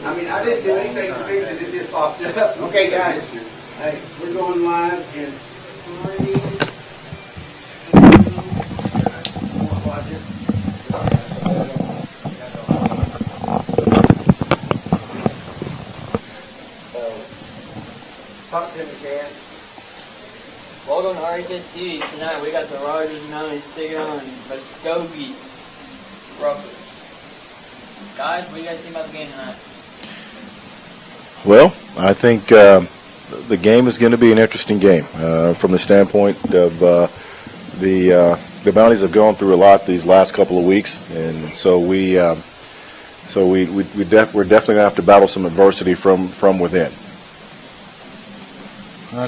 I mean, I didn't do anything to fix it. It just popped up. Okay, guys. Hey, we're going live in 3, 2, 4. Watch this. Talk to me, Chad. Welcome to RHS TV. Tonight we got the RHS Mounties taking on Muskogee Roughers. Guys, what do you guys think about the game tonight? Well, I think the game is going to be an interesting game from the standpoint of the Mounties have gone through a lot these last couple of weeks, and so we're definitely going to have to battle some adversity from within.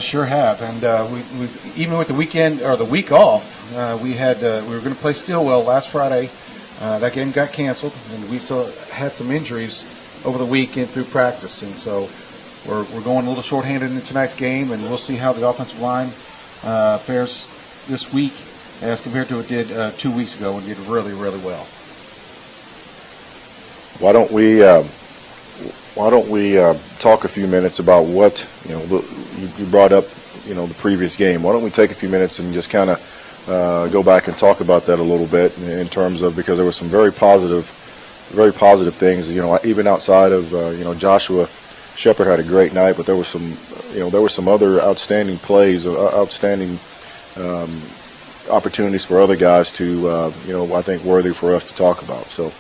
Sure have, and we even with the weekend or the week off, we were going to play Stillwell last Friday. That game got canceled, and we still had some injuries over the weekend through practice, and so we're going a little shorthanded in tonight's game, and we'll see how the offensive line fares this week as compared to what it did 2 weeks ago, and did really, really well. Why don't we talk a few minutes about what you brought up, the previous game. Why don't we take a few minutes and just kind of go back and talk about that a little bit in terms of, because there were some very positive things. Even outside of Joshua Shepard had a great night, but there were some other outstanding plays, outstanding opportunities for other guys to I think worthy for us to talk about. So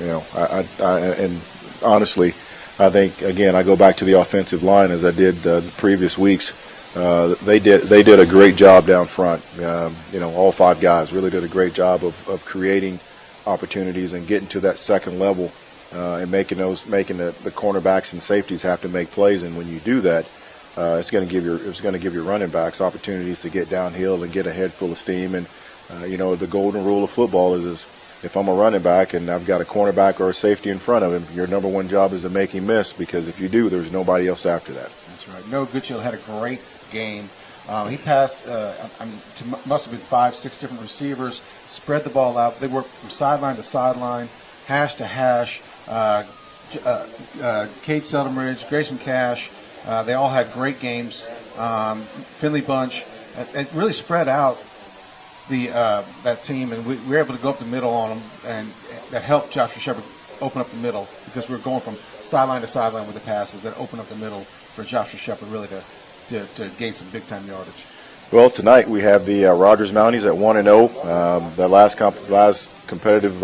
and honestly, I think, again, I go back to the offensive line as I did the previous weeks. They did a great job down front. All 5 guys really did a great job of creating opportunities and getting to that second level and making the cornerbacks and safeties have to make plays. And when you do that, it's going to give your running backs opportunities to get downhill and get a head full of steam. And the golden rule of football is if I'm a running back and I've got a cornerback or a safety in front of him, your number one job is to make him miss, because if you do, there's nobody else after that. That's right. Noah Goodchill had a great game. He passed, must have been 5, 6 different receivers, spread the ball out. They worked from sideline to sideline, hash to hash. Kate Seldenbridge, Grayson Cash, they all had great games. Finley Bunch. It really spread out that team, and we were able to go up the middle on them, and that helped Joshua Shepard open up the middle, because we were going from sideline to sideline with the passes that opened up the middle for Joshua Shepard really to gain some big-time yardage. Well, tonight we have the Rogers Mounties at 1-0. Their last competitive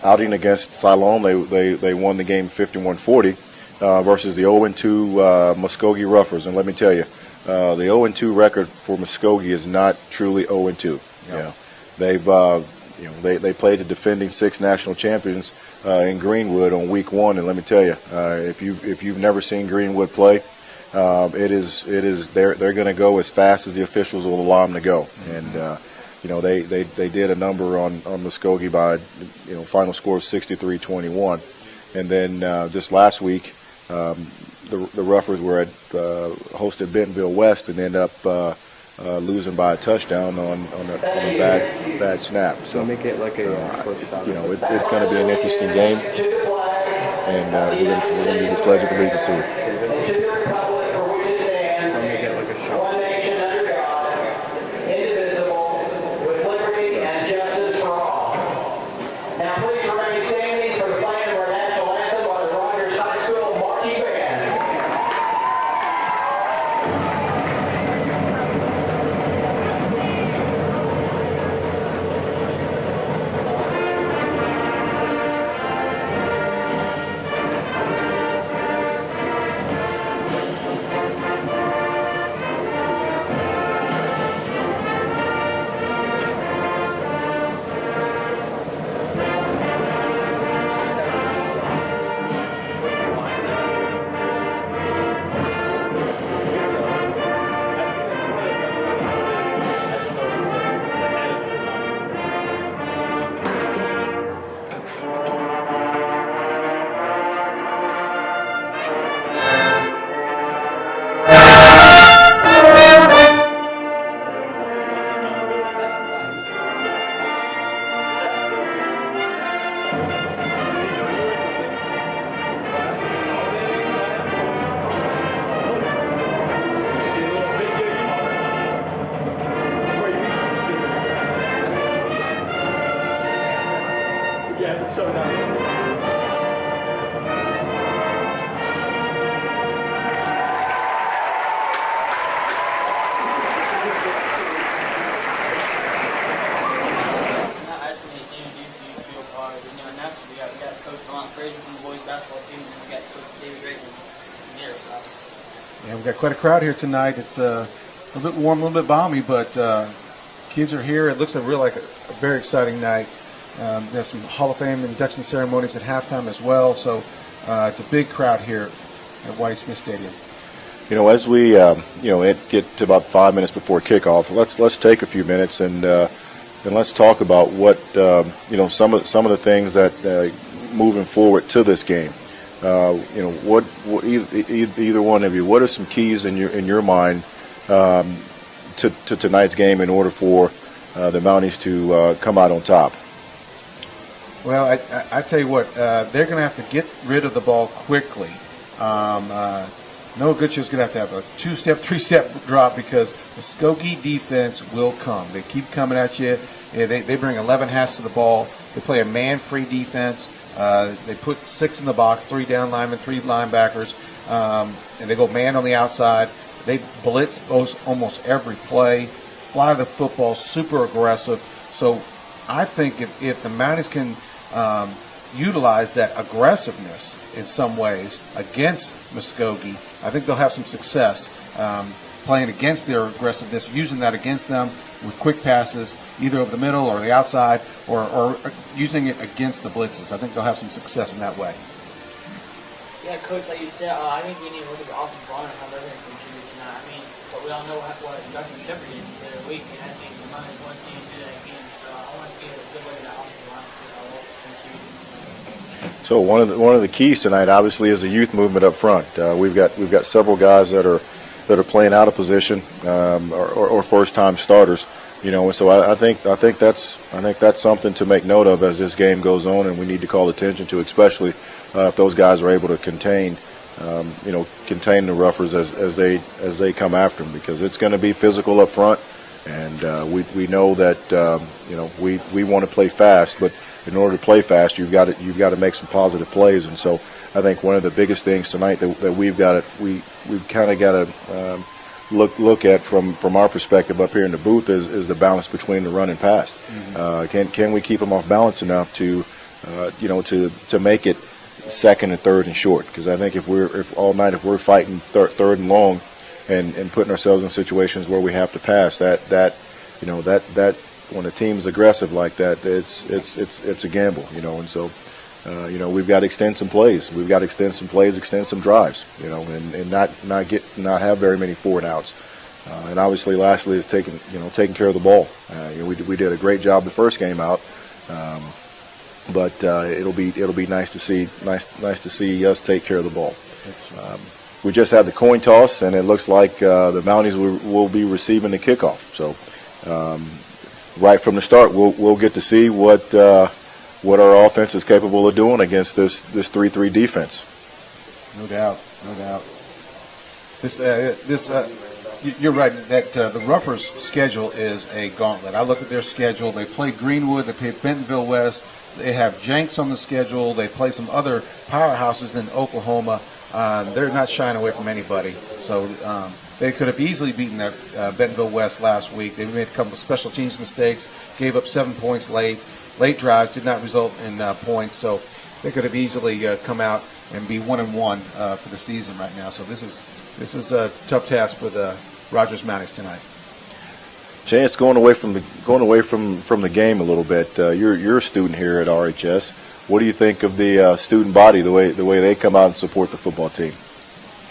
outing against Siloam, they won the game 51-40 versus the 0-2 Muskogee Roughers. And let me tell you, the 0-2 record for Muskogee is not truly 0-2. Yeah. They've they played the defending 6 national champions in Greenwood on week 1, and let me tell you, if you've never seen Greenwood play, they're going to go as fast as the officials will allow them to go. And they did a number on Muskogee by final score of 63-21, and then just last week the Roughers were hosted Bentonville West and ended up losing by a touchdown on a bad snap. So make it like it's going to be an interesting game, and we're going to be the Pledge of Allegiance to it. from the boys basketball team, and we got Coach David Drake there. So. Yeah, we've got quite a crowd here tonight. It's a little bit warm, a little bit balmy, but kids are here. It looks like a very exciting night. There's some Hall of Fame induction ceremonies at halftime as well, so it's a big crowd here at Whitey Smith Stadium. As we get to about 5 minutes before kickoff, let's take a few minutes and let's talk about what some of the things that moving forward to this game. What either one of you, what are some keys in your mind to tonight's game in order for the Mounties to come out on top? Well, I tell you what, they're going to have to get rid of the ball quickly. Noah Goodshaw's going to have a 2-step, 3-step drop because Muskogee defense will come. They keep coming at you. They bring 11 hats to the ball. They play a man-free defense. They put 6 in the box, 3 down linemen, 3 linebackers, and they go man on the outside. They blitz almost every play, fly the football, super aggressive. So I think if the Mounties can utilize that aggressiveness in some ways against Muskogee, I think they'll have some success playing against their aggressiveness, using that against them with quick passes, either over the middle or the outside, or using it against the blitzes. I think they'll have some success in that way. Yeah, Coach, like you said, I think we need to look at the offensive line and how they're going to contribute tonight. I mean, but we all know what Justin Shepard did the other week, and I think the Mounties want to see him do that again. So I want to get a good look at that offensive line and see how they'll contribute. So one of the keys tonight, obviously, is the youth movement up front. We've got several guys that are playing out of position or first-time starters. And so I think that's something to make note of as this game goes on, and we need to call attention to, especially if those guys are able to contain the Roughers as they come after them, because it's going to be physical up front, and we know that we want to play fast, but in order to play fast, you've got to make some positive plays, and so I think one of the biggest things tonight that we've kind of got to look at from our perspective up here in the booth is the balance between the run and pass. Mm-hmm. Can we keep them off balance enough to make it second and third and short? Because I think if we're fighting third and long and putting ourselves in situations where we have to pass, that when a team's aggressive like that, it's a gamble, and so we've got to extend some plays. We've got to extend some drives, and not have very many 4 and outs. And obviously, lastly, is taking care of the ball. We did a great job the first game out, but it'll be nice to see us take care of the ball. We just had the coin toss, and it looks like the Mounties will be receiving the kickoff. So right from the start, we'll get to see what our offense is capable of doing against this 3-3 defense. No doubt. You're right that the Roughers' schedule is a gauntlet. I looked at their schedule. They play Greenwood. They play Bentonville West. They have Jenks on the schedule. They play some other powerhouses in Oklahoma. They're not shying away from anybody. So they could have easily beaten that Bentonville West last week. They made a couple of special teams mistakes, gave up 7 points late. Late drives did not result in points, so they could have easily come out and be 1-1 for the season right now. So this is a tough task for the Rogers Mounties tonight. Chance, going away from the game a little bit. You're a student here at RHS. What do you think of the student body, the way they come out and support the football team?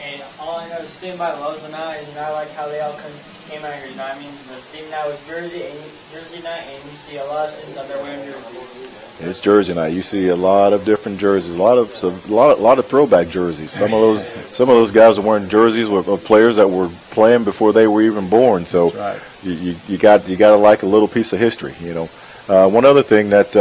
And all I know is student body loves the Mounties, and I like how they all came out here. I mean, the theme now is Jersey night, and you see a lot of students out there wearing jerseys. It's Jersey night. You see a lot of different jerseys, a lot of throwback jerseys. Some of those guys are wearing jerseys of players that were playing before they were even born. So right. you got to like a little piece of history, One other thing that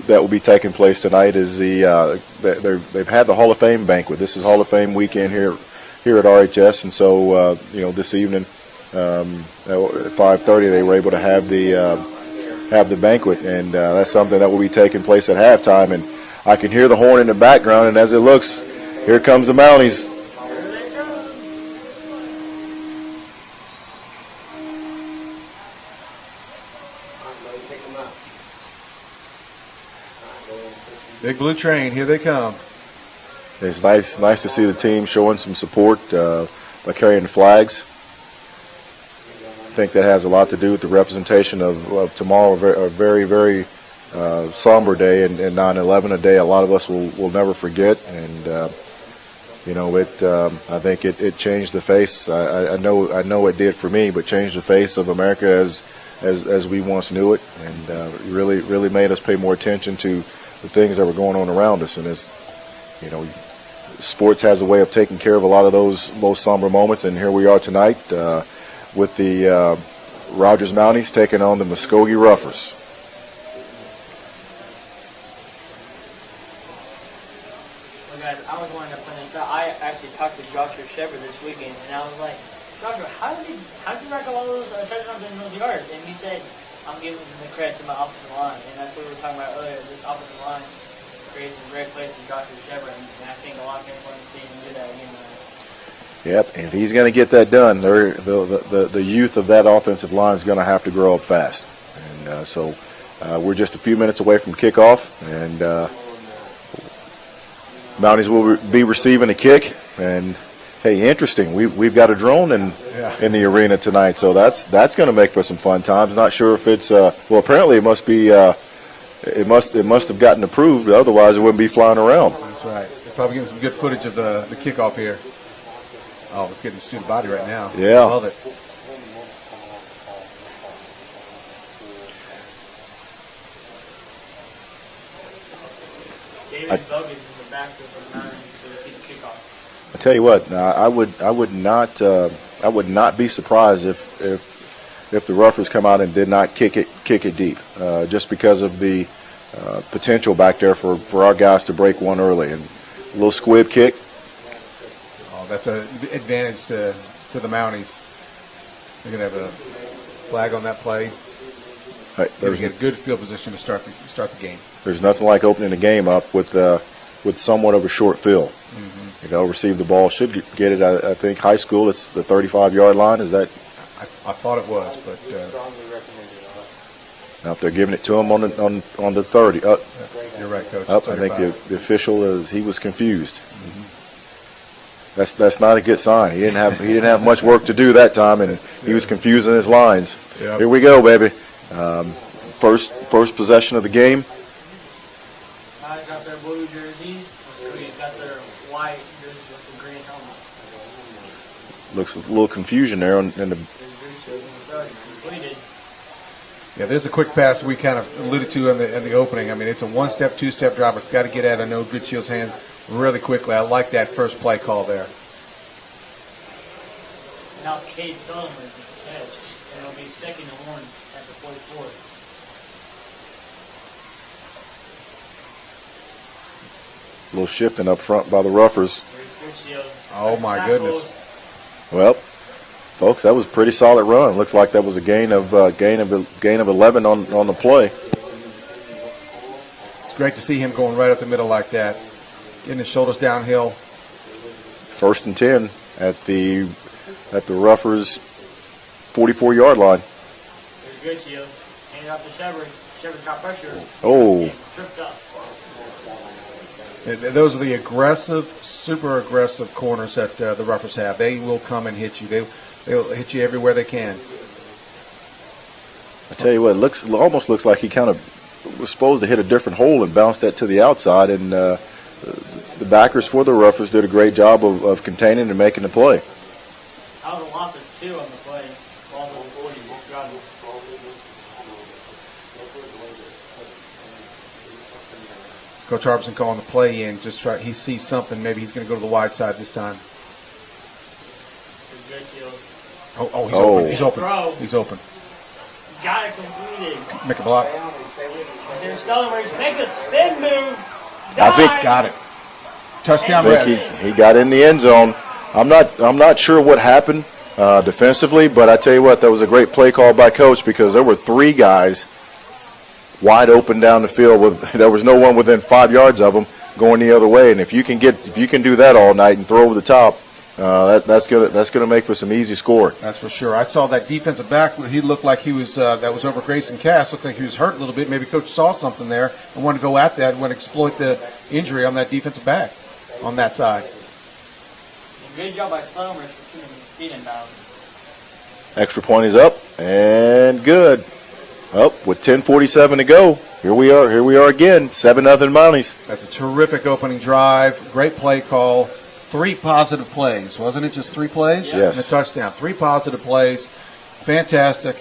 will be taking place tonight is they've had the Hall of Fame banquet. This is Hall of Fame weekend here at RHS, and so this evening at 5:30 they were able to have the banquet, and that's something that will be taking place at halftime. And I can hear the horn in the background, and as it looks, here comes the Mounties. Big blue train, here they come. It's nice to see the team showing some support by carrying the flags. I think that has a lot to do with the representation of tomorrow, a very, very somber day, and 9/11, a day a lot of us will never forget. And I think it changed the face. I know it did for me, but changed the face of America as we once knew it, and really made us pay more attention to the things that were going on around us. And sports has a way of taking care of a lot of those somber moments. And here we are tonight with the Rogers Mounties taking on the Muskogee Roughers. Guys, I was wanting to point this out. I actually talked to Joshua Shepard this weekend, and I was like, Joshua, how did you rack up all those touchdowns in those yards? And he said, I'm giving the credit to my offensive line. And that's what we were talking about earlier. This offensive line creates some great plays for Joshua Shepard, and I think a lot of people want to see him do that again. Yep, and if he's going to get that done, the youth of that offensive line is going to have to grow up fast. And so we're just a few minutes away from kickoff, and Mounties will be receiving a kick. And hey, interesting, we've got a drone in the arena tonight, so that's going to make for some fun times. Not sure if it's apparently it must be it must have gotten approved, otherwise it wouldn't be flying around. That's right. They're probably getting some good footage of the kickoff here. Oh, it's getting the student body right now. Yeah. I love it. David Bogus is the backfield for the Mounties to see the kickoff. I tell you what, I would not be surprised if the Roughers come out and did not kick it deep, just because of the potential back there for our guys to break one early. And a little squib kick. Oh, that's an advantage to the Mounties. They're going to have a flag on that play. Right, They're going to get a good field position to start the game. There's nothing like opening the game up with somewhat of a short field. Mm-hmm. They'll receive the ball, should get it. I think high school, it's the 35-yard line. Is that? I thought it was, but Now if they're giving it to him on the 30. You're right, Coach. I think the official he was confused. Mm-hmm. That's not a good sign. He didn't have much work to do that time, and he was confusing his lines. Yep. Here we go, baby. First possession of the game. Mounties got their blue jerseys. Muskogee's got their white jerseys with the green helmet. Looks a little confusion there in the. Completed. Yeah, there's a quick pass we kind of alluded to in the opening. I mean, it's a one-step, two-step drop. It's got to get out of no good Shield's hand really quickly. I like that first play call there. Now it's Cade Sullivan with the catch, and it'll be 2nd and 1 at the 44. A little shifting up front by the Roughers. Oh my goodness! Well, folks, that was a pretty solid run. Looks like that was a gain of 11 on the play. It's great to see him going right up the middle like that, getting his shoulders downhill. 1st and 10 at the Roughers' 44-yard line. There's good Shield. Hand it off to Shepard. Shepard got pressure. Oh. Tripped up. Those are the aggressive, super aggressive corners that the Roughers have. They will come and hit you. They'll hit you everywhere they can. I tell you what, it almost looks like he kind of was supposed to hit a different hole and bounced that to the outside. And the backers for the Roughers did a great job of containing and making the play. That was a loss of 2 on the play. Loss of 46 yards. Coach Harbison calling the play in. He sees something. Maybe he's going to go to the wide side this time. Good Shield. He's Oh. open. He's open. Throw. He's open. Got it completed. Make a block. There's Stellenwich. Make a spin move. I think Got it. Touchdown. I think he got in the end zone. I'm not sure what happened defensively, but I tell you what, that was a great play call by Coach, because there were 3 guys wide open down the field. There was no one within 5 yards of them going the other way. And if you can do that all night and throw over the top, that's gonna make for some easy score. That's for sure. I saw that defensive back. He looked like he was that was over Grayson Cass. Looked like he was hurt a little bit. Maybe Coach saw something there and wanted to go at that, want to exploit the injury on that defensive back. on that side. And good job by Somers for keeping the speed in bounds. Extra point is up and good. Up with 10:47 to go. Here we are again. 7-0 Mounties. That's a terrific opening drive. Great play call. 3 positive plays, wasn't it? Just 3 plays? Yes. And a touchdown. 3 positive plays. Fantastic.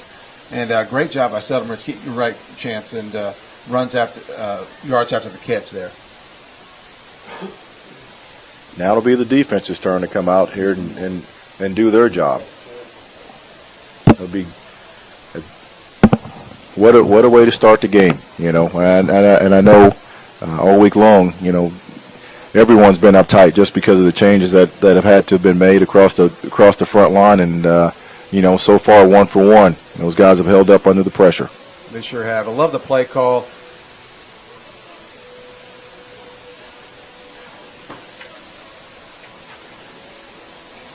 And great job by Settlement to keep the right chance and runs after yards after the catch there. Now it'll be the defense's turn to come out here and do their job. It'll be what a way to start the game, you know. And I know all week long, you know, everyone's been uptight just because of the changes that have had to have been made across the front line, and you know, so far 1 for 1. Those guys have held up under the pressure. They sure have. I love the play call.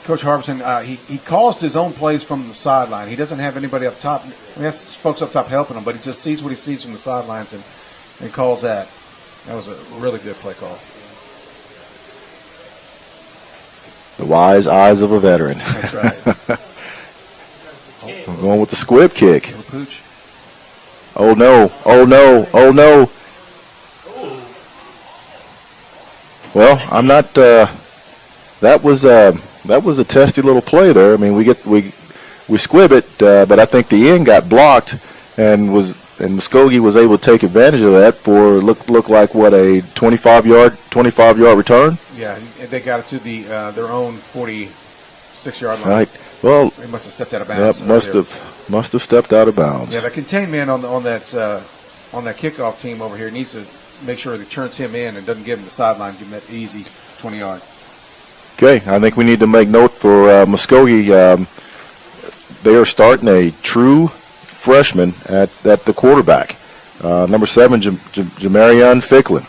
Coach Harbison, he calls his own plays from the sideline. He doesn't have anybody up top. He has folks up top helping him, but he just sees what he sees from the sidelines and calls that. That was a really good play call. The wise eyes of a veteran. That's right. I'm going with the squib kick. Little pooch. Oh no! Oh no! Oh no! Well, I'm not. That was a testy little play there. I mean, we squib it, but I think the end got blocked, and Muskogee was able to take advantage of that for look like what, a 25-yard return. Yeah, they got it to their own 46-yard line. All right. Well, they must have stepped out of bounds. Yep, must have stepped out of bounds. Yeah, the contained man on that kickoff team over here needs to make sure that he turns him in and doesn't give him the sideline, give him that easy 20-yard. Okay, I think we need to make note for Muskogee. They are starting a true freshman at the quarterback, number 7, Jamarion Ficklin.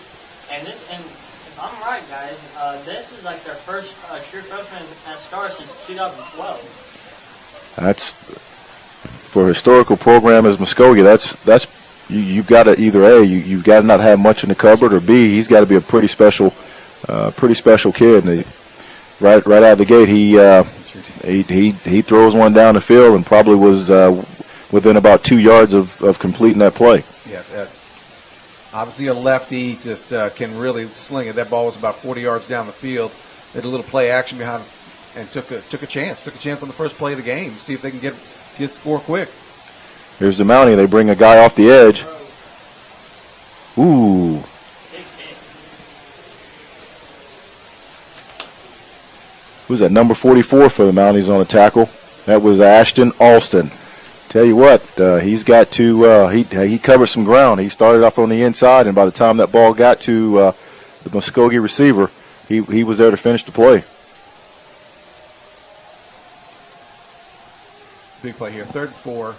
And if I'm right, guys, this is like their first true freshman at start since 2012. That's for a historical program as Muskogee. That's you've got to either A, you've got to not have much in the cupboard, or B, he's got to be a pretty special kid. And right out of the gate, he throws one down the field and probably was within about 2 yards of completing that play. Yeah, obviously a lefty, just can really sling it. That ball was about 40 yards down the field. They had a little play action behind him and took a chance on the first play of the game to see if they can get score quick. Here's the Mountie. They bring a guy off the edge. Ooh. Who's that? Number 44 for the Mounties on the tackle. That was Ashton Alston. Tell you what, he's got to. He covered some ground. He started off on the inside, and by the time that ball got to the Muskogee receiver, he was there to finish the play. Big play here. 3rd and 4.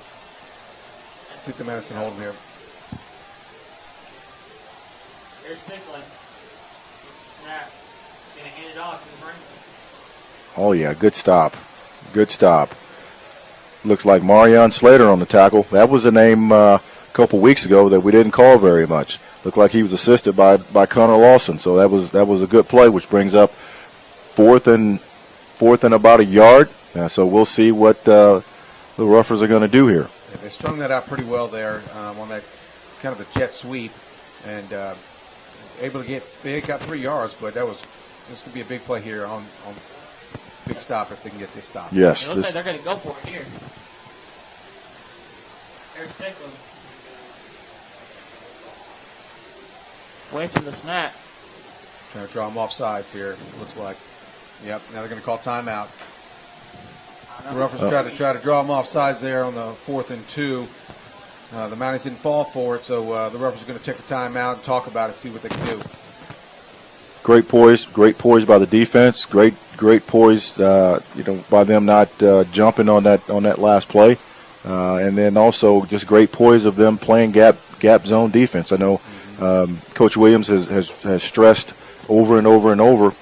See if the Mounties can hold him here. Here's Ficklin. Snap. Gonna hand it off to the Franklin. Oh, yeah, good stop. Good stop. Looks like Marion Slater on the tackle. That was a name a couple weeks ago that we didn't call very much. Looked like he was assisted by Connor Lawson. So that was a good play, which brings up fourth and about a yard. So we'll see what the Roughers are going to do here. Yeah, they strung that out pretty well there on that kind of a jet sweep, and able to they got 3 yards, but this could be a big play here on big stop if they can get this stop. Yes. It looks like they're going to go for it here. Here's Ficklin. Wait for the snap. Trying to draw them off sides here, it looks like. Yep, now they're going to call timeout. The Roughers try to draw them off sides there on the 4th and 2. The Mounties didn't fall for it, so the Roughers are going to take the timeout and talk about it, see what they can do. Great poise by the defense. Great poise, by them not jumping on that last play, and then also just great poise of them playing gap zone defense. I know Coach Williams has stressed over and over and over.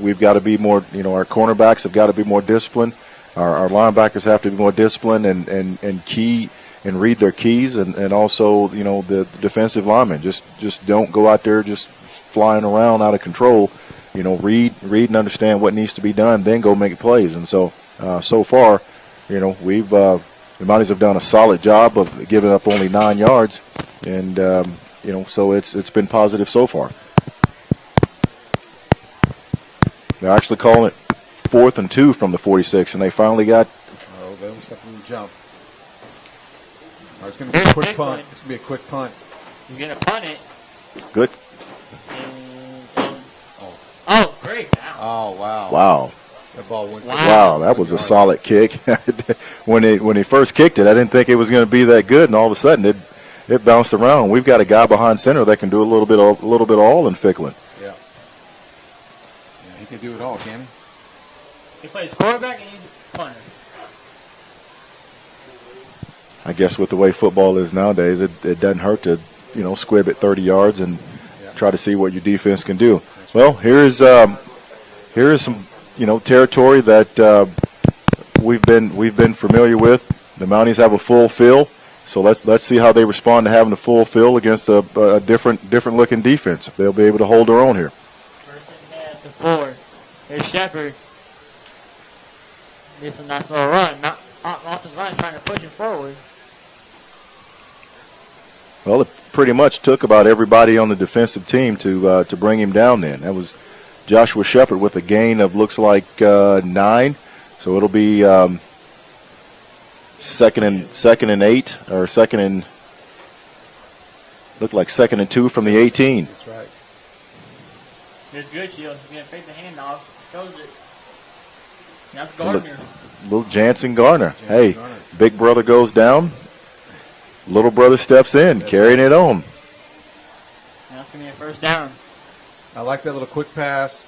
We've got to be more. Our cornerbacks have got to be more disciplined. Our linebackers have to be more disciplined and key and read their keys, and also the defensive linemen just don't go out there just flying around out of control. Read and understand what needs to be done, then go make plays. And so far, we've the Mounties have done a solid job of giving up only 9 yards, and so it's been positive so far. They're actually calling it 4th and 2 from the 46, and they finally got. Oh, they almost got them to jump. All right, it's going to be a quick punt. It's going to be a quick punt. He's going to punt it. Good. Oh, great. Oh, wow. Wow. That ball went. Wow, that was a solid kick. When he first kicked it, I didn't think it was going to be that good, and all of a sudden it bounced around. We've got a guy behind center that can do a little bit of all in Ficklin. Yeah. He can do it all, can he? He plays quarterback and he's a punter. I guess with the way football is nowadays, it doesn't hurt to squib it 30 yards and try to see what your defense can do. Well, here is some territory that we've been familiar with. The Mounties have a full field, so let's see how they respond to having a full field against a different looking defense. If they'll be able to hold their own here. First and 10 to 4. There's Shepard. This is a nice little run. Off his line, trying to push him forward. Well, it pretty much took about everybody on the defensive team to bring him down. Then that was Joshua Shepard with a gain of looks like 9, so it'll be second and 8 or second and 2 from the 18. That's right. Here's Goodchill. He's going to take the handoff. Throws it. That's Gardner. Little Jansen Garner. Hey, Garner. big brother goes down. Little brother steps in, carrying it on. That's going to be a first down. I like that little quick pass.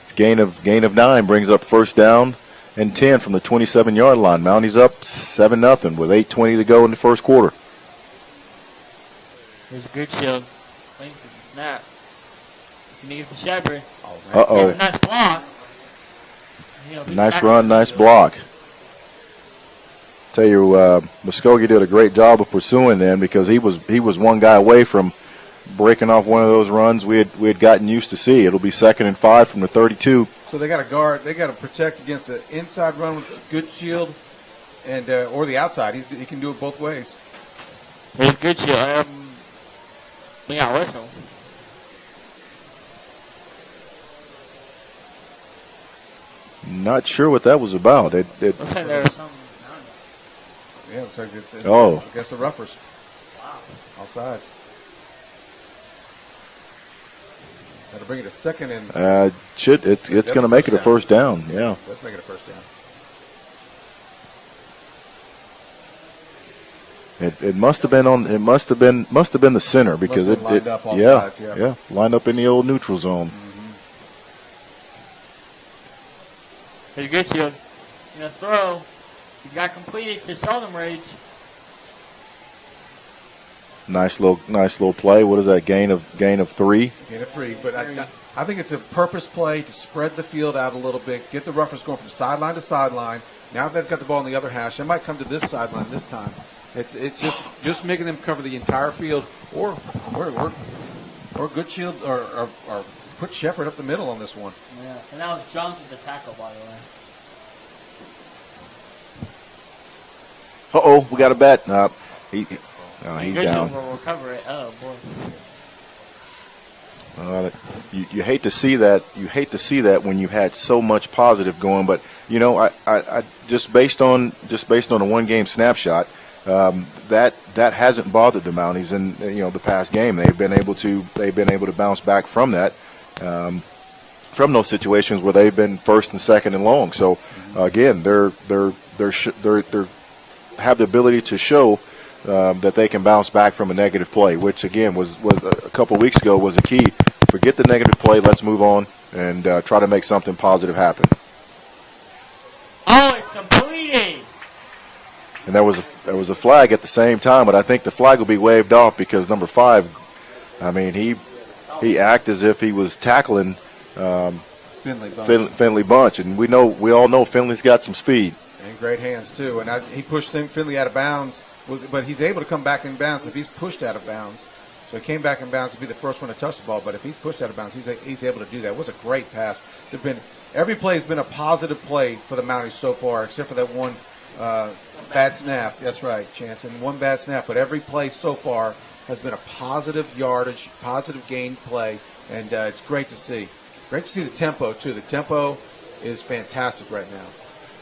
It's gain of 9 brings up first down and 10 from the 27-yard line. Mounties up 7-0 with 8:20 to go in the first quarter. Here's Goodchill. Waiting for the snap. He's going to give it to Shepard. Uh-oh. It's a nice block. Nice run, nice block. Tell you, Muskogee did a great job of pursuing then, because he was one guy away from breaking off one of those runs we had gotten used to see. It'll be 2nd and 5 from the 32. So they got to guard. They got to protect against the inside run with good shield, and or the outside. He can do it both ways. Here's Goodchill. We got a whistle. Not sure what that was about. Looks like there was some. Yeah, looks like it's Oh. against the roughers. Wow. All sides. That'll bring it to 2nd and. It's going to make it a first down. Yeah. Let's make it a first down. It must have been the center, because Must have lined up all yeah, sides, yeah. lined up in the old neutral zone. Here's Goodchill. Gonna throw. He got completed to Seldom Ridge. Nice little play. What is that? Gain of 3. Gain of 3, but I think it's a purpose play to spread the field out a little bit, get the roughers going from sideline to sideline. Now they've got the ball on the other hash. They might come to this sideline this time. It's just making them cover the entire field, or good shield, or put Shepard up the middle on this one. Yeah. And that was Johnson the tackle, by the way. Uh-oh, we got a bet. He's Goodchill down. will recover it. Oh boy. You hate to see that. You hate to see that when you've had so much positive going. But I just based on a one-game snapshot, that hasn't bothered the Mounties in the past game. They've been able to bounce back from that, from those situations where they've been 1st and 2nd and long. So again, they're have the ability to show that they can bounce back from a negative play, which again was a couple of weeks ago was a key. Forget the negative play. Let's move on and try to make something positive happen. Oh, it's completed. And there was a flag at the same time, but I think the flag will be waved off because number 5, I mean, he acted as if he was tackling Finley Bunch, and we all know Finley's got some speed and great hands too. And he pushed Finley out of bounds, but he's able to come back in bounds if he's pushed out of bounds. So he came back in bounds to be the first one to touch the ball. But if he's pushed out of bounds, he's able to do that. It was a great pass. Every play has been a positive play for the Mounties so far, except for that one bad snap. That's right, Chance. And one bad snap. But every play so far has been a positive yardage, positive gain play, and it's great to see. Great to see the tempo too. The tempo is fantastic right now.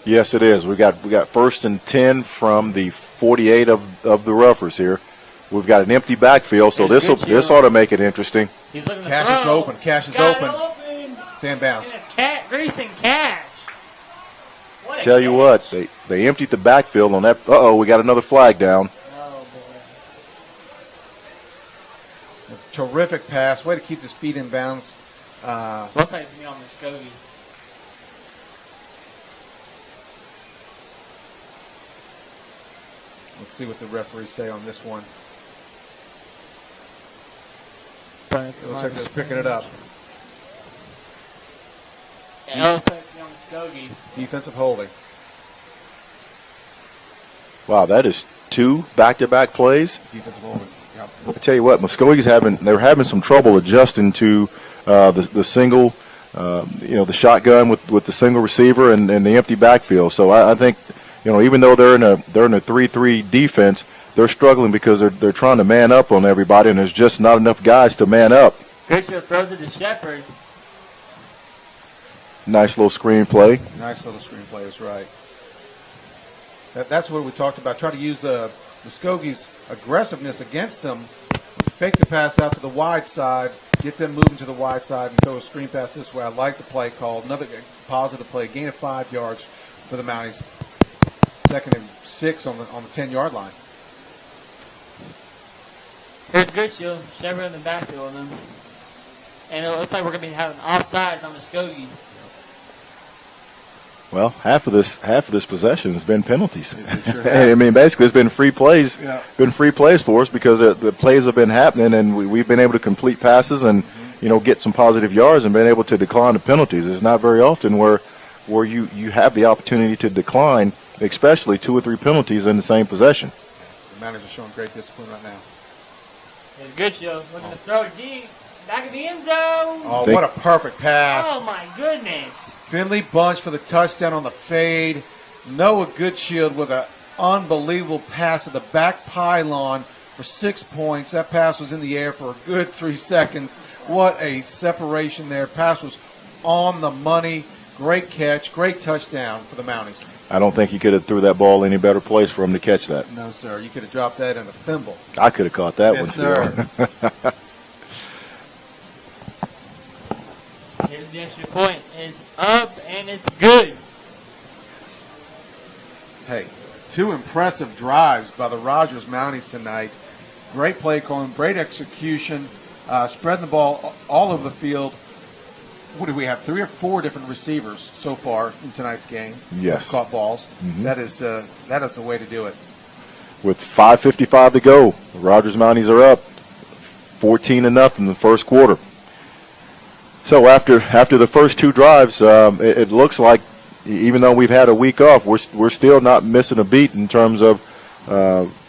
Yes, it is. We got 1st and 10 from the 48 of the Roughers here. We've got an empty backfield, so this ought to make it interesting. He's looking to Cash throw. is open. Cash is Got it open. open. 10 bounds. And it's Grayson Cash. What a Tell you catch. what, they emptied the backfield on that. We got another flag down. Oh, boy. It's a terrific pass. Way to keep his feet in bounds. Looks like it's me on Muskogee. Let's see what the referees say on this one. It looks like they're picking it up. Yeah, it looks like it's me on Muskogee. Defensive holding. Wow, that is 2 back-to-back plays. Defensive holding. Yep. I tell you what, Muskogee's they're having some trouble adjusting to the single, the shotgun with the single receiver and the empty backfield. So I think, even though they're in a 3-3 defense, they're struggling because they're trying to man up on everybody, and there's just not enough guys to man up. Fisher throws it to Shepard. Nice little screen play. Nice little screenplay is right. That's what we talked about. Try to use Muskogee's aggressiveness against them. Fake the pass out to the wide side, get them moving to the wide side, and throw a screen pass this way. I like the play call. Another positive play. Gain of 5 yards for the Mounties. 2nd and 6 on the 10-yard line. Here's Goodchill. Shepard in the backfield of them. And it looks like we're going to be having offsides on Muskogee. Well, half of this possession has been penalties. It sure has. I mean, basically, it's been free plays. Yeah. Been free plays for us because the plays have been happening, and we've been able to complete passes and get some positive yards and been able to decline the penalties. It's not very often where you have the opportunity to decline, especially 2 or 3 penalties in the same possession. The Mounties are showing great discipline right now. Here's Goodchill looking to throw deep. Back in the end zone. Oh, what a perfect pass. Oh, my goodness. Finley Bunch for the touchdown on the fade. Noah Goodshield with an unbelievable pass at the back pylon for 6 points. That pass was in the air for a good 3 seconds. What a separation there. Pass was on the money. Great catch. Great touchdown for the Mounties. I don't think you could have threw that ball any better place for him to catch that. No, sir. You could have dropped that in a thimble. I could have caught that Yes, one. sir. Here's the extra point. It's up and it's good. Hey, 2 impressive drives by the Rogers Mounties tonight. Great play calling, great execution, spreading the ball all over the field. What do we have? 3 or 4 different receivers so far in tonight's game. Yes. Caught balls. Mhm. That is the way to do it. With 5:55 to go, the Rogers Mounties are up 14-0 in the first quarter. So after the first 2 drives, it looks like even though we've had a week off, we're still not missing a beat in terms of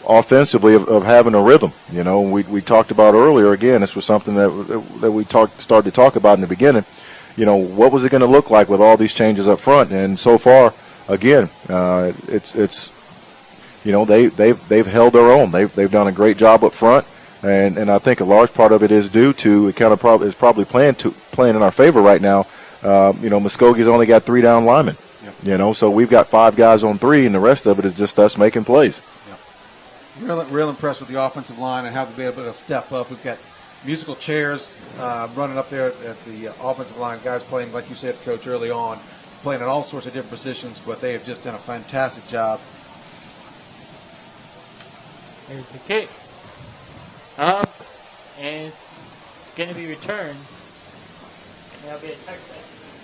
offensively of having a rhythm. We talked about earlier. Again, this was something that we started to talk about in the beginning. What was it going to look like with all these changes up front? And so far, again, it's they've held their own. They've done a great job up front. And I think a large part of it is due to it kind of is probably playing in our favor right now. Muskogee's only got 3 down linemen. Yep. So we've got 5 guys on 3, and the rest of it is just us making plays. Yep. Real impressed with the offensive line and how they've been able to step up. We've got musical chairs running up there at the offensive line. Guys playing, like you said, Coach, early on, playing in all sorts of different positions, but they have just done a fantastic job. Here's the kick. Up, and it's going to be returned. That'll be a touchdown.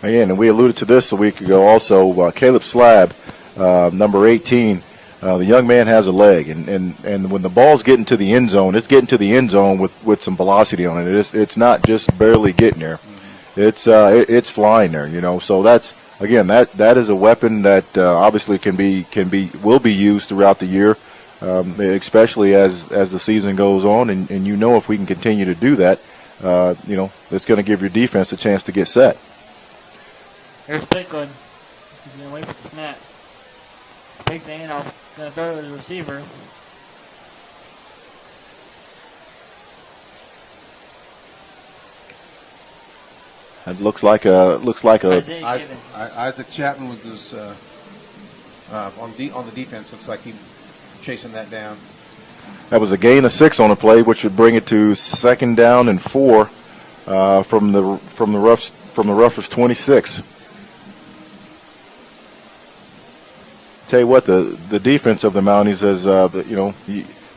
Again, and we alluded to this a week ago also. Caleb Slab, number 18, the young man has a leg, and when the ball's getting to the end zone, it's getting to the end zone with some velocity on it. It's not just barely getting there. It's flying there, So that's, again, that is a weapon that obviously will be used throughout the year. especially as the season goes on, and if we can continue to do that, it's going to give your defense a chance to get set. Here's Pickland. He's going to wait for the snap. Takes the handoff. Going to throw it to the receiver. It looks like a Isaac Chapman with his on the defense. Looks like he chasing that down. That was a gain of 6 on the play, which would bring it to 2nd down and 4 from the Ruffers 26. Tell you what, the defense of the Mounties is,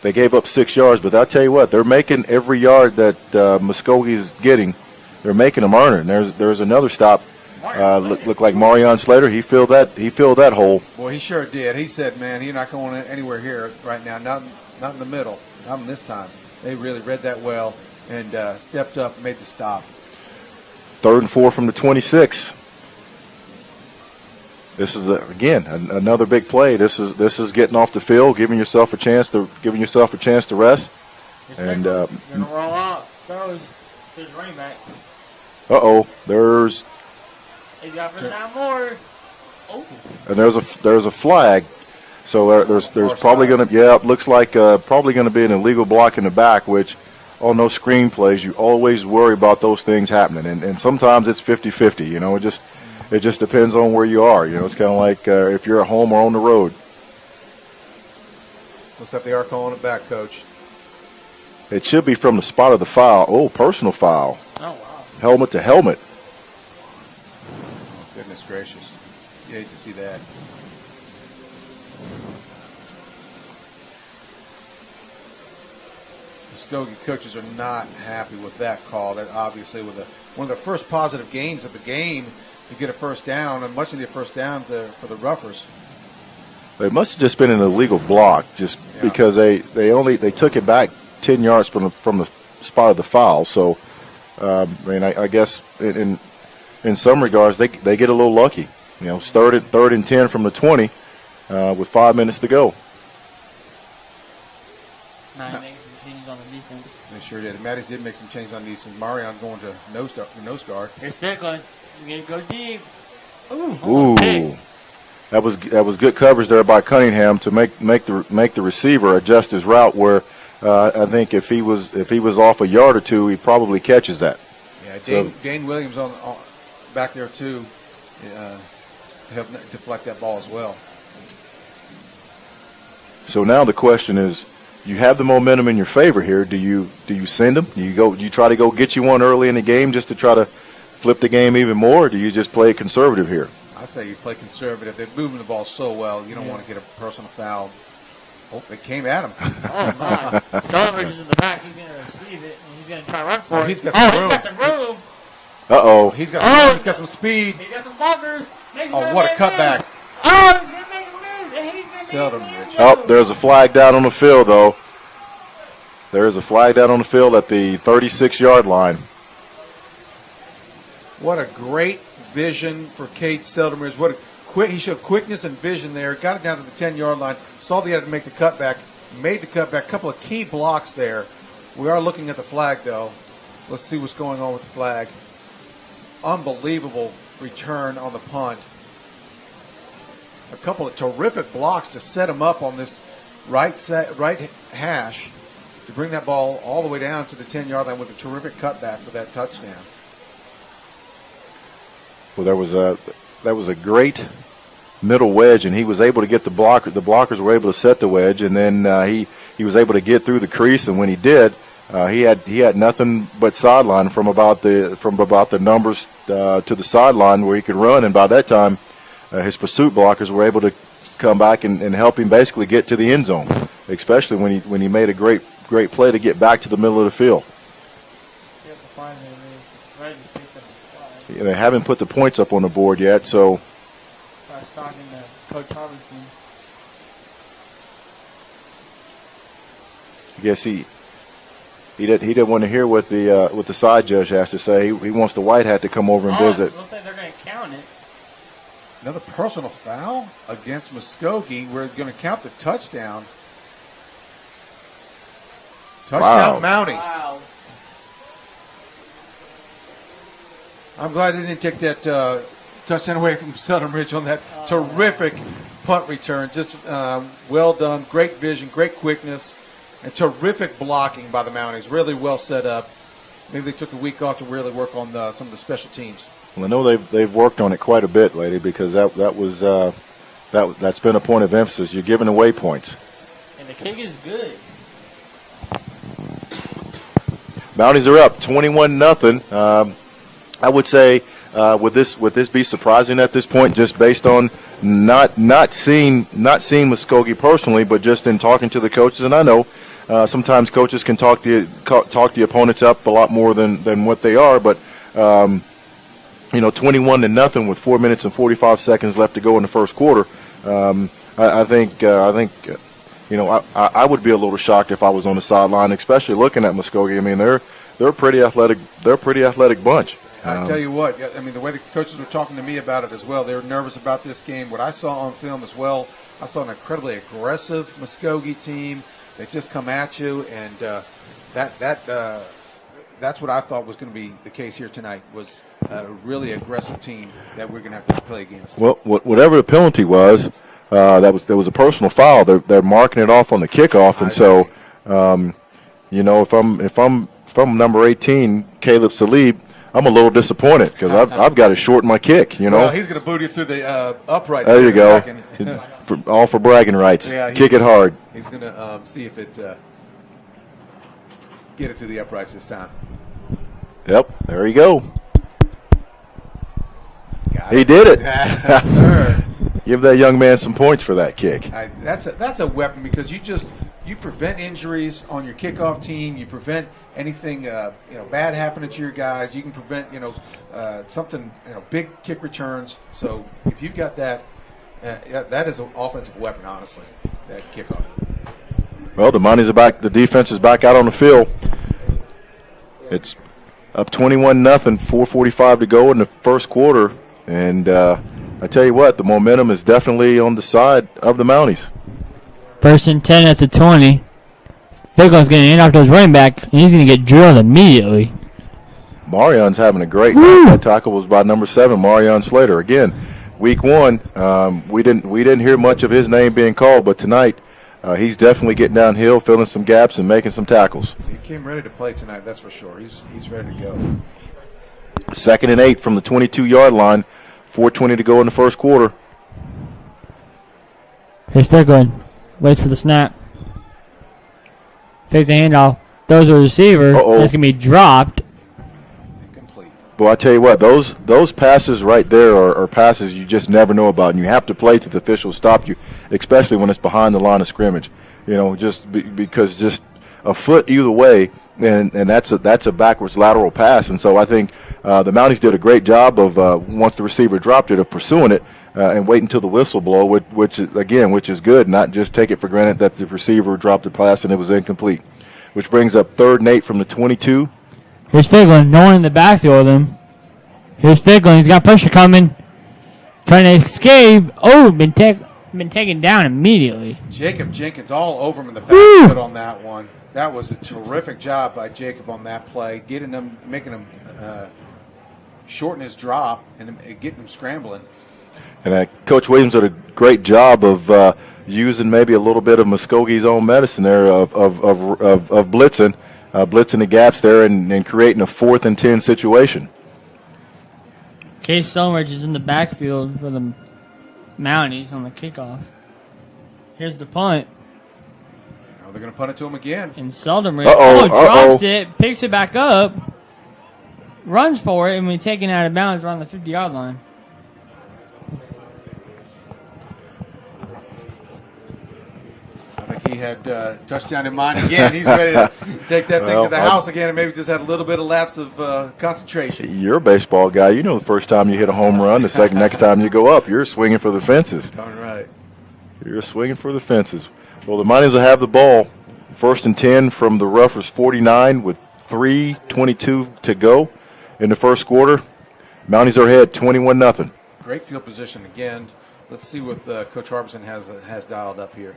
they gave up 6 yards, but I'll tell you what, they're making every yard that Muskogee's getting. They're making them earn it. And there's another stop. Look like Marion Slater. He filled that hole. Boy, he sure did. He said, "Man, you're not going anywhere here right now. Not in the middle. Not in this time." They really read that well and stepped up and made the stop. 3rd and 4 from the 26. This is again another big play. This is getting off the field, giving yourself a chance to rest. And gonna roll out. Throws to his running back. There's. He's got first down more. Oh. And there's a flag. So there's probably going to looks like probably going to be an illegal block in the back, which on those screen plays you always worry about those things happening, and sometimes it's 50-50. It just depends on where you are. It's kind of like if you're at home or on the road. Looks like they are calling it back, Coach. It should be from the spot of the foul. Oh, personal foul. Oh wow. Helmet to helmet. Oh, goodness gracious. You hate to see that. Muskogee coaches are not happy with that call. That obviously with one of the first positive gains of the game to get a first down, and much of the first down for the Ruffers. It must have just been an illegal block, because they took it back 10 yards from the spot of the foul. So, I guess in some regards they get a little lucky. Third and 10 from the 20 with 5 minutes to go. On the defense. They sure did. The Mounties did make some changes on defense. Marion going to nose guard. Here's Pickland. You're going to go deep. Ooh. That was good coverage there by Cunningham to make the receiver adjust his route. Where I think if he was off a yard or two, he probably catches that. Yeah, Dane Williams on back there too to help deflect that ball as well. So now the question is, you have the momentum in your favor here. Do you send them? Do you try to go get you one early in the game just to try to flip the game even more, or do you just play conservative here? I say you play conservative. They're moving the ball so well, you don't want to get a personal foul. Oh, they came at him. Oh, my. Sullivan is in the back. He's going to receive it, and he's going to try to run for it. He's got some room. He's got some room. Uh-oh. He's got some room. He's got some speed. He got some bumpers. Oh, what a cutback. Oh, he's going to make a move. And he's going to Seldom, make a Rich. Oh, there's a flag down on the field, though. There is a flag down on the field at the 36-yard line. What a great vision for Kate Seldom-Ridge. He showed quickness and vision there. Got it down to the 10-yard line. Saw the other to make the cutback. Made the cutback. A couple of key blocks there. We are looking at the flag, though. Let's see what's going on with the flag. Unbelievable return on the punt. A couple of terrific blocks to set him up on this right hash to bring that ball all the way down to the 10-yard line with a terrific cutback for that touchdown. Well, that was a great middle wedge, and he was able to get the blocker. The blockers were able to set the wedge, and then he was able to get through the crease. And when he did, he had nothing but sideline from about the numbers to the sideline where he could run. And by that time, his pursuit blockers were able to come back and help him basically get to the end zone, especially when he made a great play to get back to the middle of the field. They haven't put the points up on the board yet, so. I guess he didn't want to hear what the side judge has to say. He wants the white hat to come over and visit. Looks like they're going to count it. Another personal foul against Muskogee. We're going to count the touchdown. Touchdown Mounties. Wow. I'm glad they didn't take that touchdown away from Southern Ridge on that terrific punt return. Just well done, great vision, great quickness, and terrific blocking by the Mounties. Really well set up. Maybe they took a week off to really work on some of the special teams. Well, I know they've worked on it quite a bit, lady, because that's been a point of emphasis. You're giving away points. And the kick is good. Mounties are up 21-0. I would say would this be surprising at this point, just based on not seeing Muskogee personally, but just in talking to the coaches? And I know sometimes coaches can talk the opponents up a lot more than what they are, but 21-0 with 4 minutes and 45 seconds left to go in the first quarter. I think I would be a little shocked if I was on the sideline, especially looking at Muskogee. I mean, they're a pretty athletic bunch. I tell you what, I mean, the way the coaches were talking to me about it as well, they were nervous about this game. What I saw on film as well, I saw an incredibly aggressive Muskogee team. They just come at you, and that's what I thought was going to be the case here tonight, was a really aggressive team that we're going to have to play against. Well, whatever the penalty was, there was a personal foul. They're marking it off on the kickoff, and so if I'm number 18, Caleb Salib, I'm a little disappointed because I've got to shorten my kick. Well, he's going to boot you through the uprights. There you go. Second. All for bragging rights. Yeah, kick it hard. He's going to see if it get it through the uprights this time. Yep, there you go. He Got did it. Yes, sir. Give that young man some points for that kick. That's a weapon, because you prevent injuries on your kickoff team. You prevent anything bad happening to your guys. You can prevent something big kick returns. So if you've got that, that is an offensive weapon, honestly. That kickoff. Well, the Mounties are back. The defense is back out on the field. It's up 21-0. 4:45 to go in the first quarter, and I tell you what, the momentum is definitely on the side of the Mounties. 1st and 10 at the 20. Figgle's going to hand off to his running back, and he's going to get drilled immediately. Marion's having a great night. That tackle was by number 7, Marion Slater. Again, week 1, we didn't hear much of his name being called, but tonight he's definitely getting downhill, filling some gaps, and making some tackles. He came ready to play tonight, that's for sure. He's ready to go. 2nd and 8 from the 22-yard line. 4:20 to go in the first quarter. Here's Figgler. Waits for the snap. Fakes the handoff. Throws a receiver. Uh-oh. That's going to be dropped. Incomplete. Well, I tell you what, those passes right there are passes you just never know about, and you have to play till the officials stop you, especially when it's behind the line of scrimmage. Because just a foot either way, and that's a backwards lateral pass. And so I think the Mounties did a great job of once the receiver dropped it, of pursuing it and wait until the whistle blow, which is good. Not just take it for granted that the receiver dropped the pass and it was incomplete. Which brings up 3rd and 8 from the 22. Here's Figgler. No one in the backfield with him. Here's Figgler. He's got pressure coming. Trying to escape. Oh, been taken down immediately. Jacob Jenkins all over him in the backfield on that one. That was a terrific job by Jacob on that play, making him shorten his drop and getting him scrambling. And Coach Williams did a great job of using maybe a little bit of Muskogee's own medicine there of blitzing the gaps there and creating a 4th and 10 situation. Case Selmridge is in the backfield for the Mounties on the kickoff. Here's the punt. They're going to punt it to him again. And Selmridge drops it, picks it back up, runs for it, and we're taken out of bounds around the 50-yard line. I think he had touchdown in mind again. He's ready to take that thing to the house again, and maybe just had a little bit of lapse of concentration. You're a baseball guy. You know the first time you hit a home run, the next time you go up, you're swinging for the fences. Darn right. You're swinging for the fences. Well, the Mounties will have the ball. 1st and 10 from the Ruffers 49 with 3:22 to go in the first quarter. Mounties are ahead 21-0. Great field position again. Let's see what Coach Harbison has dialed up here.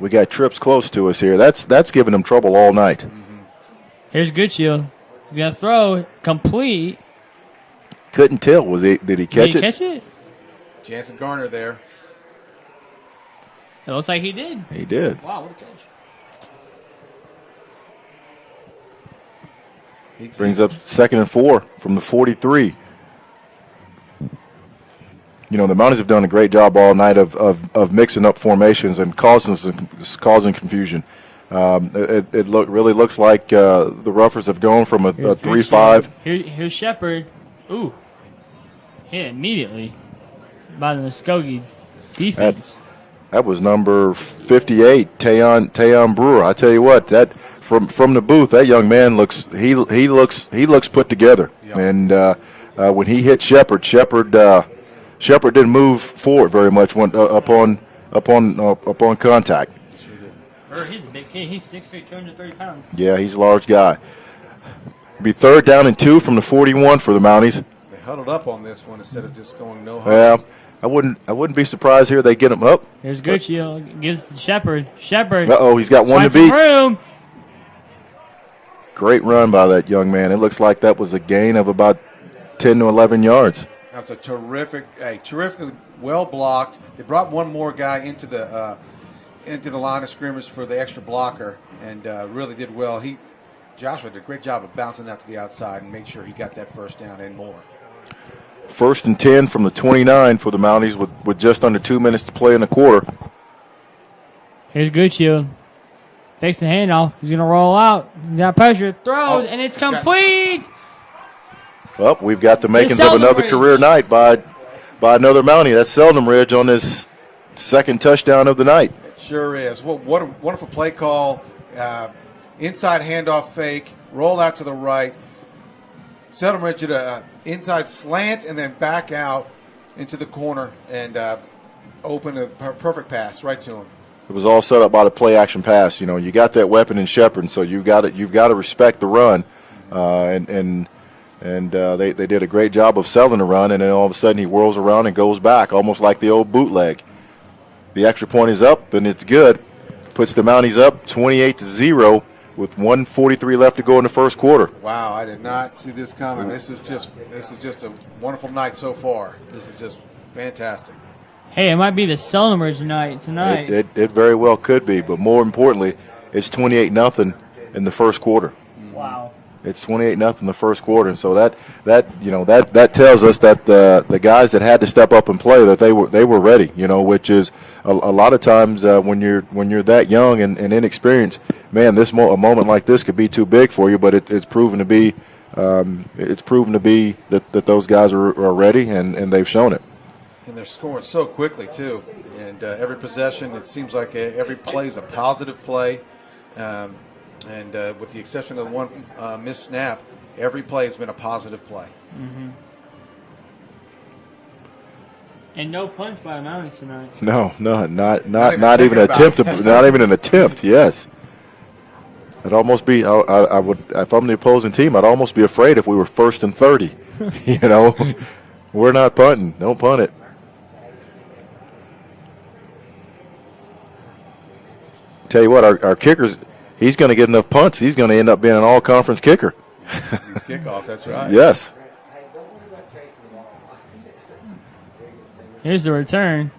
We got trips close to us here. That's giving them trouble all night. Here's Goodshield. He's going to throw complete. Couldn't tell. Did he catch it? Catch it? Jansen Garner there. It looks like he did. He did. Wow, what a catch. Brings up 2nd and 4 from the 43. You know, the Mounties have done a great job all night of mixing up formations and causing confusion. It really looks like the Roughers have gone from a 3-5. Here's Shepard. Ooh. Hit immediately by the Muskogee defense. That was number 58, Tayon Brewer. I tell you what, that from the booth, that young man looks put together. Yep. And when he hit Shepard didn't move forward very much upon contact. He's a big kid. He's 6 feet, 230 pounds. Yeah, he's a large guy. It'll be 3rd down and 2 from the 41 for the Mounties. They huddled up on this one instead of just going no huddle. Yeah, I wouldn't be surprised here they get him up. Here's Goodshield. Gives to Shepard. He's got one to beat. Room. Great run by that young man. It looks like that was a gain of about 10 to 11 yards. That's a terrifically well blocked. They brought one more guy into the line of scrimmage for the extra blocker, and really did well. Joshua did a great job of bouncing that to the outside and make sure he got that first down and more. 1st and 10 from the 29 for the Mounties with just under 2 minutes to play in the quarter. Here's Goodshield. Fakes the handoff. He's going to roll out. He's got pressure. Throws, and it's complete. Well, we've got the makings of another career night by another Mountie. That's Seldom Ridge on his 2nd touchdown of the night. It sure is. What a wonderful play call. Inside handoff fake. Roll out to the right. Seldom Ridge did a inside slant and then back out into the corner and open a perfect pass right to him. It was all set up by the play action pass. You know, you got that weapon in Shepard, so you've got to respect the run, and they did a great job of selling the run, and then all of a sudden he whirls around and goes back, almost like the old bootleg. The extra point is up, and it's good. Puts the Mounties up 28-0 with 1:43 left to go in the first quarter. Wow, I did not see this coming. This is just a wonderful night so far. This is just fantastic. Hey, it might be the Seldom Ridge night tonight. It very well could be, but more importantly, it's 28-0 in the first quarter. Wow. It's 28-0 in the first quarter, and so that tells us that the guys that had to step up and play, that they were ready. You know, which is a lot of times when you're that young and inexperienced, man, a moment like this could be too big for you. But it's proven to be that those guys are ready, and they've shown it. And they're scoring so quickly too. And every possession, it seems like every play is a positive play. And with the exception of the one missed snap, every play has been a positive play. Mm-hmm. And no punch by the Mounties tonight. No, not even an attempt. Not even an attempt. Yes. It'd almost be. I would, if I'm the opposing team, I'd almost be afraid if we were 1st and 30. You know, we're not punting. Don't punt it. Tell you what, our kickers. He's going to get enough punts. He's going to end up being an all-conference kicker. These kickoffs, that's right. Yes. Here's the return.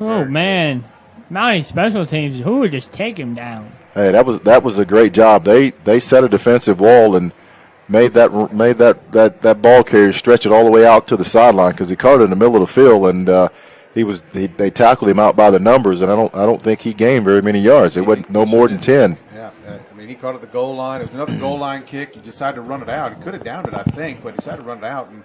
Oh, man. Mountie special teams, who would just take him down? Hey, that was a great job. They set a defensive wall and made that ball carrier stretch it all the way out to the sideline because he caught it in the middle of the field, and they tackled him out by the numbers, and I don't think he gained very many yards. It wasn't no more than 10. Yeah, I mean, he caught it at the goal line. It was another goal line kick. He decided to run it out. He could have downed it, I think, but he decided to run it out, and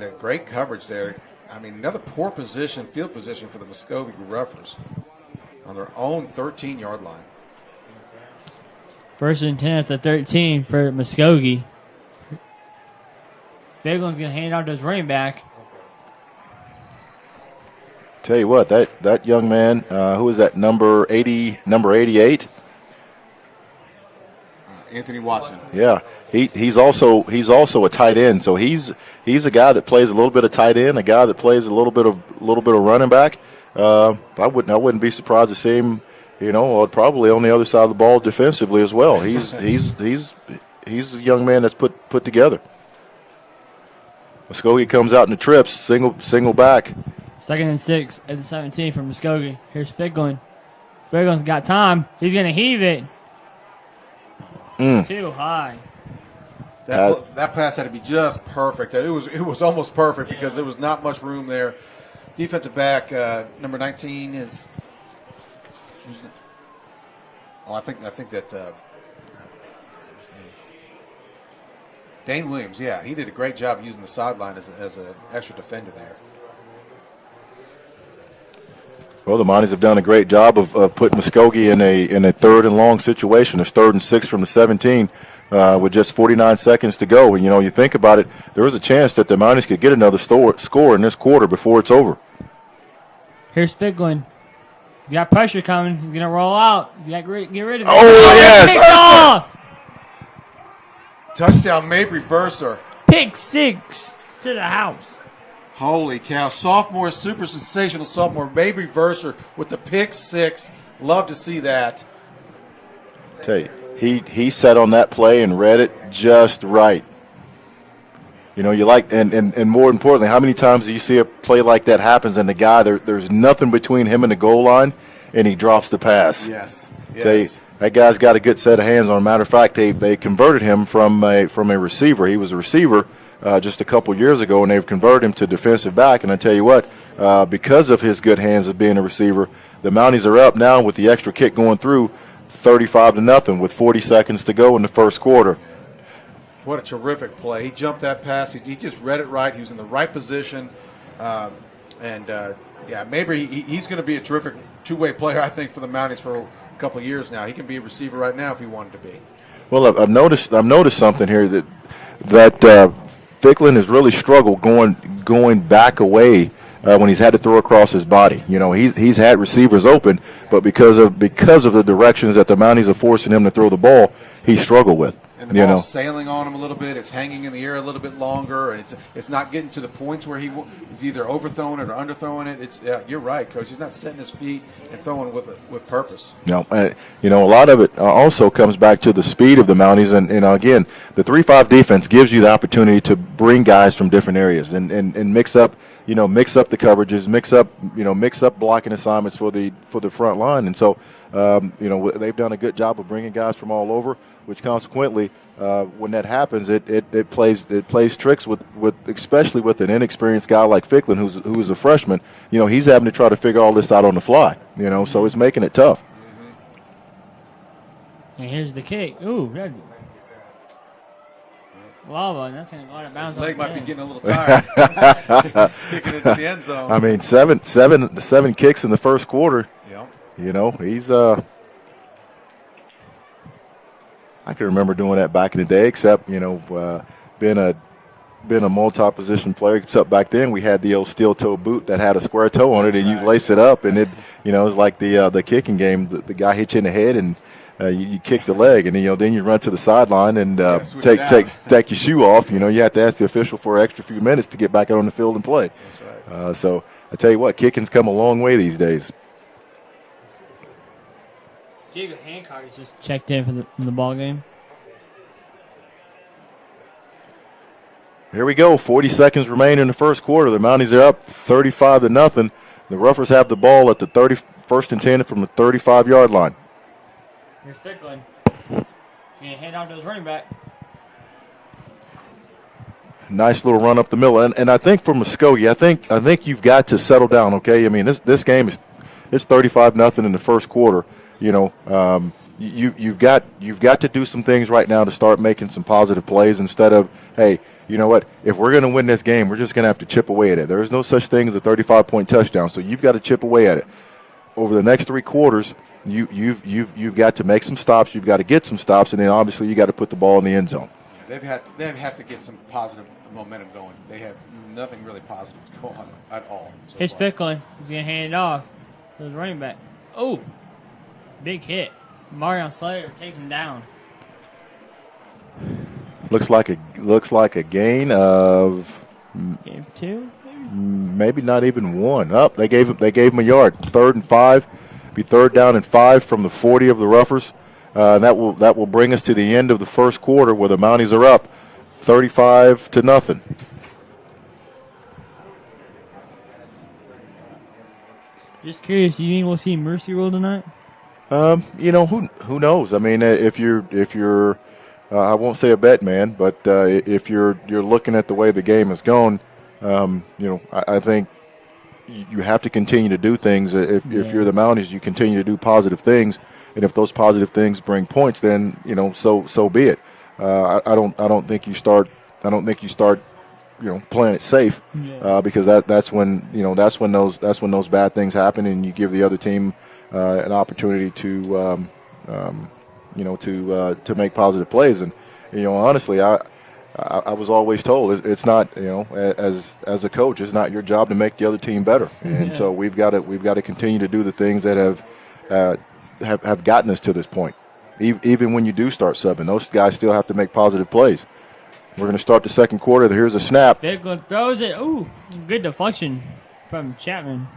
the great coverage there. I mean, another poor field position for the Muskogee Roughers on their own 13-yard line. 1st and 10 at the 13 for Muskogee. Figlin's going to hand it out to his running back. Tell you what, that young man, who is that, number 88? Anthony Watson. Yeah, he's also a tight end. So he's a guy that plays a little bit of tight end, a guy that plays a little bit of running back. I wouldn't be surprised to see him, probably on the other side of the ball defensively as well. He's a young man that's put together. Muskogee comes out in the trips, single back. 2nd and 6 at the 17 from Muskogee. Here's Ficklin. Ficklin's got time. He's going to heave it. Too high. That pass had to be just perfect. It was almost perfect because there was not much room there. Defensive back number 19 is. I think that. His name. Dane Williams. Yeah, he did a great job using the sideline as an extra defender there. Well, the Mounties have done a great job of putting Muskogee in a 3rd and long situation. It's 3rd and 6 from the 17 with just 49 seconds to go. And, you think about it, there was a chance that the Mounties could get another score in this quarter before it's over. Here's Ficklin. He's got pressure coming. He's going to roll out. He's got to get rid of it. Oh, yes! Picked off! Touchdown, Mabry Verser. Pick 6 to the house. Holy cow. Sophomore, super sensational sophomore, Mabry Verser with the pick 6. Love to see that. Tell you, he sat on that play and read it just right. You like, and more importantly, how many times do you see a play like that happens and the guy, there's nothing between him and the goal line, and he drops the pass? Yes. Tell you, that guy's got a good set of hands on. Matter of fact, they converted him from a receiver. He was a receiver just a couple years ago, and they've converted him to defensive back. And I tell you what, because of his good hands of being a receiver, the Mounties are up now with the extra kick going through 35-0 with 40 seconds to go in the first quarter. What a terrific play. He jumped that pass. He just read it right. He was in the right position. Maybe he's going to be a terrific two-way player, I think, for the Mounties for a couple of years now. He can be a receiver right now if he wanted to be. Well, I've noticed something here that Ficklin has really struggled going back away when he's had to throw across his body. He's had receivers open, but because of the directions that the Mounties are forcing him to throw the ball, he struggled with. And the ball's sailing on him a little bit. It's hanging in the air a little bit longer, and it's not getting to the points where he's either overthrowing it or underthrowing it. You're right, Coach. He's not setting his feet and throwing with purpose. No, a lot of it also comes back to the speed of the Mounties, and again, the 3-5 defense gives you the opportunity to bring guys from different areas and mix up the coverages, mix up blocking assignments for the front line, and so they've done a good job of bringing guys from all over, which consequently, when that happens, it plays tricks with especially with an inexperienced guy like Ficklin, who's a freshman. He's having to try to figure all this out on the fly. So it's making it tough. And here's the kick. Ooh, that lava, and that's going to go out of bounds. His leg might be getting a little tired. Kicking into the end zone. I mean, seven kicks in the first quarter. Yep. He's I can remember doing that back in the day, except being a multi-position player. Except back then we had the old steel-toe boot that had a square toe on it, and you lace it up, and it was like the kicking game. The guy hits you in the head, and you kick the leg, and then you run to the sideline and take your shoe off. You have to ask the official for an extra few minutes to get back out on the field and play. That's right. So I tell you what, kicking's come a long way these days. Diego Hancock is just checked in for the ball game. Here we go. 40 seconds remain in the first quarter. The Mounties are up 35-0. The Roughers have the ball at the 31st and 10 from the 35-yard line. Here's Ficklin. He's going to hand off to his running back. Nice little run up the middle. And I think for Muskogee, I think you've got to settle down, okay? I mean, this game it's 35-0 in the first quarter. You've got to do some things right now to start making some positive plays instead of, hey, you know what? If we're going to win this game, we're just going to have to chip away at it. There is no such thing as a 35-point touchdown, so you've got to chip away at it. Over the next 3 quarters, you've got to make some stops. You've got to get some stops, and then obviously you got to put the ball in the end zone. Yeah, they have to get some positive momentum going. They have nothing really positive to go on at all. Here's Ficklin. He's going to hand it off to his running back. Oh, big hit. Marion Slater takes him down. Looks like a gain of 2, maybe? maybe not even one. Up, they gave him a yard. 3rd and 5, be 3rd down and 5 from the 40 of the Roughers. That will bring us to the end of the first quarter where the Mounties are up 35-0. Just curious, you think we'll see Mercy Rule tonight? Who knows? I mean, if you're I won't say a bet man, but if you're looking at the way the game has gone, I think you have to continue to do things. If you're the Mounties, you continue to do positive things, and if those positive things bring points, then so be it. I don't think you start playing it safe because that's when those bad things happen, and you give the other team an opportunity to make positive plays. And honestly, I was always told it's not as a coach, it's not your job to make the other team better. And so we've got to continue to do the things that have gotten us to this point. Even when you do start subbing, those guys still have to make positive plays. We're going to start the second quarter. Here's a snap. Bicklin throws it. Ooh, good deflection from Chapman.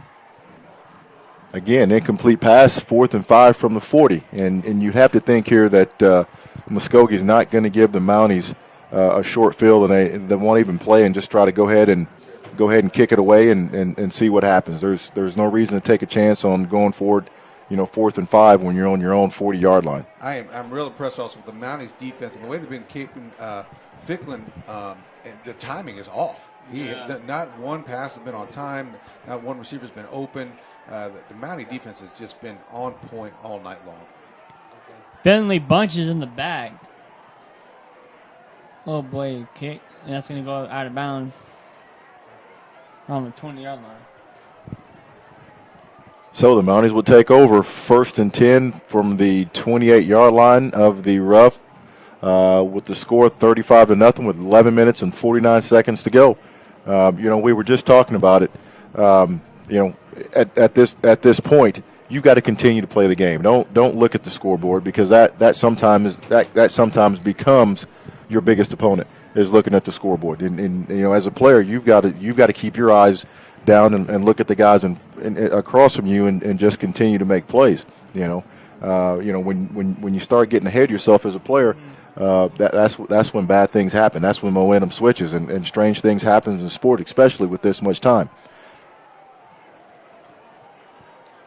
Again, incomplete pass, 4th and 5 from the 40. And you'd have to think here that Muskogee's not going to give the Mounties a short field, and they won't even play and just try to go ahead and kick it away and see what happens. There's no reason to take a chance on going forward, 4th and 5 when you're on your own 40-yard line. I'm real impressed also with the Mounties defense and the way they've been keeping Bicklin. The timing is off. Not one pass has been on time. Not one receiver's been open. The Mountie defense has just been on point all night long. Finley bunches in the back. Oh boy, kick. And that's going to go out of bounds on the 20-yard line. So the Mounties will take over 1st and 10 from the 28-yard line of the Rough with the score 35-0 with 11 minutes and 49 seconds to go. We were just talking about it. At this point, you've got to continue to play the game. Don't look at the scoreboard because that sometimes becomes your biggest opponent is looking at the scoreboard. And as a player, you've got to keep your eyes down and look at the guys and across from you and just continue to make plays. When you start getting ahead of yourself as a player, that's when bad things happen. That's when momentum switches and strange things happen in sport, especially with this much time.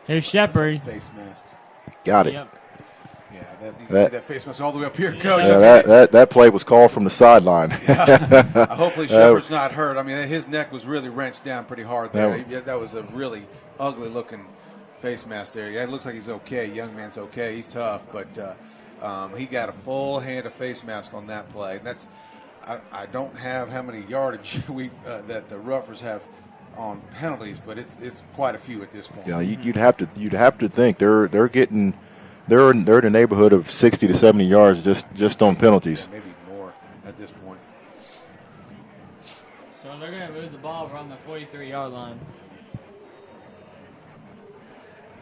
Here's Shepard. Face mask. Got it. Yep. Yeah, you can see that face mask all the way up here, Coach. Yeah, that play was called from the sideline. Hopefully Shepard's not hurt. I mean, his neck was really wrenched down pretty hard there. That was a really ugly-looking face mask there. Yeah, it looks like he's okay. Young man's okay. He's tough, but he got a full hand of face mask on that play. And I don't have how many yardage that the Roughers have on penalties, but it's quite a few at this point. Yeah, you'd have to think they're in the neighborhood of 60 to 70 yards just on penalties. Yeah, maybe more at this point. So they're going to move the ball from the 43-yard line.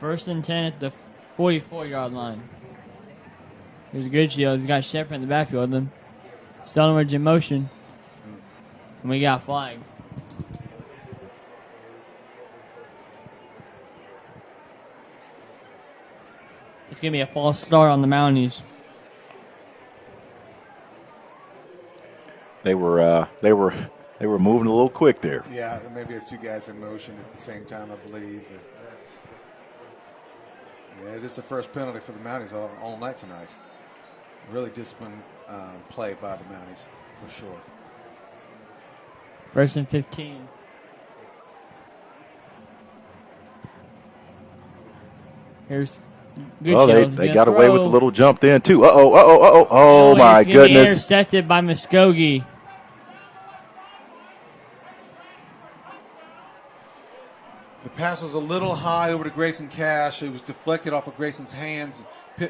1st and 10 at the 44-yard line. Here's a good shield. He's got Shepard in the backfield with him. Stoneward's in motion. And we got flag. It's going to be a false start on the Mounties. They were moving a little quick there. Yeah, maybe two guys in motion at the same time, I believe. Yeah, it is the first penalty for the Mounties all night tonight. Really disciplined play by the Mounties, for sure. 1st and 15. Here's good they got away with a little jump then, too. Oh, my goodness. Intercepted by Muskogee. The pass was a little high over to Grayson Cash. It was deflected off of Grayson's hands,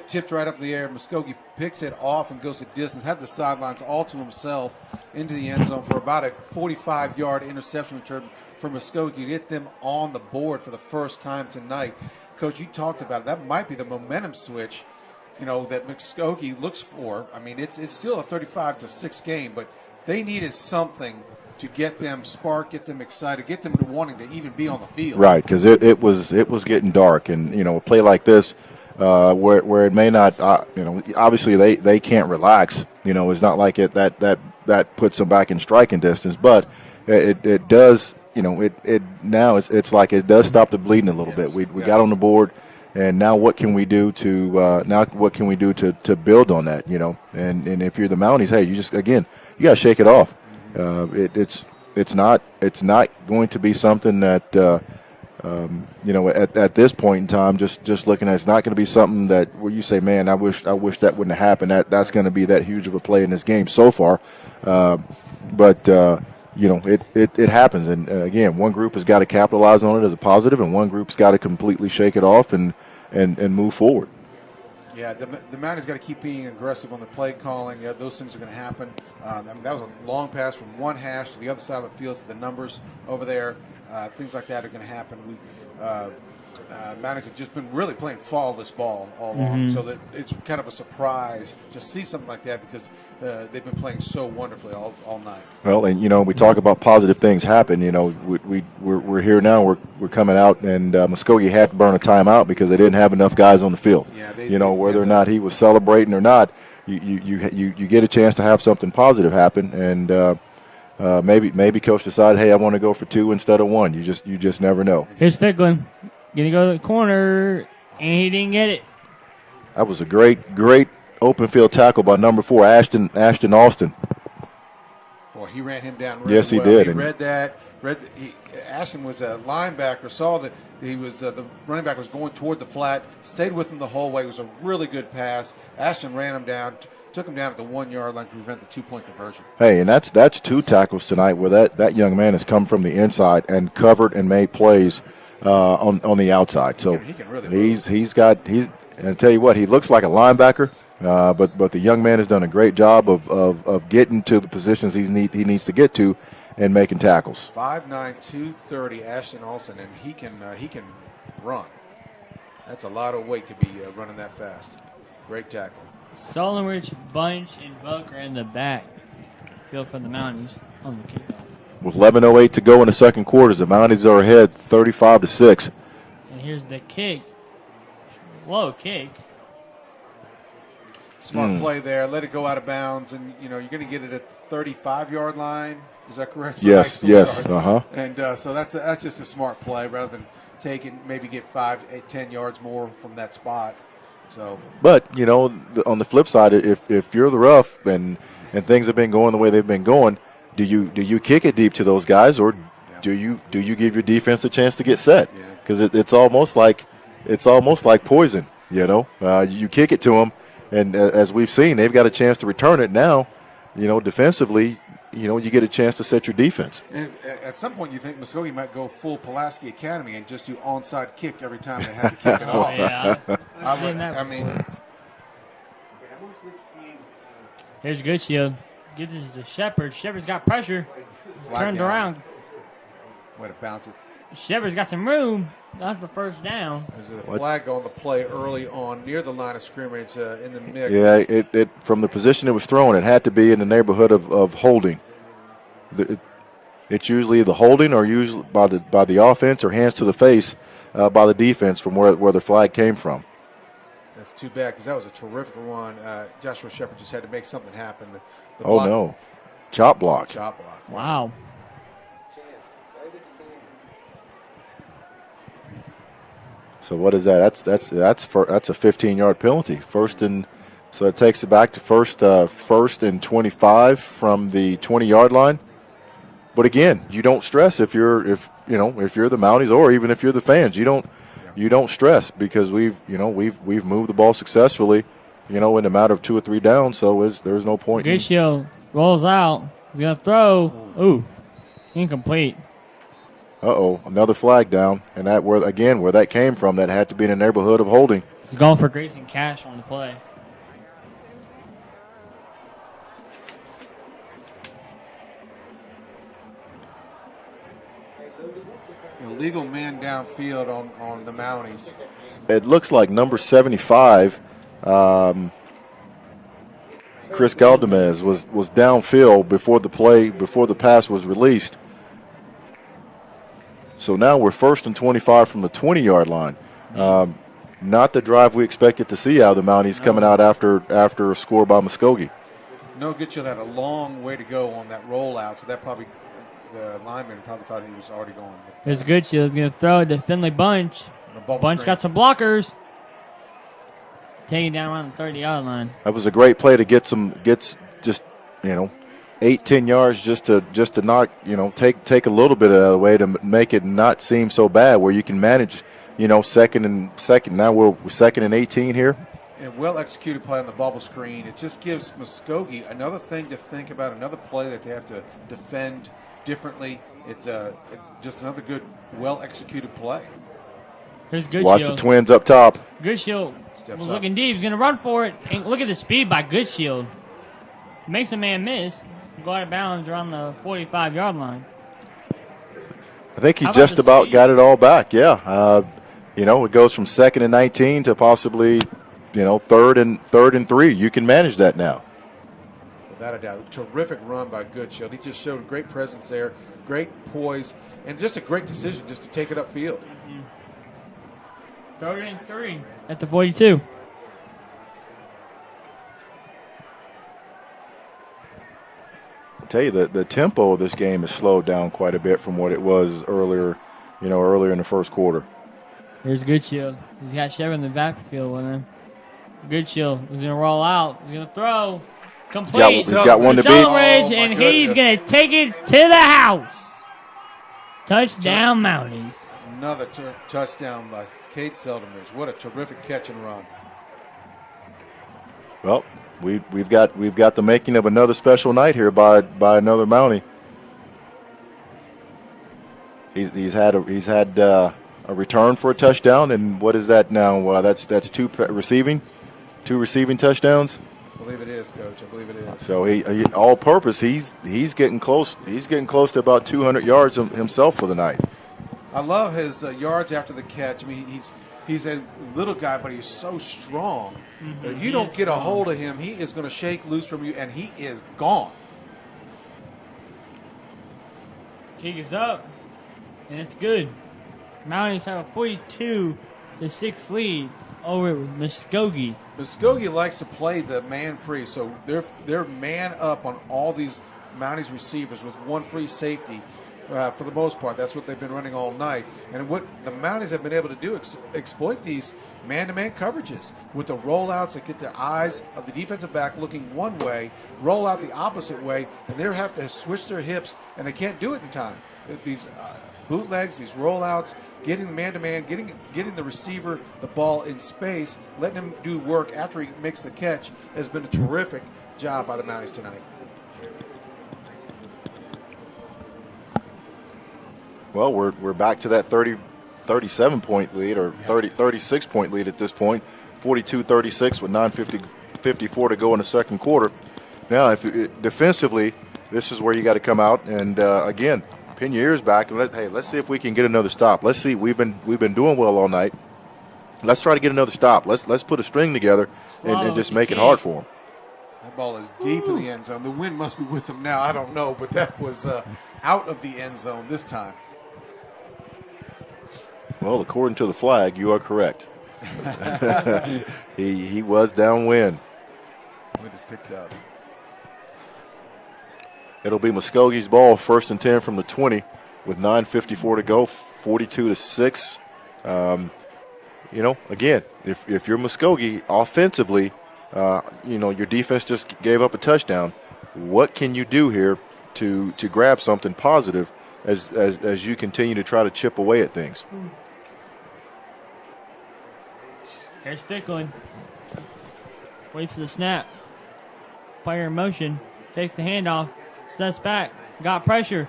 tipped right up in the air. Muskogee picks it off and goes the distance, had the sidelines all to himself into the end zone for about a 45-yard interception return for Muskogee to get them on the board for the first time tonight. Coach, you talked about it. That might be the momentum switch, that Muskogee looks for. I mean, it's still a 35-6 game, but they needed something to get them sparked, get them excited, get them to wanting to even be on the field. Right, because it was getting dark, and a play like this, where it may not, obviously they can't relax. It's not like that puts them back in striking distance, but it does. It's like it does stop the bleeding a little bit. We got on the board, and now what can we do to build on that? And if you're the Mounties, hey, you got to shake it off. It's not going to be something that at this point in time, just looking at, it's not going to be something that where you say, man, I wish that wouldn't have happened. That's going to be that huge of a play in this game so far, but it happens, and again, one group has got to capitalize on it as a positive, and one group's got to completely shake it off and move forward. Yeah, the Mounties got to keep being aggressive on the play calling. Yeah, those things are going to happen. That was a long pass from one hash to the other side of the field to the numbers over there. Things like that are going to happen. Mounties have just been really playing flawless ball all along, so that it's kind of a surprise to see something like that because they've been playing so wonderfully all night. Well, and we talk about positive things happen. We're here now. We're coming out, and Muskogee had to burn a timeout because they didn't have enough guys on the field. Yeah, whether or not he was celebrating or not, you get a chance to have something positive happen, and maybe coach decided, hey, I want to go for 2 instead of 1. You just never know. Here's Ficklin. Gonna go to the corner, and he didn't get it. That was a great open field tackle by number 4, Ashton Austin. Boy, he ran him down really Yes, he well. did. He read that. Ashton was a linebacker, saw that he was the running back was going toward the flat, stayed with him the whole way. It was a really good pass. Ashton ran him down, took him down at the 1-yard line to prevent the 2-point conversion. Hey, and that's 2 tackles tonight where that young man has come from the inside and covered and made plays on the outside. So he can really he's and I tell you what, he looks like a linebacker, but the young man has done a great job of getting to the positions he needs to get to and making tackles. 5'9", 230, Ashton Olsen, and he can run. That's a lot of weight to be running that fast. Great tackle. Solomrich, Bunch, and Volker in the back. Field for the Mounties on the kickoff. With 11:08 to go in the second quarter, the Mounties are ahead 35-6. And here's the kick. Low kick. Smart play there. Let it go out of bounds, and you're going to get it at the 35-yard line. Is that correct? Yes. And so that's just a smart play rather than take it, maybe get 5, 8, 10 yards more from that spot. So, but on the flip side, if you're the rough and things have been going the way they've been going, do you kick it deep to those guys, or do you give your defense a chance to get set? Because it's almost like poison. You kick it to them, and as we've seen, they've got a chance to return it. Now, defensively, you get a chance to set your defense. And at some point, you think Muskogee might go full Pulaski Academy and just do onside kick every time they have to kick it off. Yeah. I mean, Here's Goodshield. Gives this to Shepard. Shepard's got pressure. Turned around. Way to bounce it. Shepard's got some room. That's the first down. There's a flag on the play early on near the line of scrimmage in the mix. Yeah, it from the position it was thrown, it had to be in the neighborhood of holding. It's usually the holding or usually by the offense or hands to the face by the defense from where the flag came from. That's too bad because that was a terrific one. Joshua Shepard just had to make something happen. The Oh, block, no. Chop block. Chop block. Wow. So what is that? That's a 15-yard penalty. So it takes it back to first and 25 from the 20-yard line. But again, you don't stress if you're the Mounties or even if you're the fans. You don't stress because we've moved the ball successfully, in a matter of 2 or 3 downs. So there's no point. Goodshield rolls out. He's gonna throw. Ooh, incomplete. Another flag down, and where that came from, that had to be in the neighborhood of holding. He's going for Grayson Cash on the play. Illegal man downfield on the Mounties. It looks like number 75, Chris Galdamez was downfield before the pass was released. So now we're 1st and 25 from the 20-yard line. Not the drive we expected to see out of the Mounties coming out after a score by Muskogee. No, Goodchill had a long way to go on that rollout, so that probably the lineman probably thought he was already going. There's Goodchill. He's going to throw it to Finley Bunch. Bunch got some blockers. Taking down around the 30-yard line. That was a great play to get 8-10 yards just to knock, take a little bit of the way to make it not seem so bad where you can manage, second. Now we're 2nd and 18 here. And well-executed play on the bubble screen. It just gives Muskogee another thing to think about, another play that they have to defend differently. It's just another good, well-executed play. Here's Goodshield. Watch the Twins up top. Goodshield was looking deep. He's going to run for it. And look at the speed by Goodshield. Makes a man miss. Go out of bounds around the 45-yard line. I think he just about got it all back, yeah. It goes from 2nd and 19 to possibly – 3rd and 3. You can manage that now. Without a doubt. Terrific run by Goodshield. He just showed great presence there, great poise, and just a great decision just to take it upfield. 3rd and 3 at the 42. I'll tell you, the tempo of this game has slowed down quite a bit from what it was earlier in the first quarter. Here's Goodshield. He's got Chevron in the backfield with him. Goodshield is going to roll out. He's going to throw. Complete. He's got one to beat. And he's going to take it to the house. Touchdown, Mounties. Another touchdown by Kate Seldenridge. What a terrific catch and run. Well, we've got the making of another special night here by another Mountie. He's had a return for a touchdown, and what is that now? That's two receiving touchdowns. I believe it is, Coach. I believe it is. So he all purpose. He's getting close. He's getting close to about 200 yards himself for the night. I love his yards after the catch. I mean, he's a little guy, but he's so strong. Mm-hmm. If you don't get a hold of him, he is going to shake loose from you, and he is gone. Kick is up, and it's good. Mounties have a 42-6 lead over Muskogee. Muskogee likes to play the man free, so they're man up on all these Mounties receivers with one free safety. For the most part, that's what they've been running all night. And what the Mounties have been able to do exploit these man-to-man coverages with the rollouts that get the eyes of the defensive back looking one way, roll out the opposite way, and they have to switch their hips, and they can't do it in time. These bootlegs, these rollouts, getting the man-to-man, getting the receiver the ball in space, letting him do work after he makes the catch has been a terrific job by the Mounties tonight. Well, we're back to that 37-point lead or 36-point lead at this point, 42-36 with 9:54 to go in the second quarter. Now, defensively, this is where you got to come out and again pin your ears back and let's see if we can get another stop. Let's see. We've been doing well all night. Let's try to get another stop. Let's put a string together and just make it hard for them. That ball is deep in the end zone. The wind must be with them now. I don't know, but that was out of the end zone this time. Well, according to the flag, you are correct. he was downwind. Wind is picked up. It'll be Muskogee's ball, 1st and 10 from the 20 with 9:54 to go, 42-6. Again, if you're Muskogee offensively, your defense just gave up a touchdown. What can you do here to grab something positive as you continue to try to chip away at things? Here's Ficklin. Waits for the snap. Player in motion. Takes the handoff. Steps back. Got pressure.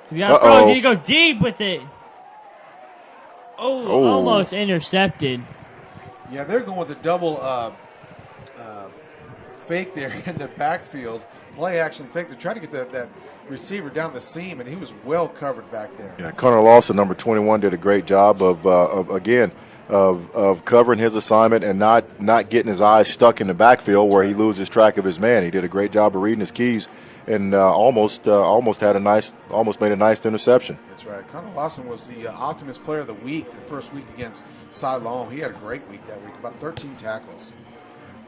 He's got to throw. He's going to go deep with it. Oh, almost intercepted. Yeah, they're going with a double fake there in the backfield. Play action fake to try to get that receiver down the seam, and he was well covered back there. Yeah, Connor Lawson, number 21, did a great job of again, of covering his assignment and not getting his eyes stuck in the backfield where he loses track of his man. He did a great job of reading his keys and almost made a nice interception. That's right. Connor Lawson was the Optimist Player of the Week the first week against Siloam. He had a great week that week, about 13 tackles.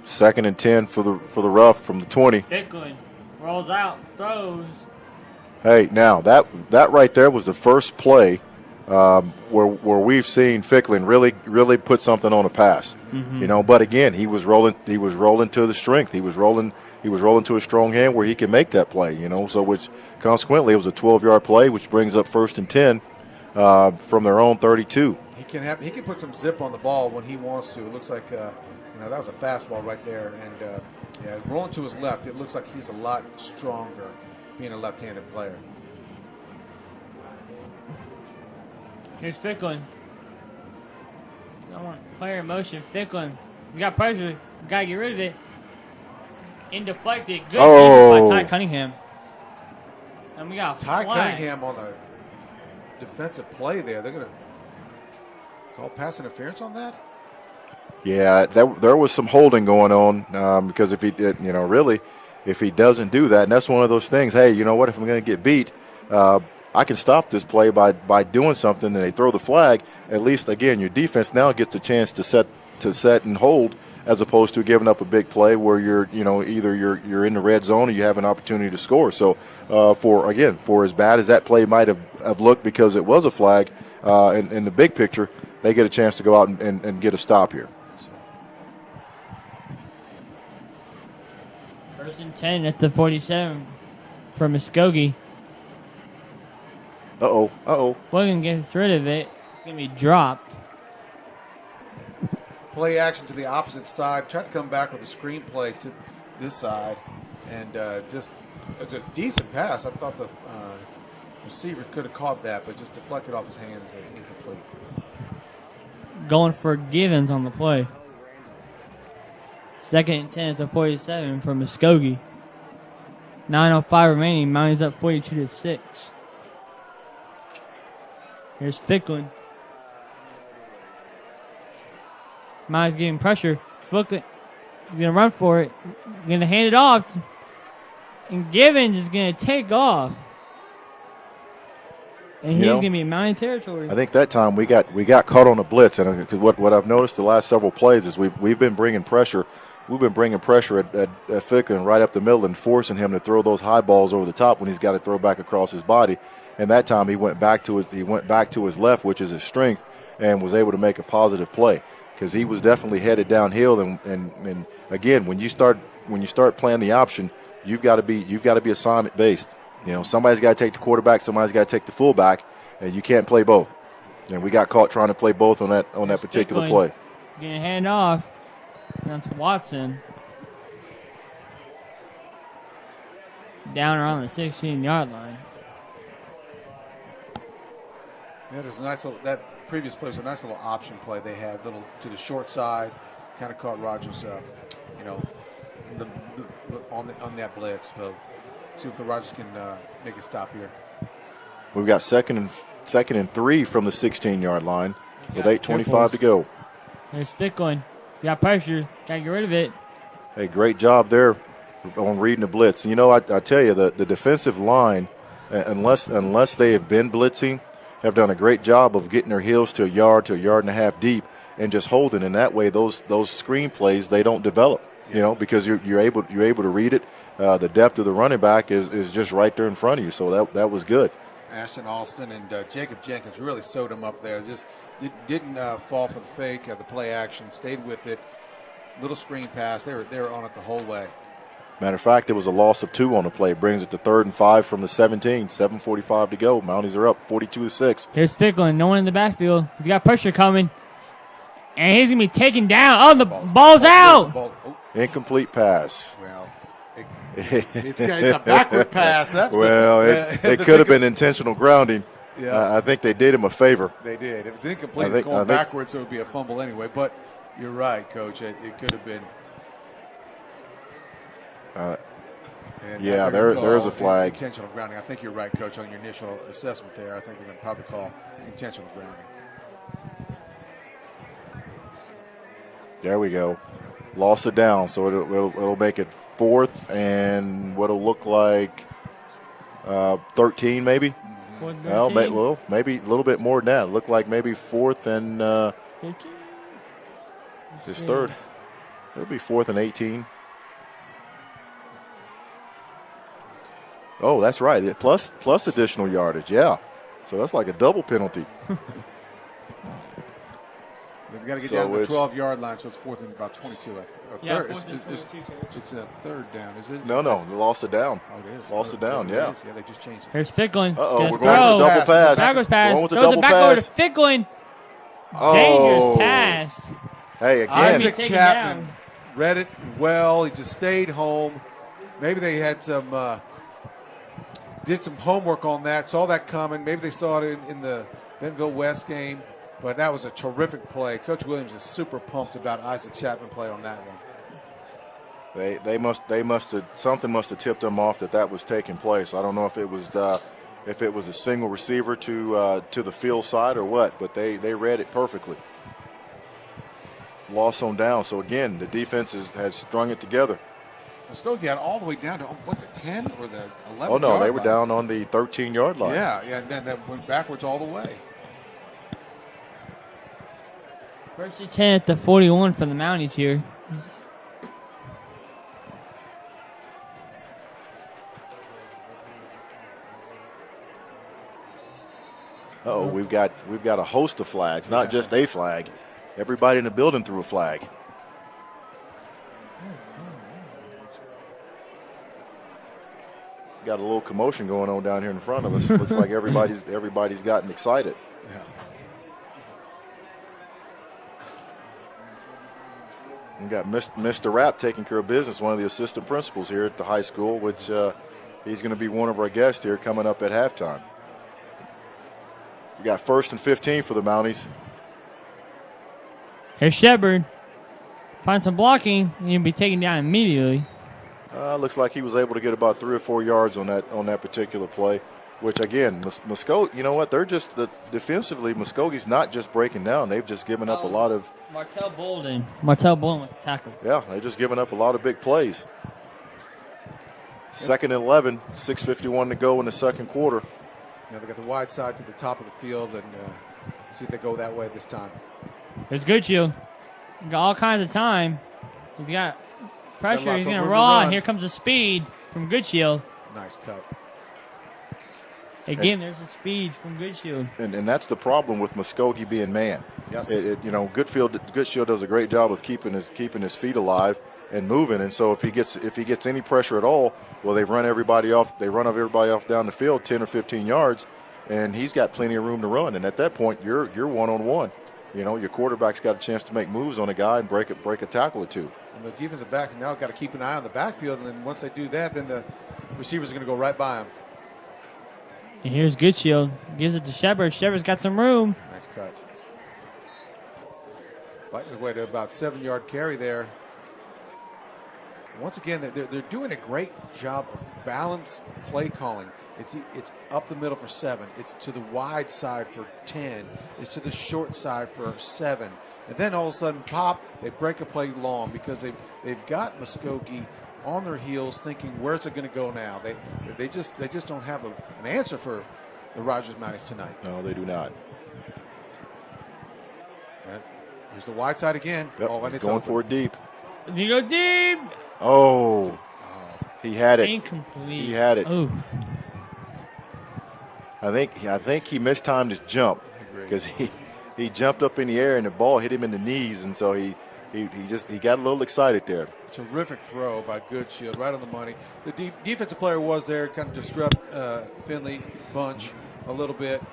2nd and 10 for the rough from the 20. Ficklin rolls out, throws. Hey, now that right there was the first play where we've seen Ficklin really put something on a pass. Mm-hmm. But again, he was rolling to the strength. He was rolling to a strong hand where he can make that play. So which consequently it was a 12-yard play, which brings up 1st and 10 from their own 32. He can put some zip on the ball when he wants to. It looks like that was a fastball right there, and rolling to his left, it looks like he's a lot stronger being a left-handed player. Here's Ficklin. Don't want player in motion. Ficklin. He's got pressure. Got to get rid of it. And deflected. Good defense by Ty Cunningham. And we got Ty flag. Cunningham on the defensive play there. They're going to call pass interference on that? Yeah, there was some holding going on because if he did, if he doesn't do that, and that's one of those things. Hey, you know what? If I'm going to get beat, I can stop this play by doing something. And they throw the flag. At least again, your defense now gets a chance to set and hold, as opposed to giving up a big play where either you're in the red zone or you have an opportunity to score. So for as bad as that play might have looked because it was a flag, in the big picture, they get a chance to go out and get a stop here. 1st and 10 at the 47 for Muskogee. Fulton gets rid of it. It's going to be dropped. Play action to the opposite side. Tried to come back with a screen play to this side. And just it's a decent pass. I thought the receiver could have caught that, but just deflected off his hands and incomplete. Going for Givens on the play. 2nd and 10 at the 47 for Muskogee. 9:05 remaining. Mounties up 42-6. Here's Ficklin. Mounties getting pressure. Ficklin, he's going to run for it. Going to hand it off. And Givens is going to take off. And he's going to be in Mountain territory. I think that time we got caught on a blitz, and because what I've noticed the last several plays is we've been bringing pressure. We've been bringing pressure at Ficklin right up the middle and forcing him to throw those high balls over the top when he's got to throw back across his body. And that time he went back to his left, which is his strength, and was able to make a positive play because he was definitely headed downhill. And again, when you start playing the option, you've got to be assignment based. Somebody's got to take the quarterback, somebody's got to take the fullback, and you can't play both. And we got caught trying to play both on that particular play. He's going to hand off. That's Watson. Down around the 16-yard line. Yeah, there's a nice little, that previous play was a nice little option play they had, little to the short side, kind of caught Rogers, on that blitz. So see if the Rogers can make a stop here. We've got second and 3 from the 16-yard line with 8:25 to go. There's Ficklin. Got pressure. Got to get rid of it. Hey, great job there on reading the blitz. I tell you, the defensive line, unless they have been blitzing, have done a great job of getting their heels to a yard and a half deep and just holding. And that way, those screen plays, they don't develop. Because you're able to read it. The depth of the running back is just right there in front of you. So that was good. Ashton Alston and Jacob Jenkins really sewed him up there. Just didn't fall for the fake, the play action, stayed with it. Little screen pass. They were on it the whole way. Matter of fact, it was a loss of 2 on the play. Brings it to 3rd and 5 from the 17. 7:45 to go. Mounties are up 42-6. Here's Ficklin. No one in the backfield. He's got pressure coming. And he's going to be taken down. Oh, the ball's out. Incomplete pass. Well, it's a backward pass. It could have been intentional grounding. Yeah. I think they did him a favor. They did. If it's incomplete, it's going backwards, so it would be a fumble anyway. But you're right, Coach. It could have been. There's a flag. Intentional grounding. I think you're right, Coach, on your initial assessment there. I think they're going to probably call intentional grounding. There we go. Lost it down, so it'll make it 4th and what'll look like 13 maybe. Well, maybe a little bit more than that. Look like maybe 4th and 15? his 3rd. It'll be 4th and 18. Oh, that's right. Plus additional yardage. Yeah. So that's like a double penalty. They've got to get down to the 12-yard line, so it's 4th and about 22. Yeah, Third, 4th and 22. it's a 3rd down, is it? No, they lost it down. Oh, it is. Lost it down, yeah. Yeah, they just changed it. Here's Ficklin. Uh-oh, Gonna we're going with the double pass. Backwards pass. Going with the Throws double it back over to pass. Ficklin. Oh. Dangerous pass. Hey, again. Isaac Taken Chapman down. read it well. He just stayed home. Maybe they had did some homework on that, saw that coming. Maybe they saw it in the Bentonville West game. But that was a terrific play. Coach Williams is super pumped about Isaac Chapman play on that one. Something must have tipped them off that was taking place. I don't know if it was a single receiver to the field side or what, but they read it perfectly. Lost on down. So again, the defense has strung it together. Muskogee got all the way down to the 10 or the 11? Oh no, they were down on the 13-yard line. Yeah, and then that went backwards all the way. First and 10 at the 41 for the Mounties here. We've got a host of flags, not just a flag. Everybody in the building threw a flag. Got a little commotion going on down here in front of us. Looks like everybody's gotten excited. Yeah. We got Mr. Rapp taking care of business, one of the assistant principals here at the high school, which he's going to be one of our guests here coming up at halftime. We got 1st and 15 for the Mounties. Here's Shepard. Find some blocking, and you'll be taken down immediately. Looks like he was able to get about 3 or 4 yards on that particular play, which again, Muskogee, you know what? They're just defensively, Muskogee's not just breaking down. They've just given up a lot of. Martell Bolden with the tackle. Yeah, they're just giving up a lot of big plays. 2nd and 11, 6:51 to go in the second quarter. They got the wide side to the top of the field, and see if they go that way this time. There's Goodshield. Got all kinds of time. He's got pressure. He's going to roll. roll. Here comes the speed from Goodshield. Nice cut. Again, there's the speed from Goodshield. And that's the problem with Muskogee being man. Yes. Goodshield does a great job of keeping his feet alive and moving. And so if he gets any pressure at all, well, they run everybody off. They run everybody off down the field 10 or 15 yards, and he's got plenty of room to run. And at that point, you're one-on-one. Your quarterback's got a chance to make moves on a guy and break a tackle or two. And the defensive backs now got to keep an eye on the backfield, and then once they do that, then the receivers are going to go right by him. And here's Goodshield. Gives it to Shepard. Shepard's got some room. Nice cut. Fighting his way to about 7-yard carry there. Once again, they're doing a great job of balanced play calling. It's up the middle for 7. It's to the wide side for 10. It's to the short side for 7. And then all of a sudden, pop, they break a play long because they've got Muskogee on their heels thinking, where's it going to go now? They just don't have an answer for the Rogers Mounties tonight. No, they do not. Here's the wide side again. Yep, and it's going open. for it deep. You go deep. Oh, he had it. Incomplete. He had it. Oh. I think he mistimed his jump because he jumped up in the air and the ball hit him in the knees, and so he got a little excited there. Terrific throw by Goodshield, right on the money. The defensive player was there, kind of disrupt Finley bunch a little bit.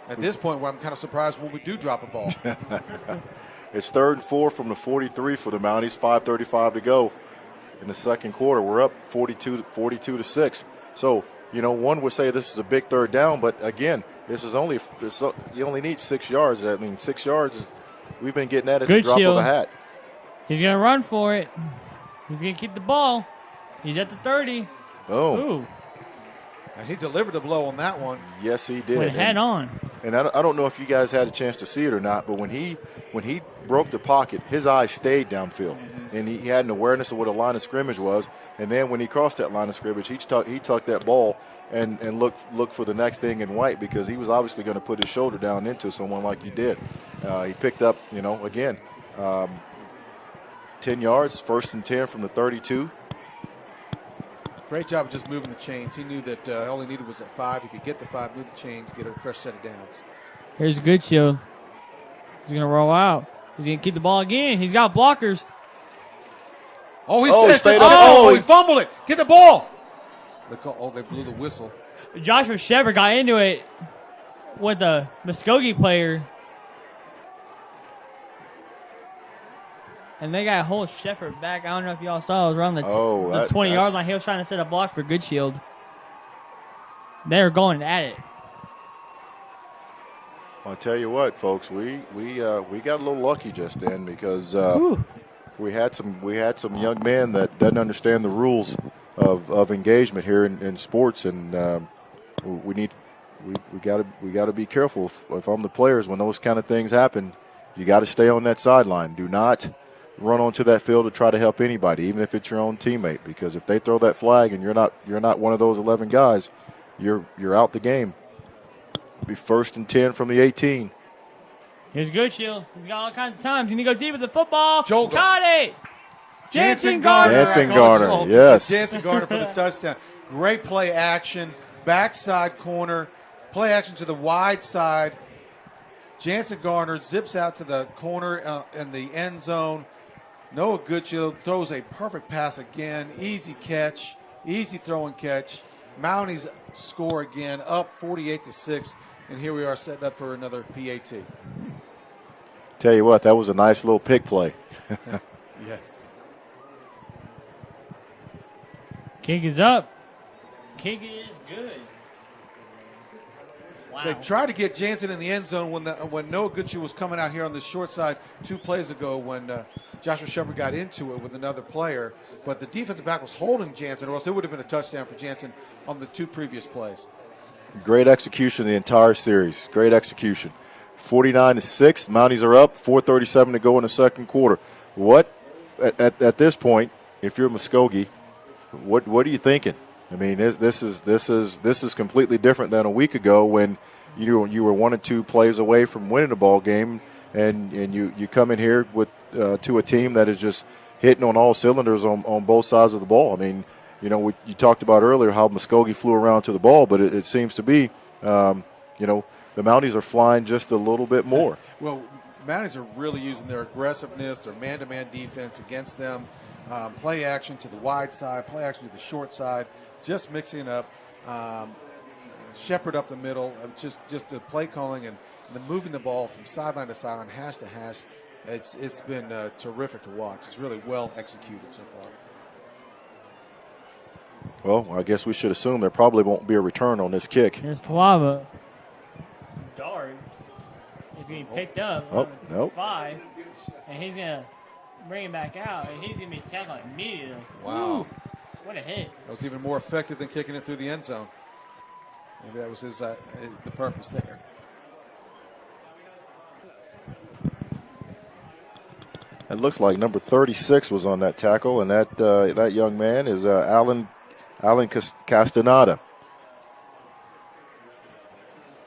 At this point, I'm kind of surprised when we do drop a ball. It's 3rd and 4 from the 43 for the Mounties. 5:35 to go in the second quarter. We're up 42-6. So, one would say this is a big 3rd down, but again, you only need 6 yards. I mean, 6 yards we've been getting that at the drop of a hat. He's going to run for it. He's going to keep the ball. He's at the 30. Boom. Ooh. And he delivered the blow on that one. Yes, he did. Went head on. and I don't know if you guys had a chance to see it or not, but when he broke the pocket, his eyes stayed downfield, and he had an awareness of what a line of scrimmage was. And then when he crossed that line of scrimmage, he tucked that ball and looked for the next thing in White, because he was obviously going to put his shoulder down into someone like he did. He picked up, again, 10 yards, 1st and 10 from the 32. Great job of just moving the chains. He knew that all he needed was at 5. He could get the 5, move the chains, get a fresh set of downs. Here's Goodshield. He's going to roll out. He's going to keep the ball again. He's got blockers. Oh, he stayed up. Oh, he fumbled it. Get the ball. They blew the whistle. Joshua Shepard got into it with a Muskogee player. And they got to hold Shepard back. I don't know if y'all saw. It was around the 20-yard line. He was trying to set a block for Goodshield. They were going at it. Well, I tell you what, folks, we got a little lucky just then, because we had some young men that doesn't understand the rules of engagement here in sports, and we got to be careful. If I'm the players, when those kind of things happen, you got to stay on that sideline. Do not run onto that field to try to help anybody, even if it's your own teammate, because if they throw that flag and you're not one of those 11 guys, you're out the game. It'll be 1st and 10 from the 18. Here's Goodshield. He's got all kinds of times. You need to go deep with the football. Joel Caught it. Jansen Garner. Yes. Jansen Garner for the touchdown. Great play action, backside corner, play action to the wide side. Jansen Garner zips out to the corner in the end zone. Noah Goodshield throws a perfect pass again. Easy catch, easy throw and catch. Mounties score again, up 48-6, and here we are setting up for another PAT. Tell you what, that was a nice little pick play. Yes. Kick is up. Kick is good. Wow. They tried to get Jansen in the end zone when Noah Goodshield was coming out here on the short side 2 plays ago when Joshua Shepard got into it with another player. But the defensive back was holding Jansen, or else it would have been a touchdown for Jansen on the 2 previous plays. Great execution the entire series. Great execution. 49-6. The Mounties are up. 4:37 to go in the second quarter. What at this point, if you're Muskogee, what are you thinking? I mean, this is completely different than a week ago when you were 1 or 2 plays away from winning the ball game, and you come in here with to a team that is just hitting on all cylinders on both sides of the ball. I mean, you talked about earlier how Muskogee flew around to the ball, but it seems to be, the Mounties are flying just a little bit more. Well, Mounties are really using their aggressiveness, their man-to-man defense against them, play action to the wide side, play action to the short side, just mixing up, Shepard up the middle, just the play calling and the moving the ball from sideline to sideline, hash to hash. It's been terrific to watch. It's really well executed so far. Well, I guess we should assume there probably won't be a return on this kick. Here's Talava. Dart. He's getting picked up. Oh, nope. 5. And he's going to bring him back out, and he's going to be tackled immediately. Wow. Woo. What a hit. That was even more effective than kicking it through the end zone. Maybe that was the purpose there. It looks like number 36 was on that tackle, and that young man is Alan Castaneda.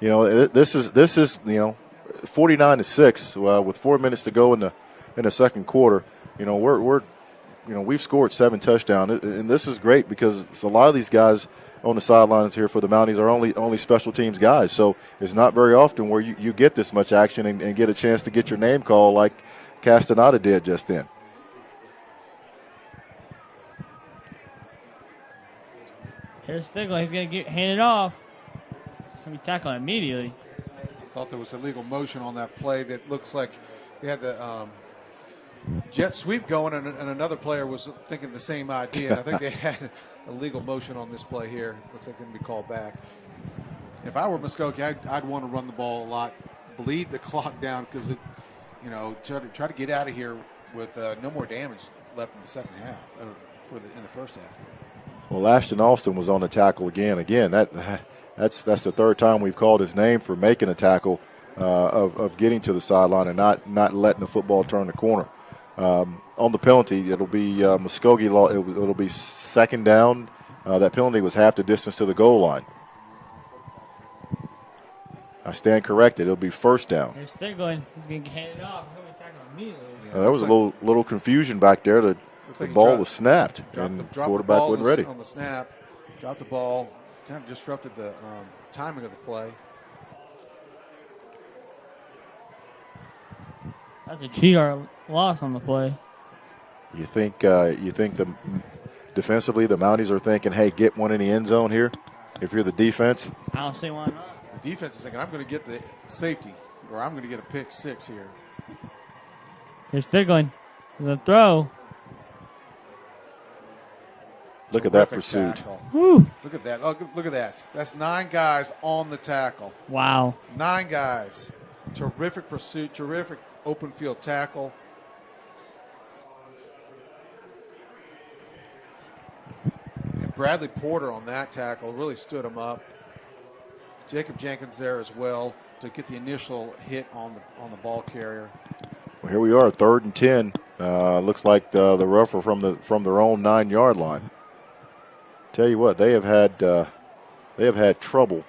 This is 49-6 with 4 minutes to go in the second quarter. We've scored 7 touchdowns, and this is great because a lot of these guys on the sidelines here for the Mounties are only special teams guys. So it's not very often where you get this much action and get a chance to get your name called like Castaneda did just then. Here's Figley. He's going to hand it off. He's going to be tackled immediately. I thought there was illegal motion on that play. That looks like they had the jet sweep going, and another player was thinking the same idea. And I think they had illegal motion on this play here. Looks like it can be called back. If I were Muskogee, I'd want to run the ball a lot, bleed the clock down because try to get out of here with no more damage left in the second half in the first half. Well, Ashton Austin was on the tackle again. Again, That's the third time we've called his name for making a tackle of getting to the sideline and not letting the football turn the corner. On the penalty, it'll be Muskogee law. It'll be second down. That penalty was half the distance to the goal line. I stand corrected. It'll be first down. Here's Figglin. He's going to hand it off. He'll be tackled immediately. Yeah, there was a little confusion back there. The like ball was snapped, and the dropped quarterback the ball wasn't ready. on the snap. Dropped the ball. Kind of disrupted the timing of the play. That's a 2-yard loss on the play. You think defensively the Mounties are thinking, hey, get one in the end zone here if you're the defense? I don't see why not. The defense is thinking, I'm going to get the safety, or I'm going to get a pick 6 here. Here's Figglin. There's a throw. Look at that Terrific pursuit. tackle. Woo. Look at that. Oh, look at that. That's 9 guys on the tackle. Wow. 9 guys. Terrific pursuit. Terrific open field tackle. And Bradley Porter on that tackle really stood him up. Jacob Jenkins there as well to get the initial hit on the ball carrier. Well, here we are, 3rd and 10. Looks like the rougher from their own 9-yard line. Tell you what, they have had trouble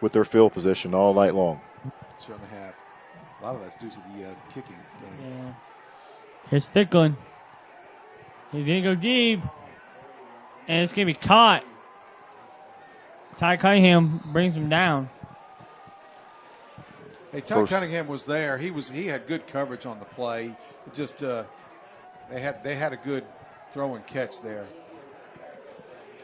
with their field position all night long. Certainly have. A lot of that's due to the kicking game. Yeah. Here's Figglin. He's going to go deep. And it's going to be caught. Ty Cunningham brings him down. Hey, Ty Cunningham was there. He had good coverage on the play. It just they had a good throw and catch there.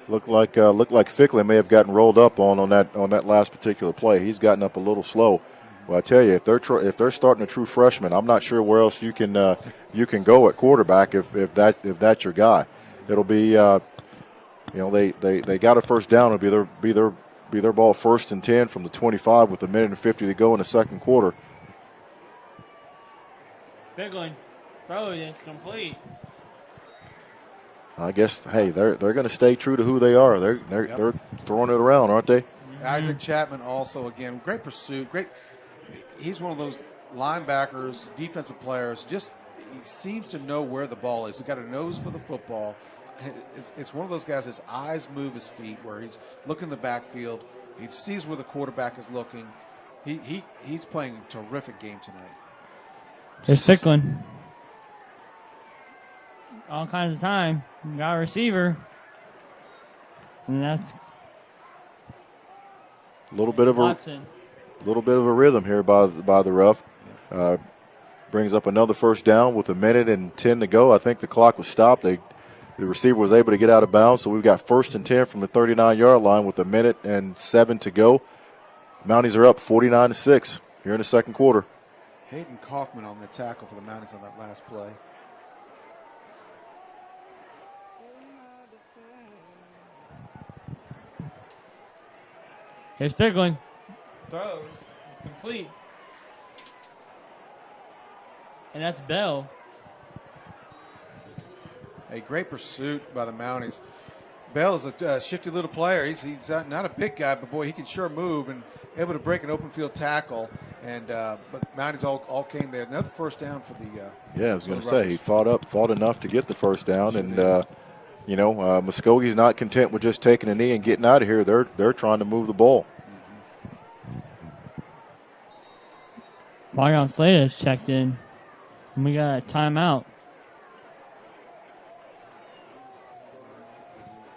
Looked like Ficklin may have gotten rolled up on that last particular play. He's gotten up a little slow. Well, I tell you, if they're starting a true freshman, I'm not sure where else you can go at quarterback if that's your guy. It'll be they got a first down. It'll be their ball 1st and 10 from the 25 with 1:50 to go in the second quarter. Figglin throws and it's complete. I guess they're going to stay true to who they are. They're throwing it around, aren't they? Isaac Chapman also again great pursuit. Great. He's one of those linebackers, defensive players. Just he seems to know where the ball is. He's got a nose for the football. It's one of those guys. His eyes move his feet, where he's looking in the backfield. He sees where the quarterback is looking. He's playing a terrific game tonight. Here's Figglin. All kinds of time. Got a receiver. And that's A little bit of Watson. a rhythm here by the ref. Brings up another first down with 1:10 to go. I think the clock was stopped. The receiver was able to get out of bounds, so we've got 1st and 10 from the 39-yard line with 1:07 to go. Mounties are up 49-6 here in the second quarter. Hayden Kaufman on the tackle for the Mounties on that last play. Here's Figglin. Throws. It's complete. And that's Bell. A great pursuit by the Mounties. Bell is a shifty little player. He's not a big guy, but boy, he can sure move and able to break an open field tackle. And but Mounties all came there. Another first down for the. I was going to say he fought enough to get the first down, and Muskogee's not content with just taking a knee and getting out of here. They're trying to move the ball. Marion Slater has checked in, and we got a timeout.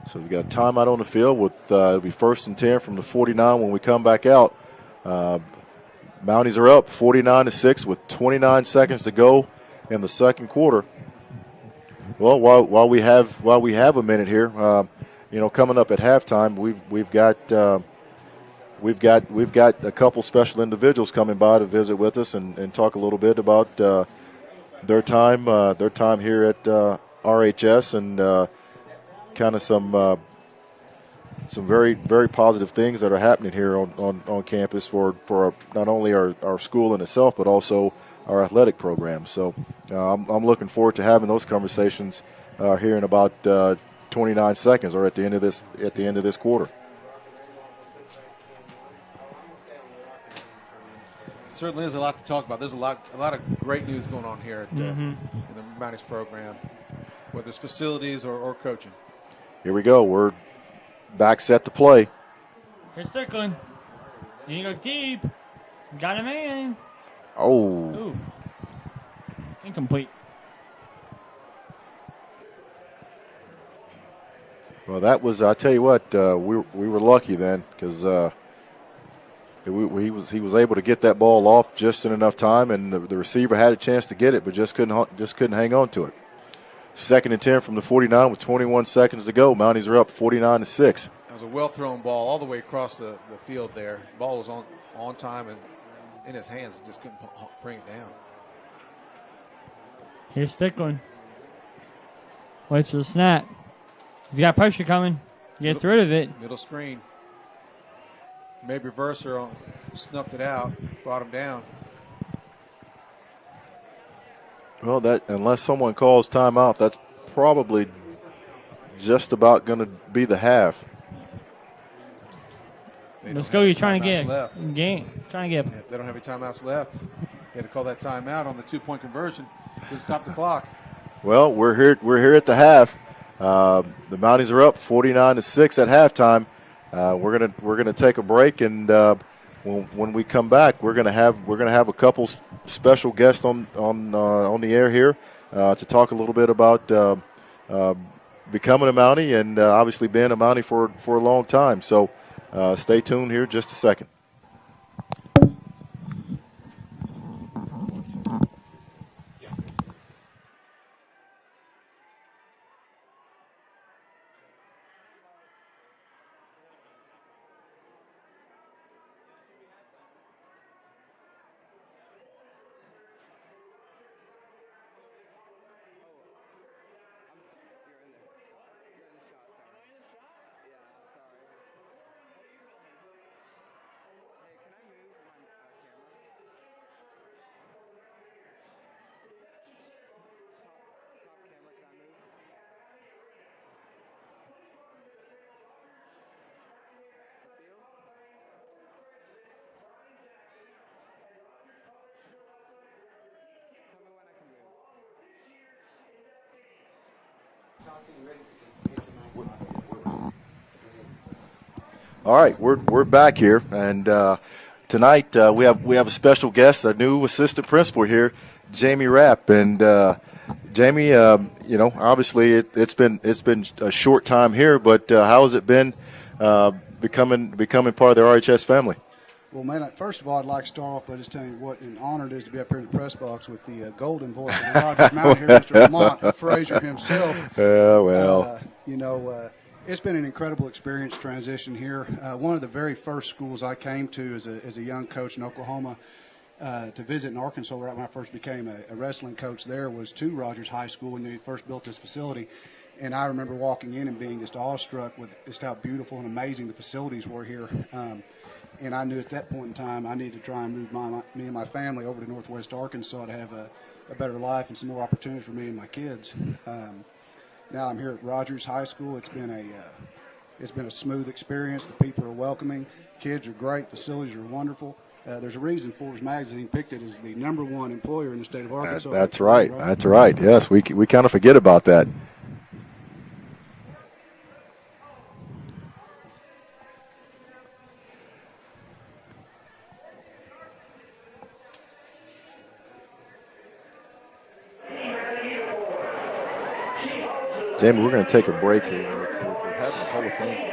So we got a timeout on the field with it'll be 1st and 10 from the 49 when we come back out. Mounties are up 49-6 with 29 seconds to go in the second quarter. Well, while we have a minute here, coming up at halftime, we've got a couple special individuals coming by to visit with us and talk a little bit about their time here at RHS and kind of some very, very positive things that are happening here on campus for not only our school in itself, but also our athletic program. So I'm looking forward to having those conversations here in about 29 seconds or at the end of this quarter. Certainly is a lot to talk about. There's a lot of great news going on here at, in the Mounties program, whether it's facilities or coaching. Here we go. We're back set to play. Here's Strickland. He goes deep. He's got a man. Oh. Ooh. Incomplete. Well, that was, I tell you what, we were lucky then because he was able to get that ball off just in enough time, and the receiver had a chance to get it, but just couldn't hang on to it. 2nd and 10 from the 49 with 21 seconds to go. Mounties are up 49-6. That was a well-thrown ball all the way across the field there. Ball was on time and in his hands. Just couldn't bring it down. Here's Strickland. Waits for the snap. He's got pressure coming. Gets rid of it. Middle screen. Maybe reverser snuffed it out, brought him down. Well, that unless someone calls timeout, that's probably just about going to be the half. Muskogee trying to get game. They don't have any timeouts left. They had to call that timeout on the 2-point conversion to stop the clock. Well, we're here at the half. The Mounties are up 49-6 at halftime. We're gonna take a break, and when we come back, we're gonna have a couple special guests on the air here to talk a little bit about becoming a Mountie and obviously being a Mountie for a long time. So stay tuned here just a second. All right, we're back here, and tonight we have a special guest, a new assistant principal here, Jamie Rapp, and Jamie, obviously it's been a short time here, but how has it been becoming part of the RHS family? Well, man, first of all, I'd like to start off by just telling you what an honor it is to be up here in the press box with the golden voice of the Rogers Mountain here, Mr. Lamont Frazier himself. It's been an incredible experience transition here. One of the very first schools I came to as a young coach in Oklahoma to visit in Arkansas right when I first became a wrestling coach there was to Rogers High School when they first built this facility. And I remember walking in and being just awestruck with just how beautiful and amazing the facilities were here. And I knew at that point in time I needed to try and move me and my family over to Northwest Arkansas to have a better life and some more opportunities for me and my kids. Now I'm here at Rogers High School. It's been a smooth experience. The people are welcoming. Kids are great. Facilities are wonderful. There's a reason Forbes Magazine picked it as the #1 employer in the state of Arkansas. That's right. That's right. Yes, we kind of forget about that. Jamie, we're going to take a break here. We're having a Hall of Fame.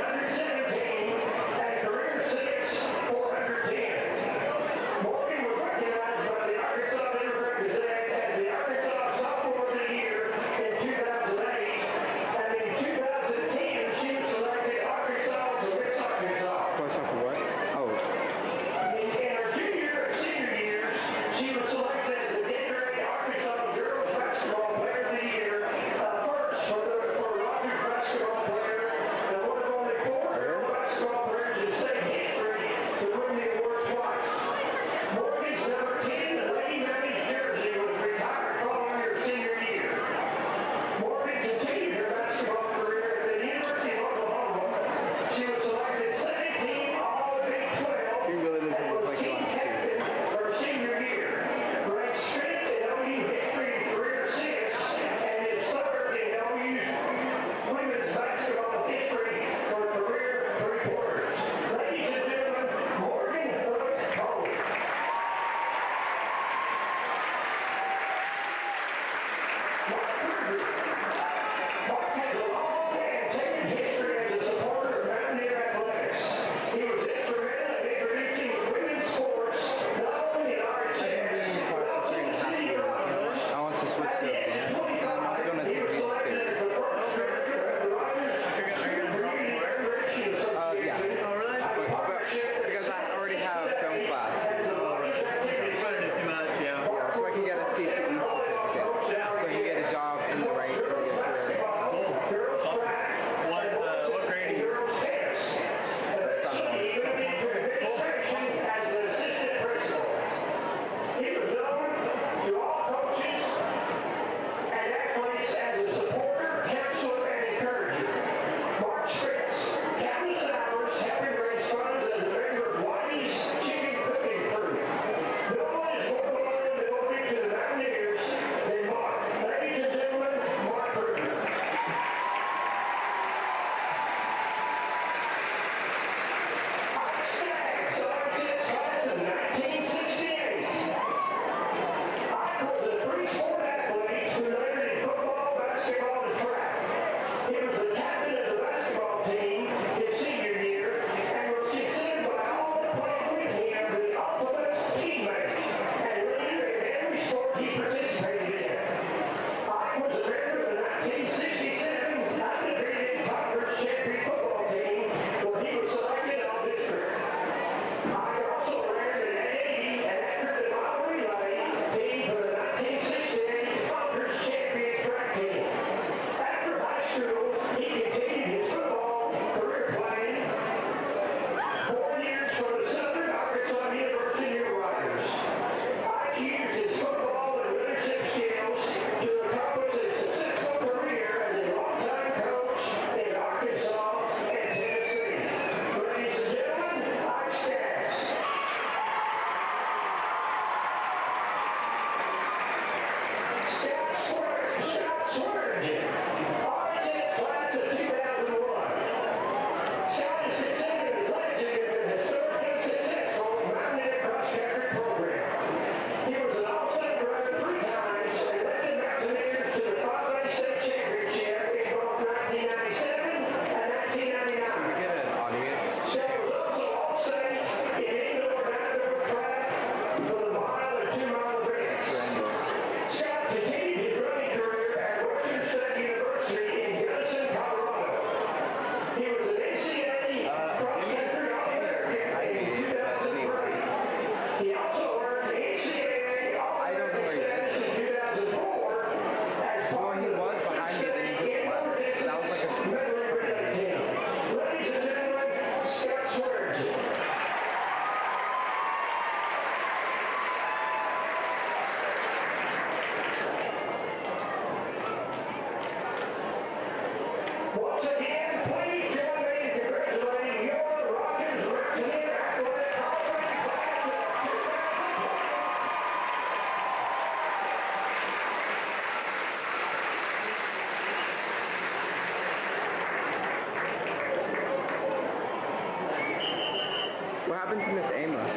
What happened to Miss Amos? She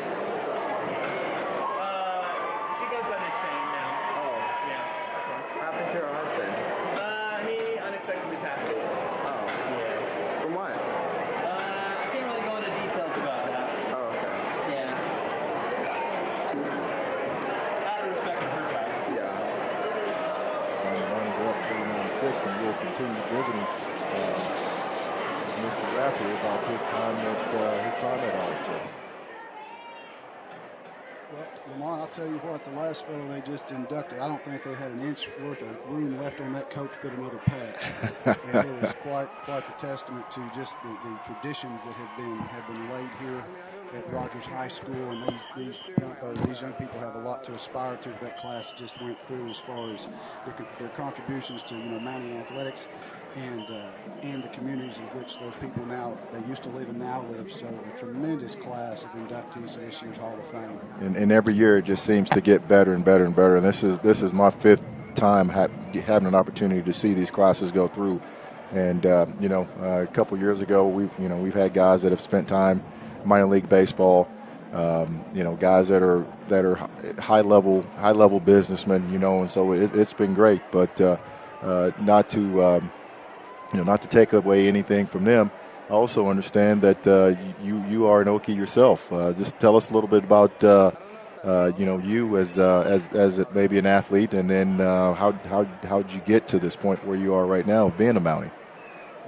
goes by Miss Shane now. Oh, Yeah, that's fine. what happened to her husband? He unexpectedly passed away. Oh, Yeah. from what? I can't really go into details about that. Oh, okay. Yeah. Out of respect for her privacy. Yeah. The Lions are up 49-6, and we'll continue visiting Mr. Rapper about his time at RHS. Well, Lamont, I'll tell you what, the last fellow they just inducted, I don't think they had an inch worth of room left on that coach fit another pack. And it was quite the testament to just the traditions that have been laid here at Rogers High School, and these young people have a lot to aspire to. That class just went through as far as their contributions to Mountie athletics and the communities in which those people they used to live and now live. So a tremendous class of inductees to this year's Hall of Fame. And every year it just seems to get better and better and better. And this is my fifth time having an opportunity to see these classes go through. And a couple years ago, we've had guys that have spent time minor league baseball. Guys that are high level businessmen. And so it's been great. But not to take away anything from them. I also understand that you are an Okie yourself. Just tell us a little bit about you as maybe an athlete, and then how'd you get to this point where you are right now of being a Mountie?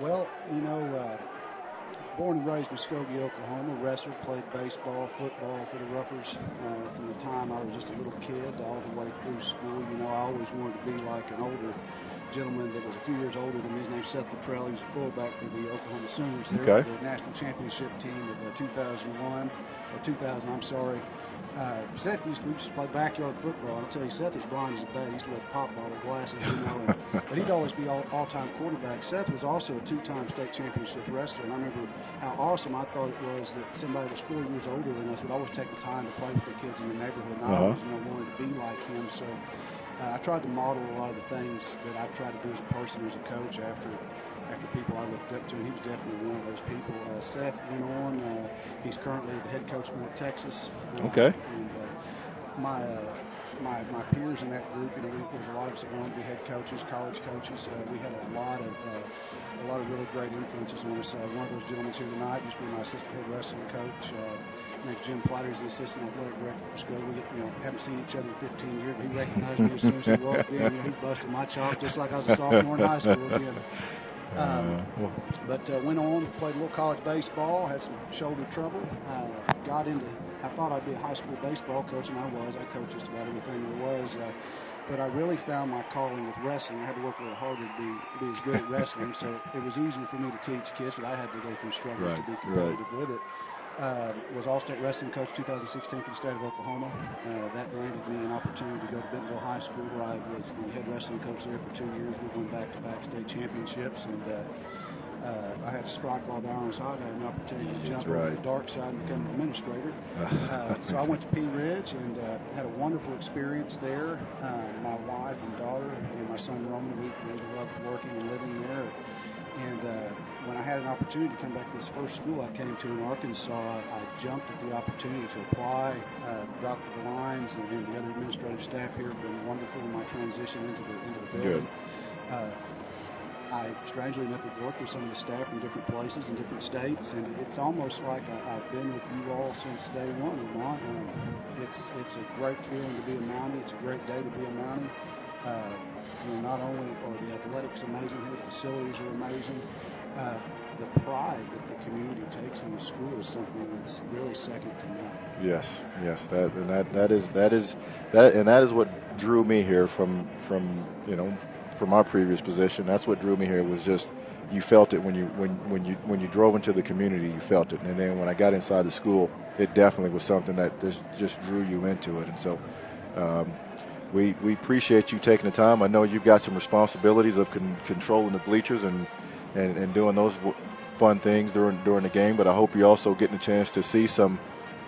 Well, born and raised in Muskogee, Oklahoma, wrestled, played baseball, football for the Roughers from the time I was just a little kid all the way through school. I always wanted to be like an older gentleman that was a few years older than me. His name's Sept. He was a fullback for the Oklahoma Sooners. They were the national championship team of 2001 or 2000. I'm sorry. Seth we used to play backyard football. I'll tell you, Seth was blind as a bat. He used to wear pop bottle glasses, but he'd always be all-time quarterback. Seth was also a two-time state championship wrestler, and I remember how awesome I thought it was that somebody that's 4 years older than us would always take the time to play with the kids in the neighborhood. And I always wanted to be like him, so I tried to model a lot of the things that I've tried to do as a person, as a coach, after people I looked up to. He was definitely one of those people. Seth went on. He's currently the head coach of North Texas. Okay. And my peers in that group, there's a lot of us that wanted to be head coaches, college coaches. We had a lot of really great influences on us. One of those gentlemen here tonight used to be my assistant head wrestling coach. His name's Jim Platter. He's the assistant athletic director for school. We haven't seen each other in 15 years, but he recognized me as soon as he walked in. He busted my chops just like I was a sophomore in high school again. But went on, played a little college baseball, had some shoulder trouble, I thought I'd be a high school baseball coach, and I was. I coached just about everything there was. But I really found my calling with wrestling. I had to work a little harder to be as good at wrestling, so it was easier for me to teach kids, because I had to go through struggles to be competitive with it. Was All-State Wrestling Coach 2016 for the state of Oklahoma. That landed me an opportunity to go to Bentonville High School, where I was the head wrestling coach there for 2 years. We won back-to-back state championships, and I had to strike while the iron was hot. I had an opportunity to jump over the dark side and become an administrator. So I went to Pea Ridge and had a wonderful experience there. My wife and daughter and my son Roman, we loved working and living there. And when I had an opportunity to come back to this first school I came to in Arkansas, I jumped at the opportunity to apply. Dr. Valines and the other administrative staff here have been wonderful in my transition into the building. I, strangely enough, have worked with some of the staff from different places in different states, and it's almost like I've been with you all since day one, Lamont. It's a great feeling to be a Mountie. It's a great day to be a Mountie. Not only are the athletics amazing here, facilities are amazing. The pride that the community takes in the school is something that's really second to none. Yes, that is what drew me here from my previous position. That's what drew me here, was just you felt it when you drove into the community. You felt it, and then when I got inside the school, it definitely was something that just drew you into it. And so we appreciate you taking the time. I know you've got some responsibilities of controlling the bleachers and doing those fun things during the game, but I hope you're also getting a chance to see some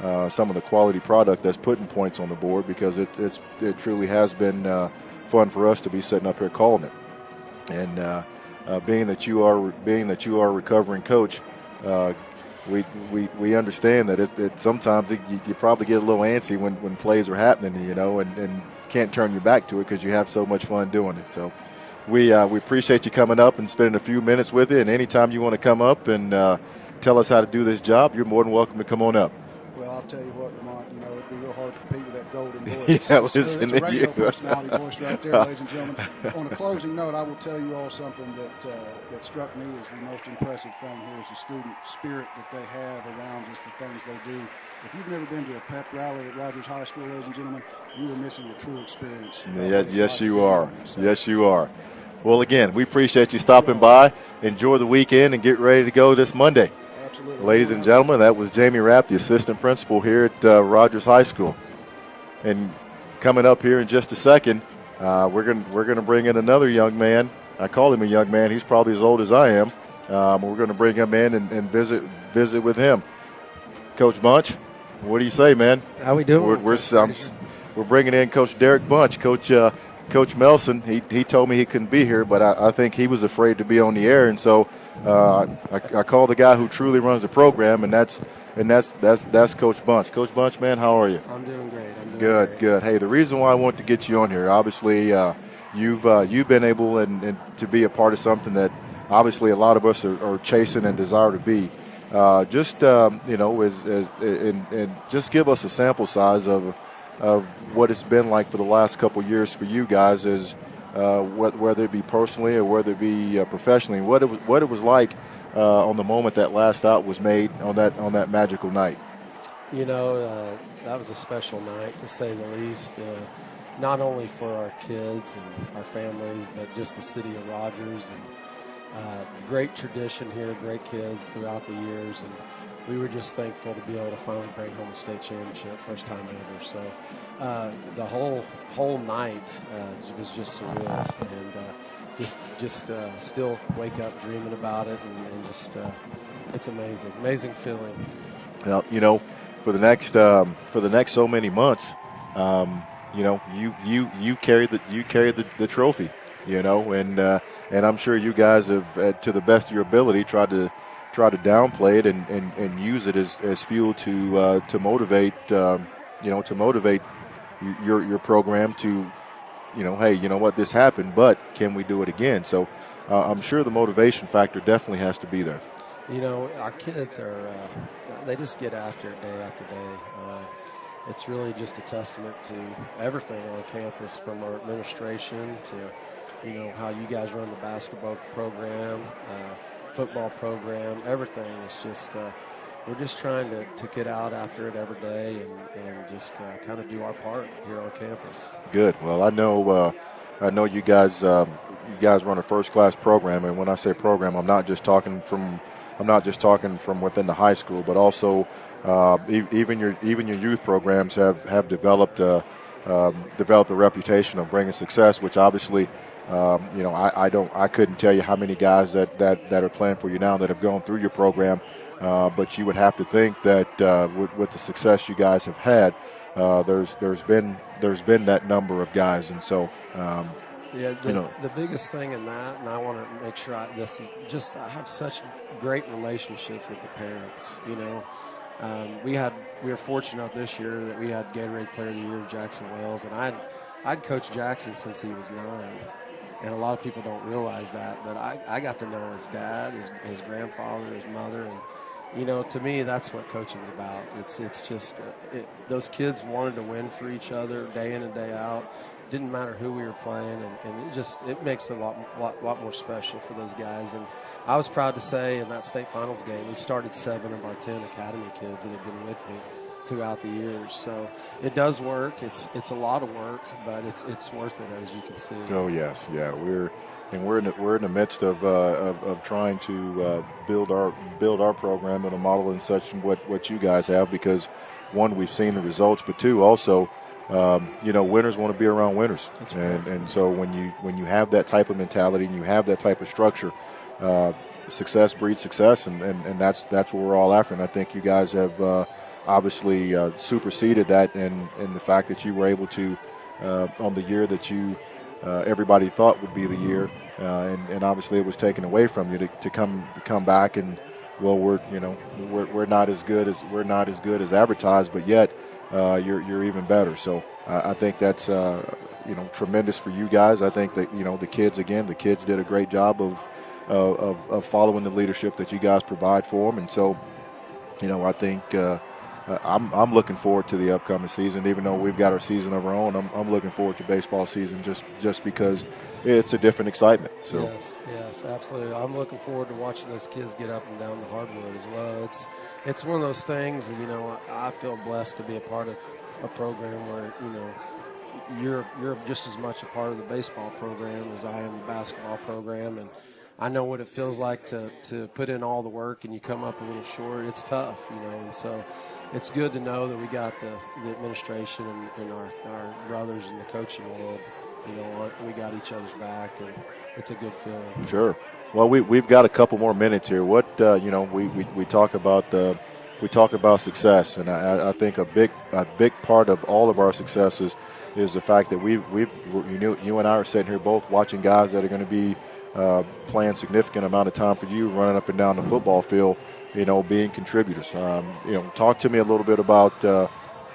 of the quality product that's putting points on the board, because it truly has been fun for us to be sitting up here calling it. And being that you are a recovering coach, we understand that sometimes you probably get a little antsy when plays are happening, and can't turn your back to it because you have so much fun doing it. So we appreciate you coming up and spending a few minutes with it. And anytime you want to come up and tell us how to do this job, you're more than welcome to come on up. Well, I'll tell you what, Lamont, it'd be real hard to compete with that golden voice. Yeah, it's listen a to radio you. personality voice right there, ladies and gentlemen. On a closing note, I will tell you all something that struck me as the most impressive thing here is the student spirit that they have around just the things they do. If you've never been to a pep rally at Rogers High School, ladies and gentlemen, you are missing the true experience. Yes, you are. Yes, you are. Well, again, we appreciate you stopping by. Enjoy the weekend and get ready to go this Monday. Absolutely. Ladies and gentlemen, that was Jamie Rapp, the assistant principal here at Rogers High School. And coming up here in just a second, we're gonna bring in another young man. I call him a young man. He's probably as old as I am. We're going to bring him in and visit with him. Coach Bunch, what do you say, man? How we doing? We're bringing in Coach Derek Bunch. Coach Melson, he told me he couldn't be here, but I think he was afraid to be on the air, and so I call the guy who truly runs the program, and that's Coach Bunch. Coach Bunch, man, how are you? I'm doing great. Good. Hey, the reason why I want to get you on here, obviously, you've been able and to be a part of something that obviously a lot of us are chasing and desire to be. Just just give us a sample size of what it's been like for the last couple of years for you guys, as whether it be personally or whether it be professionally. What it was like on the moment that last out was made on that magical night. That was a special night, to say the least. Not only for our kids and our families, but just the city of Rogers. And great tradition here, great kids throughout the years, and we were just thankful to be able to finally bring home a state championship, first time ever. So the whole night was just surreal, and just still wake up dreaming about it, and just it's amazing feeling. Well, for the next so many months, you carry the trophy, and I'm sure you guys have, to the best of your ability, tried to downplay it and use it as fuel to motivate your program to, hey, you know what, this happened, but can we do it again? So I'm sure the motivation factor definitely has to be there. Our kids they just get after it day after day. It's really just a testament to everything on campus, from our administration to, how you guys run the basketball program, football program, everything. It's just, we're just trying to get out after it every day and just kind of do our part here on campus. Good. Well, I know you guys run a first-class program, and when I say program, I'm not just talking from within the high school, but also even your youth programs have developed a reputation of bringing success, which obviously I couldn't tell you how many guys that are playing for you now that have gone through your program, but you would have to think that with the success you guys have had, there's been that number of guys, and so. The biggest thing in that, and I want to make sure I have such great relationships with the parents. We were fortunate this year that we had Gatorade Player of the Year, Jackson Wales, and I'd coached Jackson since he was 9, and a lot of people don't realize that, but I got to know his dad, his grandfather, his mother, and to me, that's what coaching's about. It's just those kids wanted to win for each other day in and day out. Didn't matter who we were playing, and it makes it a lot more special for those guys. And I was proud to say in that state finals game, we started 7 of our 10 academy kids that have been with me throughout the years. So it does work. It's a lot of work, but it's worth it, as you can see. Oh yes, yeah. We're in the midst of trying to build our program in a model in such what you guys have, because one, we've seen the results, but two, also. Winners want to be around winners, and so when you have that type of mentality and you have that type of structure, success breeds success, and that's what we're all after. And I think you guys have obviously superseded that, in the fact that you were able to on the year that you everybody thought would be the year, and obviously it was taken away from you to come back and well, we're not as good as advertised, but yet you're even better. So I think that's tremendous for you guys. I think that the kids did a great job of following the leadership that you guys provide for them, and so I think I'm looking forward to the upcoming season. Even though we've got our season of our own, I'm looking forward to baseball season just because it's a different excitement. So yes, absolutely. I'm looking forward to watching those kids get up and down the hardwood as well. It's one of those things that I feel blessed to be a part of a program where you're just as much a part of the baseball program as I am the basketball program, and I know what it feels like to put in all the work and you come up a little short. It's tough, and so it's good to know that we got the administration and our brothers in the coaching world, we got each other's back, and it's a good feeling. Sure. Well, we've got a couple more minutes here. What we talk about success, and I think a big part of all of our successes is the fact that you and I are sitting here both watching guys that are going to be playing significant amount of time for you, running up and down the football field, being contributors. Talk to me a little bit about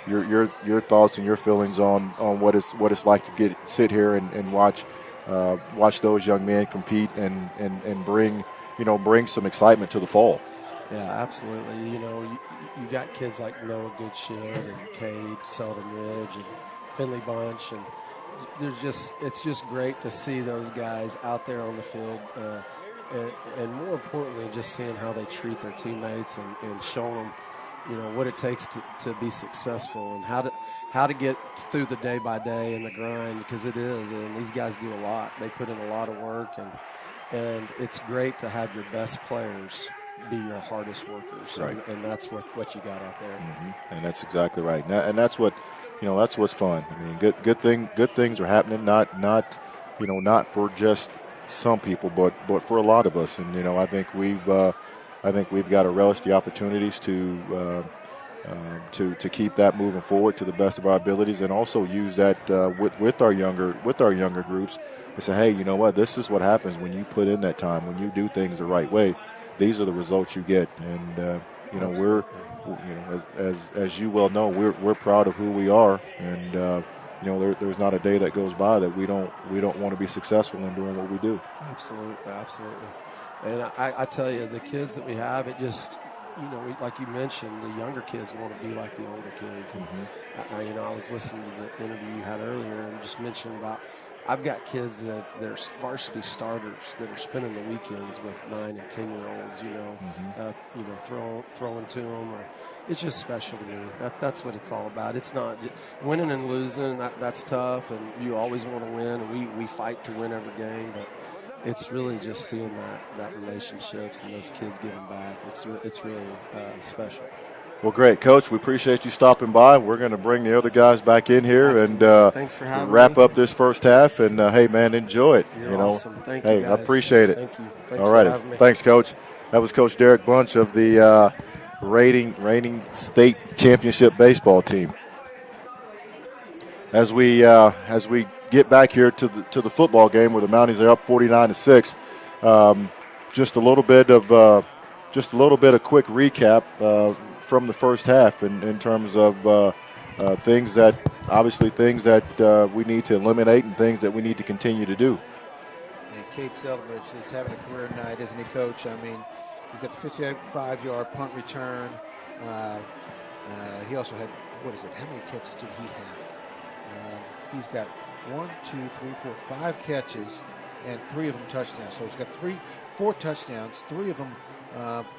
your thoughts and your feelings on what it's like to sit here and watch those young men compete and bring some excitement to the fall. Yeah, absolutely. You got kids like Noah Goodshed and Cade, Selden Ridge, and Finley Bunch, and it's just great to see those guys out there on the field, and more importantly, just seeing how they treat their teammates and showing them, what it takes to be successful and how to get through the day by day and the grind, because it is, and these guys do a lot. They put in a lot of work, and it's great to have your best players be your hardest workers, right. And that's what you got out there. Mm-hmm. And that's exactly right, and that's what. That's what's fun. I mean, good things are happening. Not for just some people, but for a lot of us. And I think we've got to relish the opportunities to keep that moving forward to the best of our abilities, and also use that with our younger groups to say, hey, you know what? This is what happens when you put in that time, when you do things the right way. These are the results you get, and we're. As you well know, we're proud of who we are, and there's not a day that goes by that we don't want to be successful in doing what we do. Absolutely. And I tell you, the kids that we have, it just like you mentioned, the younger kids want to be like the older kids. And I was listening to the interview you had earlier, and just mentioned about. I've got kids that they're varsity starters that are spending the weekends with 9 and 10-year-olds, throwing to them. It's just special to me. That's what it's all about. It's not winning and losing. That's tough, and you always want to win. And we fight to win every game, but it's really just seeing that relationships and those kids giving back. It's really special. Well, great, Coach. We appreciate you stopping by. We're going to bring the other guys back in here. Absolutely. And thanks for having wrap me. Up this first half. And hey, man, enjoy it. You're awesome. Thank you. Hey, guys. I appreciate it. Thank you. Thanks all for right. having me. Thanks, Coach. That was Coach Derek Bunch of the reigning state championship baseball team. As we get back here to the football game where the Mounties are up 49-6, just a little bit of quick recap from the first half in terms of things that we need to eliminate and things that we need to continue to do. And Cade Seldenridge is having a career night, isn't he, Coach? I mean, he's got the 55-yard punt return. He also had, how many catches did he have? He's got 5 catches and 3 of them touchdowns. So he's got 4 touchdowns, 3 of them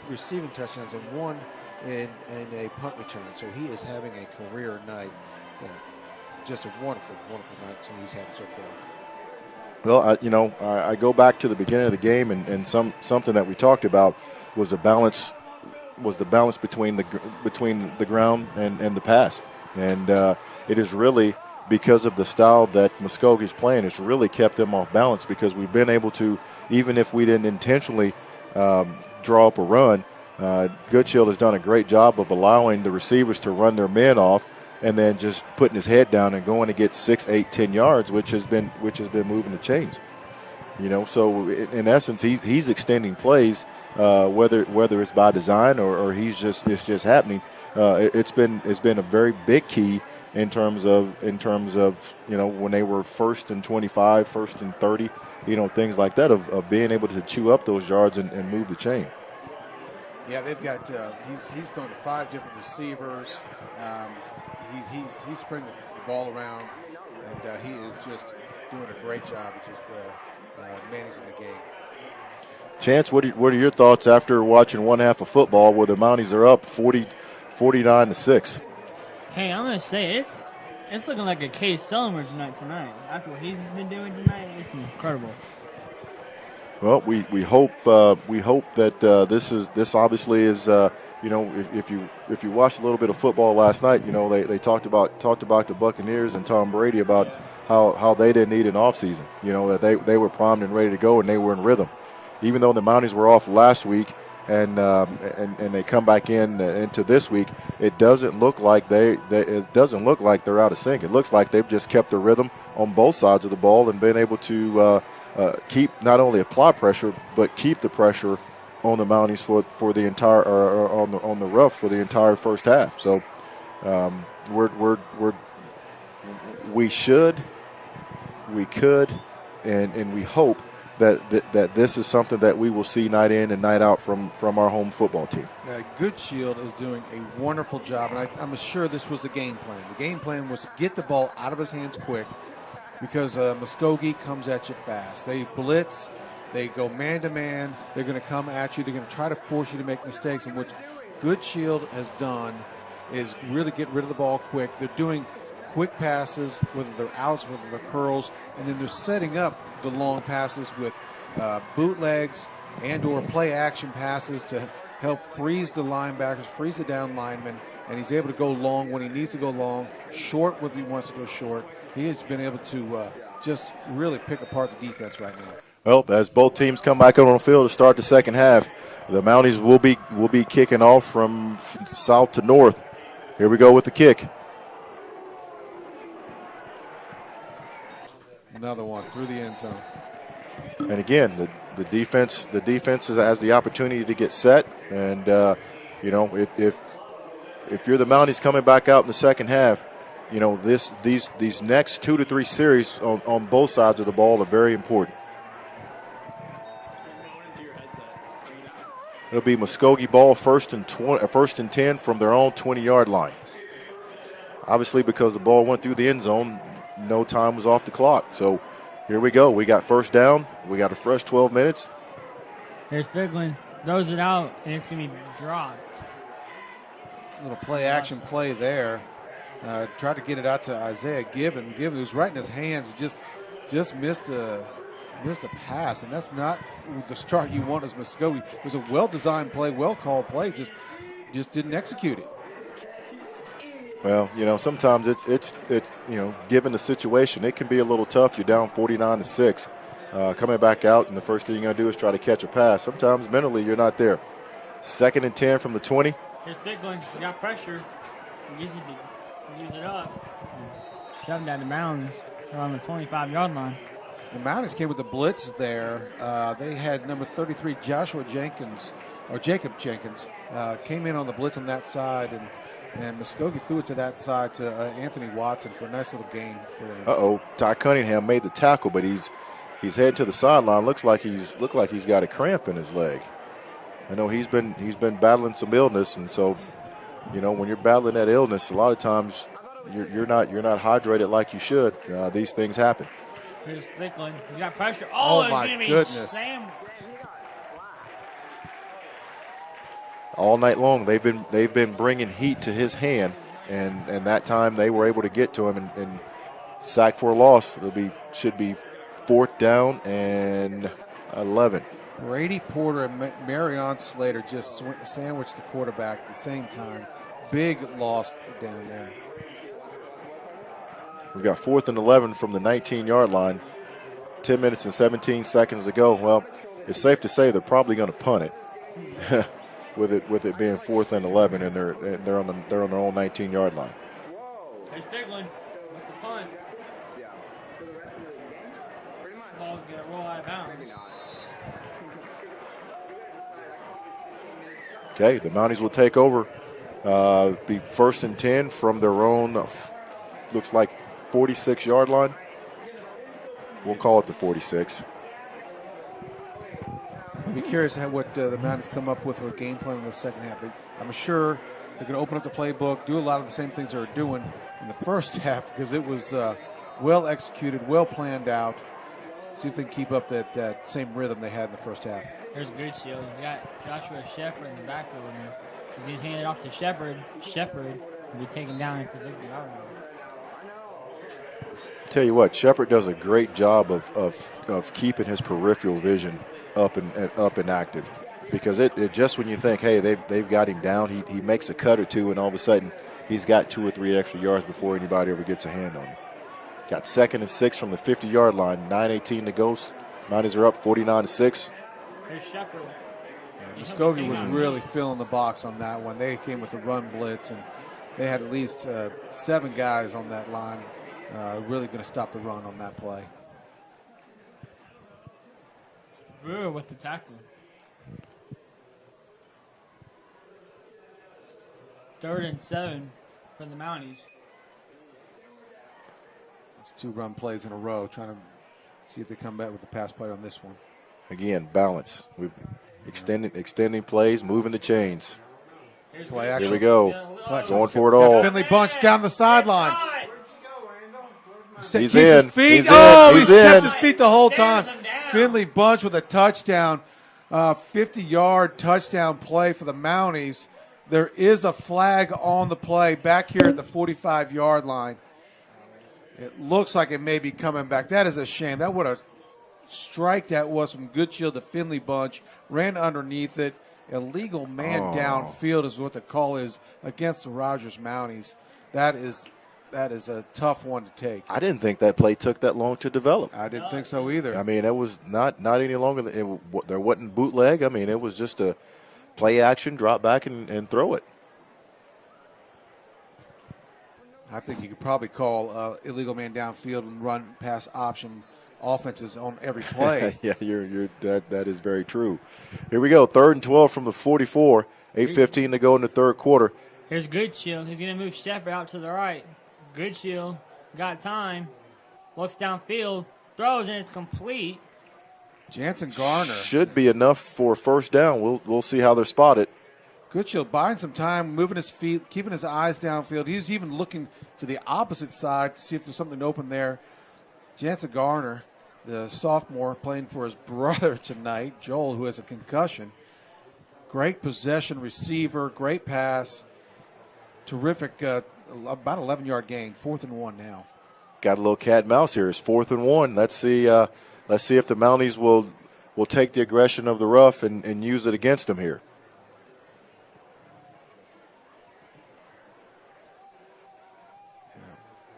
receiving touchdowns, and 1 in a punt return. So he is having a career night. Just a wonderful, wonderful night he's having so far. Well, I go back to the beginning of the game, and something that we talked about was the balance between the ground and the pass, and it is really because of the style that Muskogee's playing. It's really kept them off balance because we've been able to, even if we didn't intentionally draw up a run. Goodshield has done a great job of allowing the receivers to run their men off and then just putting his head down and going to get 6, 8, 10 yards, which has been moving the chains. So in essence, he's extending plays whether it's by design or it's just happening. It's been a very big key in terms of when they were 1st and 25, 1st and 30, things like that of being able to chew up those yards and move the chain. Yeah, they've got he's thrown to 5 different receivers. He's spreading the ball around, and he is just doing a great job of just managing the game. Chance, what are your thoughts after watching one half of football where the Mounties are up 49-6? Hey, I'm gonna say it's looking like a Case Selmer tonight. After what he's been doing tonight, it's incredible. Well, we hope that this obviously is if you watched a little bit of football last night, they talked about the Buccaneers and Tom Brady about how they didn't need an offseason, that they were primed and ready to go and they were in rhythm, even though the Mounties were off last week and they come back into this week. It doesn't look like they're out of sync. It looks like they've just kept the rhythm on both sides of the ball and been able to keep not only apply pressure but keep the pressure on the Mounties for the entire or on the rough for the entire first half. So we could and we hope that this is something that we will see night in and night out from our home football team. Good Shield is doing a wonderful job, and I'm sure this was the game plan. The game plan was to get the ball out of his hands quick because Muskogee comes at you fast. They blitz, they go man-to-man, they're going to come at you, they're going to try to force you to make mistakes, and what Good Shield has done is really get rid of the ball quick. They're doing quick passes, whether they're outs, whether they're curls, and then they're setting up the long passes with bootlegs and or play action passes to help freeze the linebackers, freeze the down linemen, and he's able to go long when he needs to go long, short when he wants to go short. He has been able to just really pick apart the defense right now. Well, as both teams come back on the field to start the second half, the Mounties will be kicking off from south to north. Here we go with the kick. Another one through the end zone. And again, the defense has the opportunity to get set. And if you're the Mounties coming back out in the second half, these next 2 to 3 series on both sides of the ball are very important. It'll be Muskogee ball first and 10 from their own 20-yard line. Obviously, because the ball went through the end zone, no time was off the clock. So here we go. We got first down. We got a fresh 12 minutes. There's Figlin. Throws it out, and it's going to be dropped. Little play action play there. Tried to get it out to Isaiah Givens. Givens, who's right in his hands, just missed a pass, and that's not the start you want as Muskogee. It was a well-designed play, well-called play, just didn't execute it. Well, sometimes it's given the situation, it can be a little tough. You're down 49-6, coming back out, and the first thing you're going to do is try to catch a pass. Sometimes mentally you're not there. 2nd and 10 from the 20. Here's Figlin. He got pressure. He gives it up. Shoved down the bounds around the 25-yard line. The Mounties came with the blitz there. They had number 33, Jacob Jenkins, came in on the blitz on that side, and Muskogee threw it to that side to Anthony Watson for a nice little gain for them. Ty Cunningham made the tackle, but he's heading to the sideline. Looks like he's got a cramp in his leg. I know he's been battling some illness, and so when you're battling that illness, a lot of times you're not hydrated like you should. These things happen. Here's Figlin. He's got pressure. Oh my goodness. All night long, they've been bringing heat to his hand, and that time they were able to get to him and sack for a loss. Should be 4th down and 11. Brady Porter and Marion Slater just sandwiched the quarterback at the same time. Big loss down there. We've got 4th and 11 from the 19-yard line. 10 minutes and 17 seconds to go. Well, it's safe to say they're probably going to punt it. with it being 4th and 11, and they're on their own 19-yard line. There's Figlin with the punt. Ball's gonna roll out of bounds. Okay, the Mounties will take over. Be 1st and 10 from their own, looks like 46-yard line. We'll call it the 46. I'd be curious what the Mounties come up with a game plan in the second half. I'm sure they're going to open up the playbook, do a lot of the same things they were doing in the first half because it was well executed, well planned out. See if they can keep up that same rhythm they had in the first half. There's a good shield. He's got Joshua Shepard in the backfield with him. He's going to hand it off to Shepard. Shepard will be taken down at the 50-yard line. Tell you what, Shepard does a great job of keeping his peripheral vision up and active, because it just when you think, hey, they've got him down, he makes a cut or two, and all of a sudden he's got 2 or 3 extra yards before anybody ever gets a hand on him. Got 2nd and 6 from the 50-yard line, 9:18 to go. Mounties are up 49-6. There's Shepard. Muskogee was really filling the box on that one. They came with the run blitz, and they had at least 7 guys on that line really going to stop the run on that play. Brewer with the tackle. 3rd and 7 for the Mounties. It's 2 run plays in a row, trying to see if they come back with the pass play on this one. Again, balance. We've extending plays, moving the chains. Play action. Here we go. Going for it all. Finley Bunch down the sideline. He's Keeps in. His feet. He's in. Oh, He's he stepped in. his feet the whole time. Finley Bunch with a touchdown, 50-yard touchdown play for the Mounties. There is a flag on the play back here at the 45-yard line. It looks like it may be coming back. That is a shame. That would have strike that was from Goodshield to Finley Bunch. Ran underneath it. Illegal man downfield is what the call is against the Rogers Mounties. That is a tough one to take. I didn't think that play took that long to develop. I didn't think so either. I mean, it was not any longer. There wasn't bootleg. I mean, it was just a play action, drop back, and throw it. I think you could probably call illegal man downfield and run pass option offenses on every play. Yeah, that is very true. Here we go, 3rd and 12 from the 44. 8:15 to go in the 3rd quarter. Here's Goodshield. He's going to move Shepard out to the right. Goodshield got time. Looks downfield. Throws, and it's complete. Jansen Garner. Should be enough for 1st down. We'll see how they're spotted. Goodshield buying some time, moving his feet, keeping his eyes downfield. He's even looking to the opposite side to see if there's something open there. Jansen Garner, the sophomore, playing for his brother tonight, Joel, who has a concussion. Great possession receiver, great pass. Terrific, about 11-yard gain, 4th and 1 now. Got a little cat and mouse here. It's 4th and 1. Let's see if the Mounties will take the aggression of the rough and use it against them here.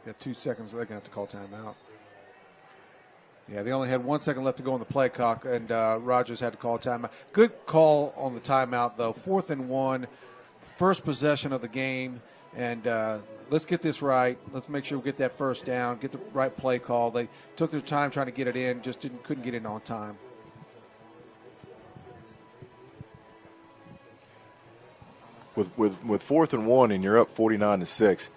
Got 2 seconds. They're going to have to call timeout. Yeah, they only had 1 second left to go on the play clock, and Rogers had to call timeout. Good call on the timeout, though. 4th and 1, first possession of the game, and let's get this right. Let's make sure we get that 1st down, get the right play call. They took their time trying to get it in, just couldn't get in on time. With 4th and 1 and you're up 49-6,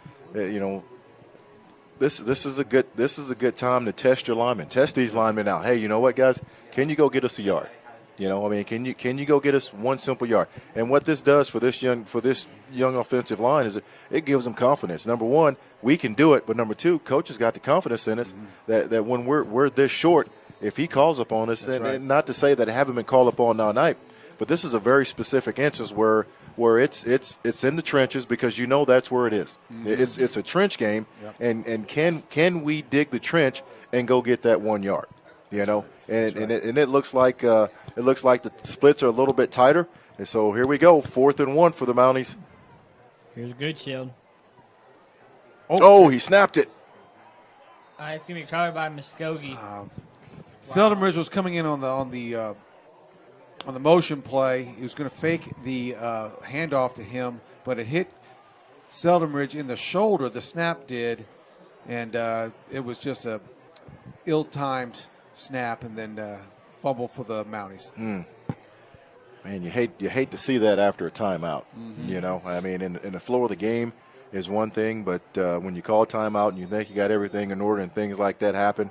This is a good time to test your linemen. Test these linemen out. Hey, you know what, guys? Can you go get us a yard? Can you go get us 1 simple yard? And what this does for this young offensive line is it gives them confidence. Number 1, we can do it, but number 2, coach has got the confidence in us that when we're this short, if he calls upon us, and not to say that it haven't been called upon all night, but this is a very specific instance where it's in the trenches because that's where it is. Mm-hmm. It's a trench game, and can we dig the trench and go get that 1 yard? And it looks like the splits are a little bit tighter, and so here we go, 4th and 1 for the Mounties. Here's Goodshield. Oh, he snapped it. It's gonna be covered by Muskogee. Seldom Ridge was coming in on the motion play. He was going to fake the handoff to him, but it hit Seldom Ridge in the shoulder. The snap did, and it was just a ill-timed snap, and then fumble for the Mounties. Man, you hate to see that after a timeout. You know, I mean, in the flow of the game is one thing, but when you call timeout and you think you got everything in order and things like that happen,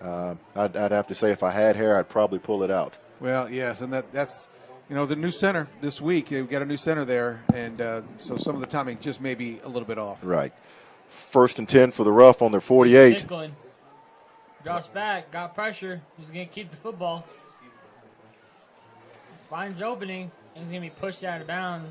I'd have to say if I had hair, I'd probably pull it out. Well, yes, and that's the new center this week. We've got a new center there, and so some of the timing just may be a little bit off. Right. 1st and 10 for the Rough on their 48. Ficklin drops back, got pressure. He's going to keep the football. Finds the opening, and he's going to be pushed out of bounds.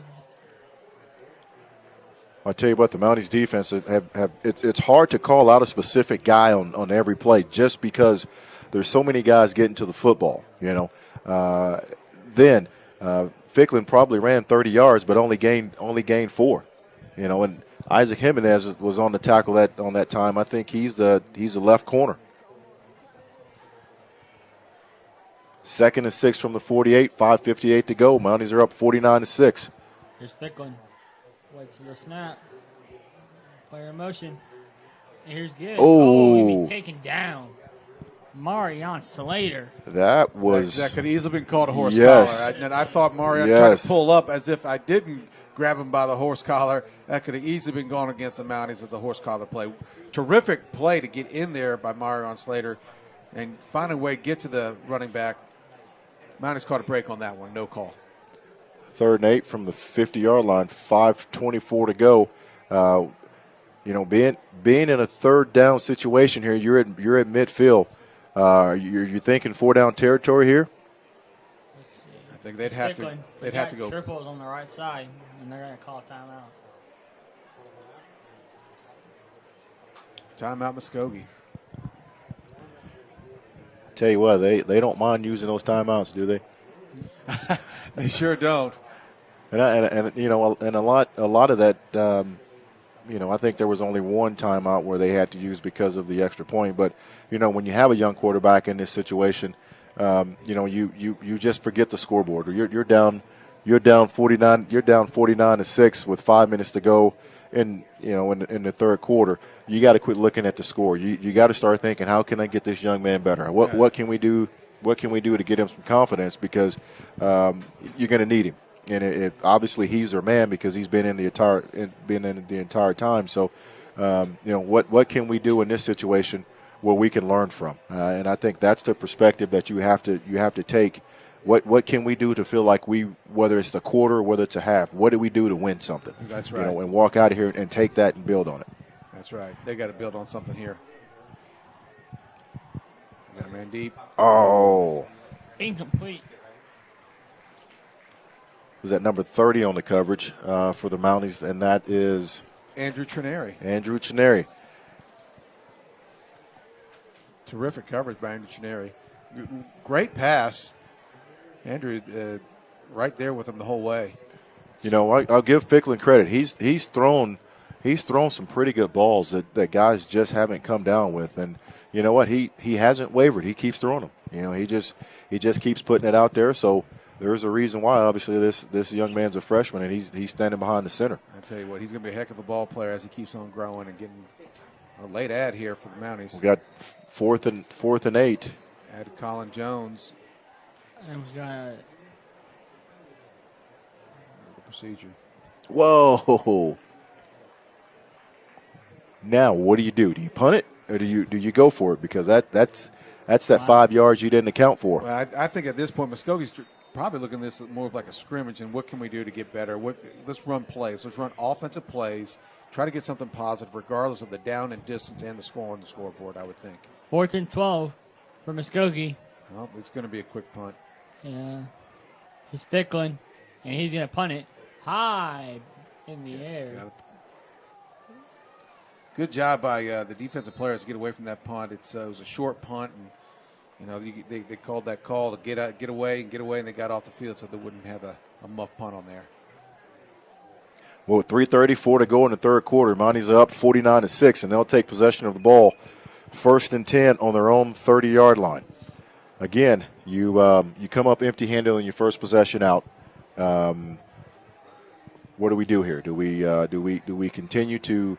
I'll tell you what, the Mounties defense it's hard to call out a specific guy on every play just because there's so many guys getting to the football, you know. Then Ficklin probably ran 30 yards but only gained 4, you know, and Isaac Jimenez was on the tackle on that time. I think he's the left corner. 2nd and 6 from the 48, 5:58 to go. Mounties are up 49-6. Here's Ficklin. Waits for the snap. Player in motion. And here's good. He'll be taken down. Marion Slater. That could easily been called a horse yes. collar. And I thought Marion tried to pull up as if I didn't grab him by the horse collar. That could have easily been gone against the Mounties as a horse collar play. Terrific play to get in there by Marion Slater and find a way to get to the running back. Mounties caught a break on that one. No call. 3rd and 8 from the 50-yard line. 5:24 to go. You know, being in a 3rd down situation here, you're at midfield. You're thinking 4-down territory here. I think they'd have to. They'd have to go. Triples on the right side, and they're going to call a timeout. Timeout, Muskogee. Tell you what, they don't mind using those timeouts, do they? They sure don't. And you know, and a lot of that, you know, I think there was only one timeout where they had to use because of the extra point. But you know, when you have a young quarterback in this situation, you know, you just forget the scoreboard. You're down 49. You're down 49-6 with 5 minutes to go in the 3rd quarter. You got to quit looking at the score. You got to start thinking, how can I get this young man better? What can we do? What can we do to get him some confidence? Because you're going to need him, and obviously he's their man because he's been in the entire time. So, you know, what can we do in this situation where we can learn from? And I think that's the perspective that you have to take. What can we do to feel like whether it's the quarter, whether it's a half, what do we do to win something? That's right. You know, and walk out of here and take that and build on it. That's right. They got to build on something here. Got a man deep. Oh. Incomplete. Was that number 30 on the coverage for the Mounties, and that is Andrew Trineri. Andrew Trineri. Terrific coverage by Andrew Trineri. Great pass. Andrew right there with him the whole way. You know, I'll give Ficklin credit. He's thrown some pretty good balls that guys just haven't come down with, and you know what? He hasn't wavered. He keeps throwing them. You know, he just keeps putting it out there. So there's a reason why. Obviously, this young man's a freshman, and he's standing behind the center. I tell you what, he's going to be a heck of a ball player as he keeps on growing and getting a late ad here for the Mounties. We got 4th and 8. Add Colin Jones. And we got The procedure. Whoa! Now what do you do? Do you punt it or do you go for it? Because that's that 5 yards you didn't account for. Well, I think at this point Muskogee's probably looking at this more of like a scrimmage and what can we do to get better? Let's run plays. Let's run offensive plays. Try to get something positive regardless of the down and distance and the score on the scoreboard, I would think. 4th and 12 for Muskogee. Well, it's going to be a quick punt. Yeah. He's Ficklin, and he's going to punt it high in the air. Good job by the defensive players to get away from that punt. It was a short punt, and you know they called that call to get away, and they got off the field so they wouldn't have a muff punt on there. Well, with 3:34 to go in the 3rd quarter, Mounties are up 49-6, and they'll take possession of the ball. 1st and 10 on their own 30-yard line. Again, you come up empty-handed on your first possession out. What do we do here? Do we continue to?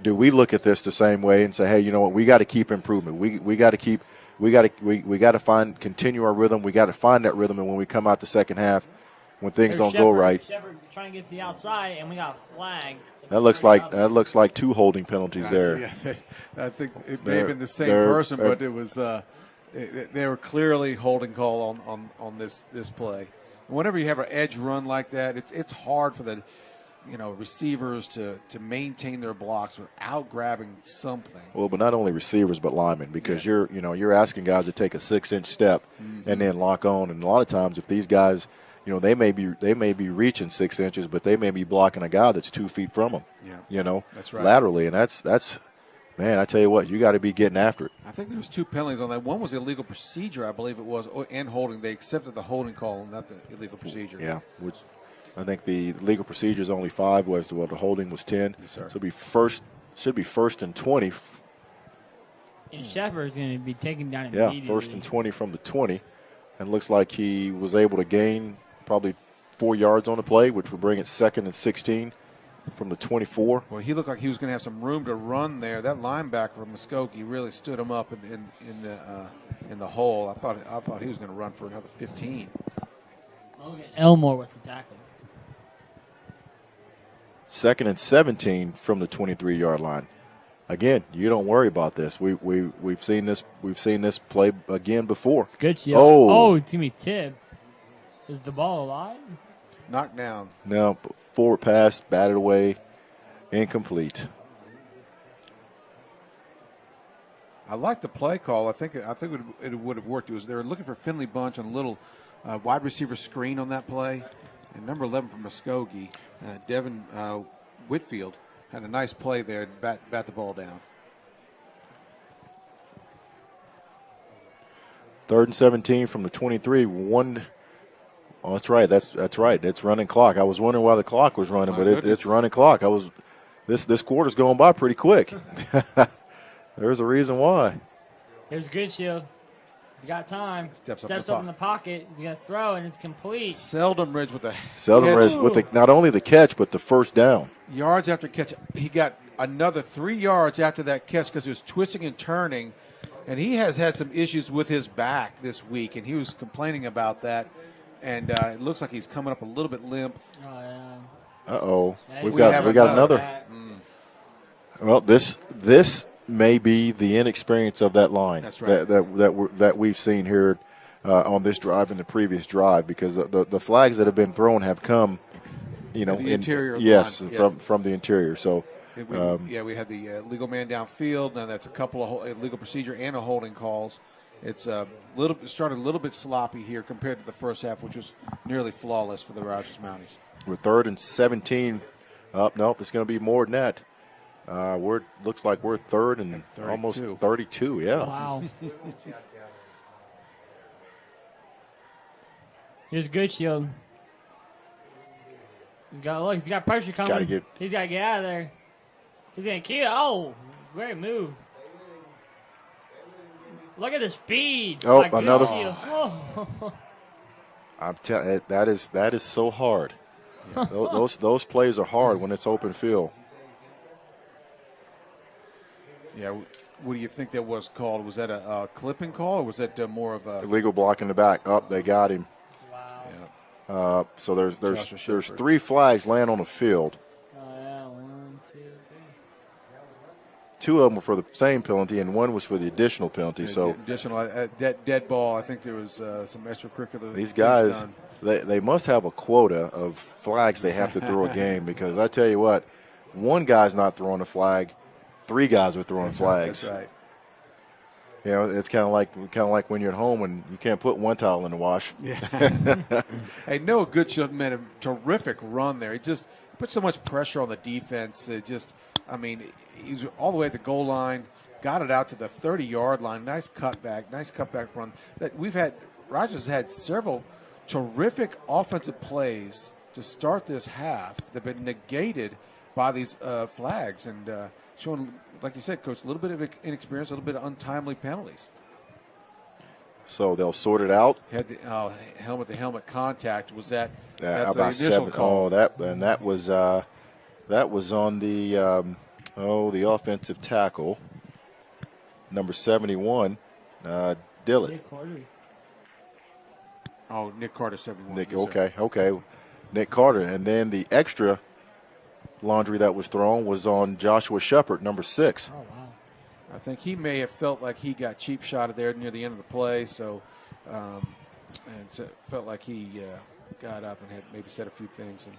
Do we look at this the same way and say, hey, you know what? We got to keep improvement. We got to keep we got to continue our rhythm. We got to find that rhythm, and when we come out the second half, when things don't go right, Shepard trying to get to the outside, and we got a flag. that looks like 2 holding penalties there. Yeah, I think it may have been the same person, but it was they were clearly holding call on this play. Whenever you have an edge run like that, it's hard for the receivers to maintain their blocks without grabbing something. Well, but not only receivers but linemen, because you're asking guys to take a 6-inch step and then lock on, and a lot of times if these guys, they may be reaching 6 inches, but they may be blocking a guy that's 2 feet from them. Yeah, that's right. Laterally, and that's man, I tell you what, you got to be getting after it. I think there was 2 penalties on that. One was illegal procedure, I believe it was, and holding. They accepted the holding call, not the illegal procedure. Yeah, which I think the legal procedure is only 5, whereas the holding was 10. Yes, sir. So should be first and 20. And Shepard's going to be taken down immediately. Yeah, first and 20 from the 20, and it looks like he was able to gain probably 4 yards on the play, which would bring it 2nd and 16 from the 24. Well, he looked like he was going to have some room to run there. That linebacker from Muskogee really stood him up in the hole. I thought he was going to run for another 15. Elmore with the tackle. 2nd and 17 from the 23-yard line. Again, you don't worry about this. We've seen this play again before. Good shield. Oh, it's gonna be tip. Is the ball alive? Knocked down. No, forward pass, batted away, incomplete. I like the play call. I think it would have worked. They were looking for Finley Bunch on a little wide receiver screen on that play. And number 11 from Muskogee, Devin Whitfield, had a nice play there to bat the ball down. 3rd and 17 from the 23. Oh, that's right. That's right. It's running clock. I was wondering why the clock was running, but it's running clock. This quarter's going by pretty quick. There's a reason why. Here's Goodshield. He's got time. Steps up in the pocket. He's going to throw, and it's complete. Seldenridge with not only the catch, but the first down. Yards after catch. He got another 3 yards after that catch because he was twisting and turning, and he has had some issues with his back this week, and he was complaining about that. And it looks like he's coming up a little bit limp. Oh, yeah. Uh-oh. Yeah, we got another. Well, this may be the inexperience of that line. That's right. that we've seen here on this drive and the previous drive, because the flags that have been thrown have come, the interior. Yes, line. from the interior. So we had the legal man downfield. Now that's a couple of legal procedure and a holding calls. It's started a little bit sloppy here compared to the first half, which was nearly flawless for the RHS Mounties. We're 3rd and 17. Nope, it's going to be more than that. Looks like we're 3rd and 32. Almost 32. Yeah. Wow. Here's Goodshield. He's got pressure coming. He's got to get out of there. He's going to keep it. Oh, great move. Look at the speed. Oh, another. Oh. I'm telling you, that is so hard. Those plays are hard when it's open field. Yeah, what do you think that was called? Was that a clipping call, or was that more of a illegal block in the back? They got him. Wow. Yeah. So there's 3 flags laying on the field. Oh, yeah. 1, 2, 3. 2 of them were for the same penalty, and 1 was for the additional penalty. So additional dead ball. I think there was some extracurricular. These guys, they must have a quota of flags they have to throw a game, because I tell you what, 1 guy's not throwing a flag, 3 guys are throwing flags. That's right. It's kind of like when you're at home and you can't put 1 towel in the wash. Yeah. Hey, Noah Goodshield made a terrific run there. He just put so much pressure on the defense. He was all the way at the goal line, got it out to the 30-yard line. Nice cutback run. RHS has had several terrific offensive plays to start this half that have been negated by these flags, and showing, like you said, Coach, a little bit of inexperience, a little bit of untimely penalties. So they'll sort it out. Had the helmet-to-helmet contact. Was that's about the initial 7? call? That was on the offensive tackle, number 71, Dillett. Nick Carter. Oh, Nick Carter, 71. Nick, Yes, sir. okay. Nick Carter. And then the extra laundry that was thrown was on Joshua Shepard, number 6. Oh, wow. I think he may have felt like he got cheap shotted there near the end of the play, so felt like he got up and had maybe said a few things and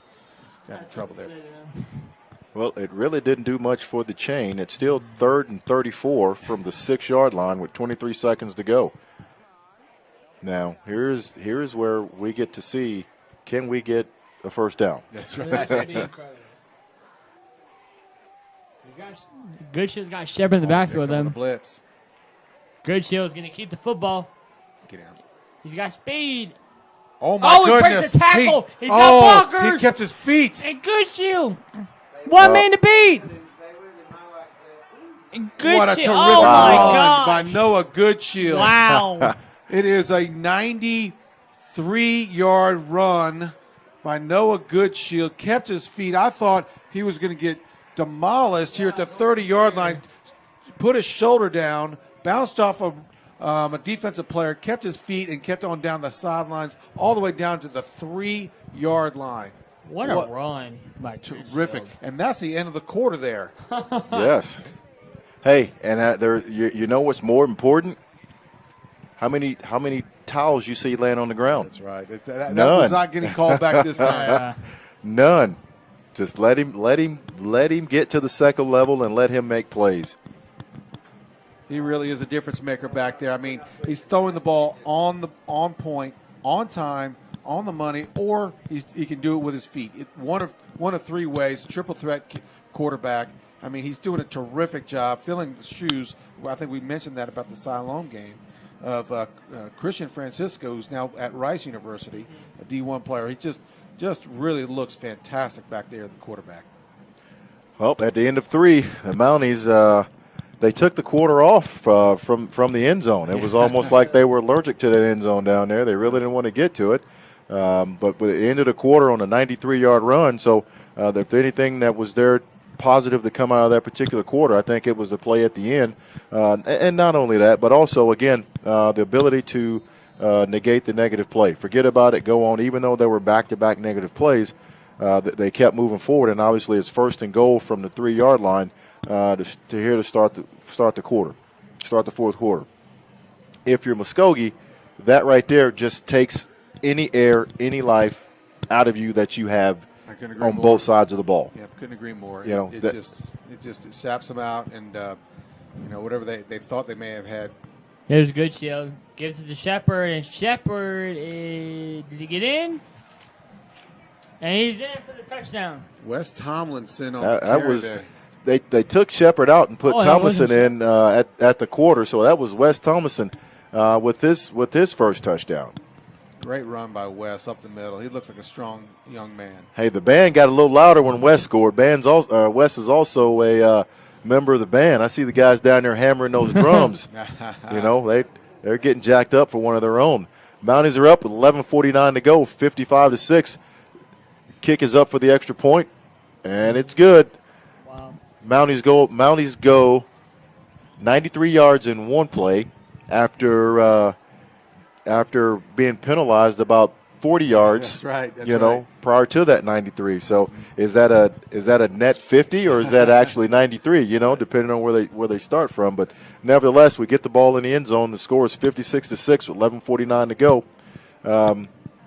got in trouble there. Well, it really didn't do much for the chain. It's still 3rd and 34 from the 6-yard line with 23 seconds to go. Now, here's where we get to see, can we get a first down? That's right. That's gonna be incredible. Goodshield's got Shepard in the backfield with The him. blitz. Goodshield's going to keep the football. Get out. He's got speed. Oh, my He breaks goodness. the tackle. He's got blockers. He kept his feet. And Goodshield. One man to beat. And Goodshield. What a terrific Oh, my run gosh. by Noah Goodshield. Wow. It is a 93-yard run by Noah Goodshield. Kept his feet. I thought he was going to get demolished here at the 30-yard line. Put his shoulder down, bounced off a defensive player, kept his feet, and kept on down the sidelines all the way down to the 3-yard line. What a run by Terrific. Goodshield. And that's the end of the quarter there. Yes. Hey, and you know what's more important? How many towels you see laying on the ground? That's right. That None. was not getting called back this time. None. Just let him get to the second level and let him make plays. He really is a difference maker back there. I mean, he's throwing the ball on point, on time, on the money, or he can do it with his feet. One of 3 ways. Triple threat quarterback. I mean, he's doing a terrific job filling the shoes. I think we mentioned that about the Siloam game of Christian Francisco, who's now at Rice University, a D1 player. He just really looks fantastic back there, the quarterback. Well, at the end of 3, the Mounties they took the quarter off from the end zone. It was almost like they were allergic to that end zone down there. They really didn't want to get to it. But with the end of the quarter on a 93-yard run, so if anything that was there positive to come out of that particular quarter, I think it was the play at the end. And not only that, but also, again, the ability to negate the negative play. Forget about it, go on. Even though there were back-to-back negative plays, they kept moving forward, and obviously it's 1st and goal from the 3-yard line to start the fourth quarter. If you're Muskogee, that right there just takes any air, any life out of you that you have on both sides of the ball. Yeah, couldn't agree more. You know, it saps them out, and whatever they thought they may have had. Here's Goodshield. Gives it to Shepard, and Shepard did he get in? And he's in for the touchdown. Wes Tomlinson on That the carry was there. they took Shepard out and put Tomlinson wasn't in at the quarter, so that was Wes Tomlinson with his first touchdown. Great run by Wes up the middle. He looks like a strong young man. Hey, the band got a little louder when Wes scored. Wes is also a member of the band. I see the guys down there hammering those drums. They're getting jacked up for one of their own. Mounties are up with 11:49 to go, 55-6. Kick is up for the extra point, and it's good. Wow. Mounties go 93 yards in one play after being penalized about 40 yards. That's right. Prior to that 93. So is that a net 50 or is that actually 93? Depending on where they start from. But nevertheless, we get the ball in the end zone. The score is 56-6 with 11:49 to go.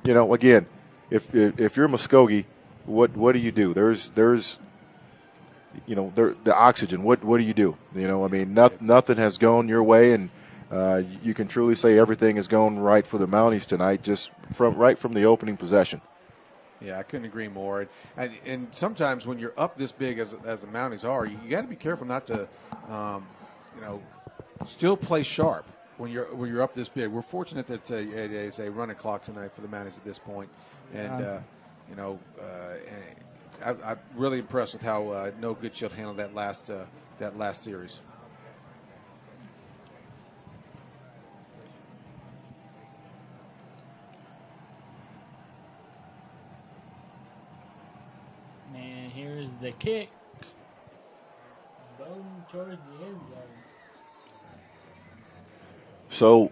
Again, if you're Muskogee, what do you do? There's the oxygen. What do you do? Nothing has gone your way, and you can truly say everything has gone right for the Mounties tonight, just from the opening possession. Yeah, I couldn't agree more. And sometimes when you're up this big as the Mounties are, you got to be careful not to, still play sharp when you're up this big. We're fortunate that it is a running clock tonight for the Mounties at this point, and I'm really impressed with how No Goodshield handled that last series. And here's the kick. Going towards the end zone. So,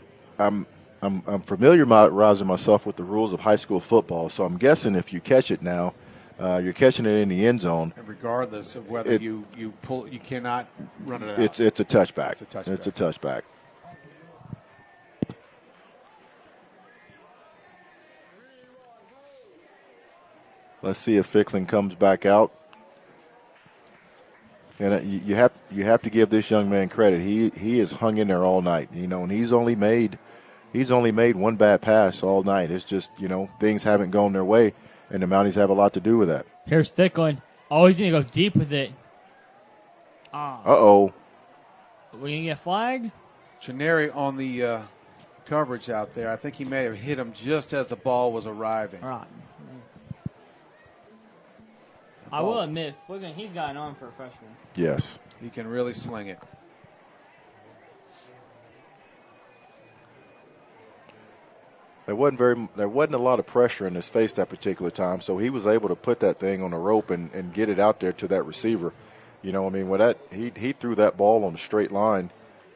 I'm familiarizing myself with the rules of high school football, so I'm guessing if you catch it now, you're catching it in the end zone. And regardless of whether you pull, you cannot run it out. It's a touchback. It's a touchback. It's a touchback. Let's see if Fickling comes back out. And you have to give this young man credit. He has hung in there all night, and he's only made one bad pass all night. It's just, things haven't gone their way, and the Mounties have a lot to do with that. Here's Fickling. Oh, he's going to go deep with it. Uh-oh. We're going to get flagged? Gennari on the coverage out there. I think he may have hit him just as the ball was arriving. Right. I will admit, he's got an arm for a freshman. Yes. He can really sling it. There wasn't a lot of pressure in his face that particular time, so he was able to put that thing on a rope and get it out there to that receiver. When he threw that ball on a straight line,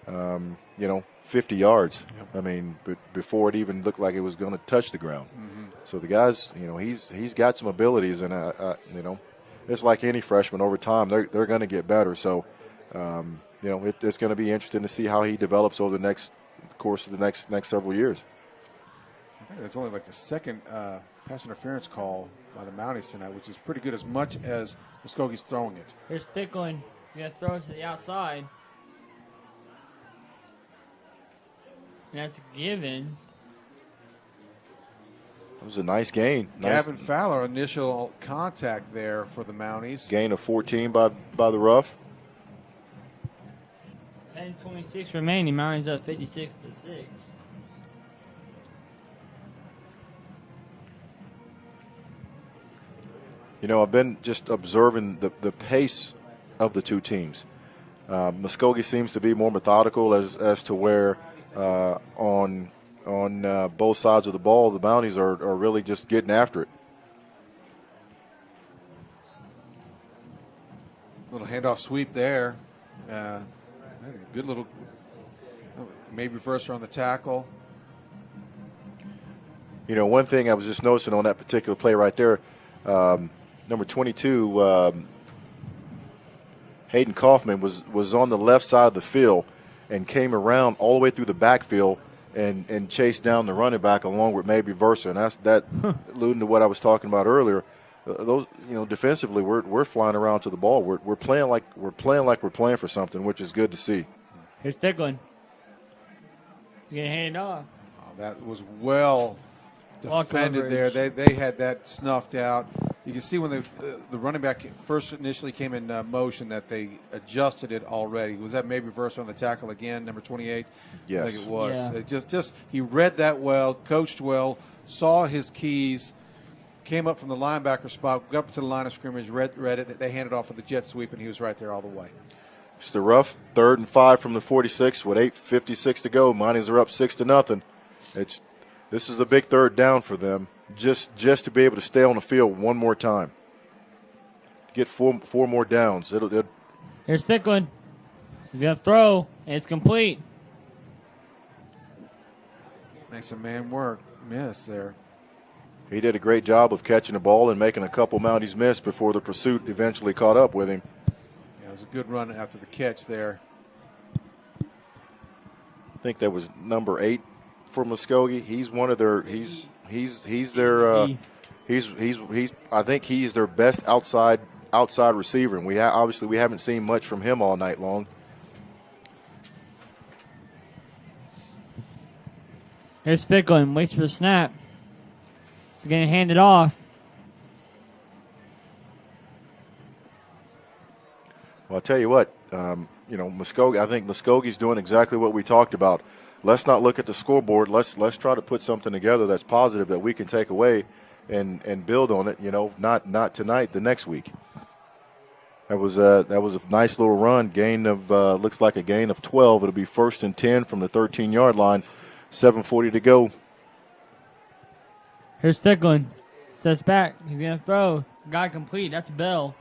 50 yards. Yep. Before it even looked like it was going to touch the ground. Mm-hmm. So the guy's, he's got some abilities, and it's like any freshman. Over time, they're going to get better. So, it's going to be interesting to see how he develops over the course of the next several years. I think that's only like the second pass interference call by the Mounties tonight, which is pretty good, as much as Muskogee's throwing it. Here's Fickling. He's going to throw it to the outside. And that's Givens. It was a nice gain. Gavin Fowler, initial contact there for the Mounties. Gain of 14 by the rough. 10:26 remaining. Mounties up 56-6. I've been just observing the pace of the two teams. Muskogee seems to be more methodical as to where on both sides of the ball, the Mounties are really just getting after it. Little handoff sweep there. Good little, maybe reverser on the tackle. One thing I was just noticing on that particular play right there, number 22, Hayden Kaufman was on the left side of the field and came around all the way through the backfield and chased down the running back along with maybe Versa, and that alluding to what I was talking about earlier. Those, defensively, we're flying around to the ball. We're playing like we're playing for something, which is good to see. Here's Fickling. He's gonna hand it off. Oh, that was well defended there. They had that snuffed out. You can see when the running back first initially came in motion that they adjusted it already. Was that maybe reverse on the tackle again, number 28? Yes. I think it was. Yeah. It just he read that well, coached well, saw his keys, came up from the linebacker spot, got up to the line of scrimmage, read it. They handed off with the jet sweep, and he was right there all the way. It's the rough 3rd and 5 from the 46 with 8:56 to go. Mounties are up 6-0. This is a big third down for them, just to be able to stay on the field one more time. Get four more downs. Here's Fickling. He's going to throw, and it's complete. Makes a man work. Miss there. He did a great job of catching the ball and making a couple Mounties miss before the pursuit eventually caught up with him. Yeah, it was a good run after the catch there. I think that was number 8 for Muskogee. He's one of their I think he's their best outside receiver, and we haven't seen much from him all night long. Here's Fickling. Waits for the snap. He's going to hand it off. Well, I'll tell you what, Muskogee. I think Muscogee's doing exactly what we talked about. Let's not look at the scoreboard. Let's try to put something together that's positive that we can take away and build on it. Not tonight, the next week. That was a nice little run. Gain of looks like a gain of 12. It'll be 1st and 10 from the 13-yard line. 7:40 to go. Here's Fickling. Steps back. He's going to throw. Got complete. That's Bell.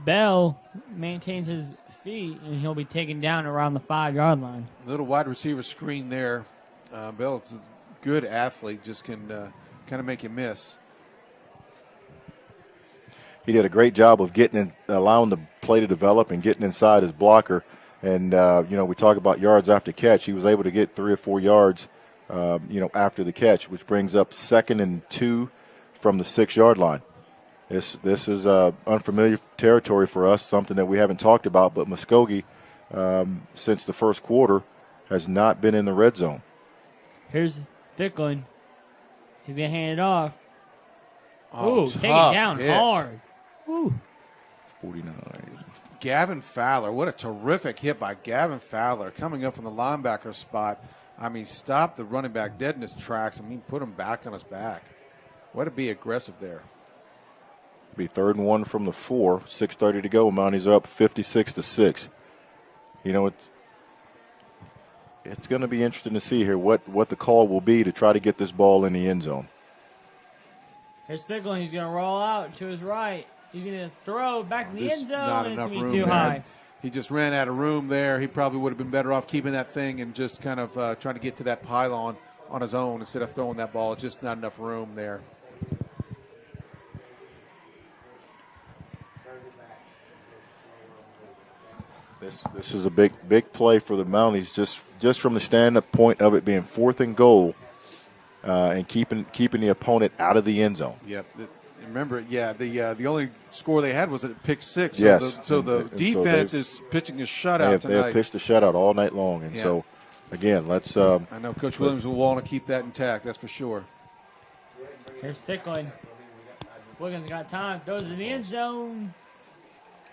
Bell maintains his feet, and he'll be taken down around the 5-yard line. Little wide receiver screen there Bell's a good athlete, just can kind of make you miss. He did a great job of allowing the play to develop and getting inside his blocker. And, we talk about yards after catch. He was able to get 3 or 4 yards, after the catch, which brings up 2nd and 2 from the 6-yard line. This is unfamiliar territory for us, something that we haven't talked about, but Muskogee, since the first quarter, has not been in the red zone. Here's Ficklin. He's going to hand it off. Oh, Ooh, take it down hit. hard. Ooh. 49. Gavin Fowler, what a terrific hit by Gavin Fowler coming up from the linebacker spot. I mean, stop the running back dead in his tracks. I mean, put him back on his back. Way to be aggressive there. Be 3rd and 1 from the 4. 6:30 to go. Mounties are up 56-6. It's going to be interesting to see here what the call will be to try to get this ball in the end zone. Here's Ficklin. He's going to roll out to his right. He's going to throw back in the There's end zone. not and enough it's going room to be too there. high. He just ran out of room there. He probably would have been better off keeping that thing and just kind of trying to get to that pylon on his own instead of throwing that ball. Just not enough room there. This is a big play for the Mounties, just from the stand-up point of it being 4th and goal, and keeping the opponent out of the end zone. Yep. Remember, the only score they had was at pick 6. So Yes. The And defense so is pitching a shutout they tonight. have pitched a shutout all night long, and so again, let's. I know Coach Williams will want to keep that intact. That's for sure. Here's Ficklin. Ficklin got time. Throws in the end zone.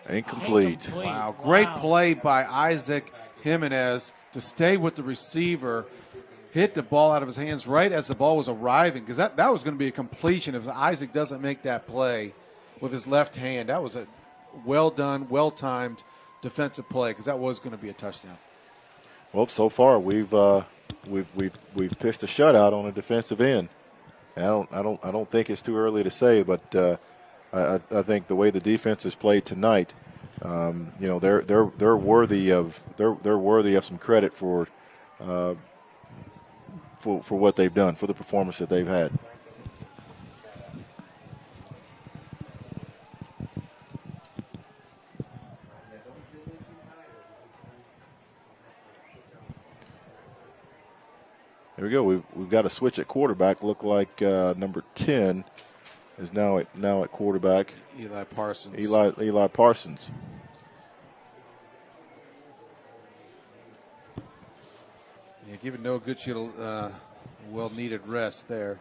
Incomplete. Wow, great play by Isaac Jimenez to stay with the receiver, hit the ball out of his hands right as the ball was arriving, because that was going to be a completion if Isaac doesn't make that play with his left hand. That was a well-done, well-timed defensive play, because that was going to be a touchdown. Well, so far we've pitched a shutout on a defensive end. And I don't think it's too early to say, but I think the way the defense has played tonight, they're worthy of some credit for what they've done, for the performance that they've had. There we go. We've got a switch at quarterback. Look like number 10 is now at quarterback. Eli Parsons. Eli Parsons. Yeah, giving Noah Goodshit a well-needed rest there.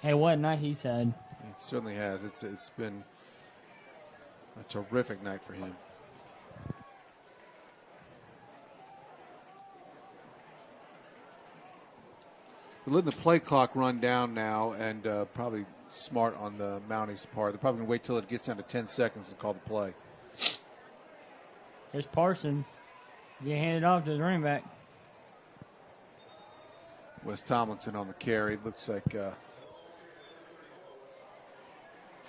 Hey, what a night he's had. It certainly has. It's been a terrific night for him. They're letting the play clock run down now, and probably smart on the Mounties' part. They're probably going to wait till it gets down to 10 seconds to call the play. Here's Parsons. He's going to hand it off to his running back. Wes Tomlinson on the carry. Looks like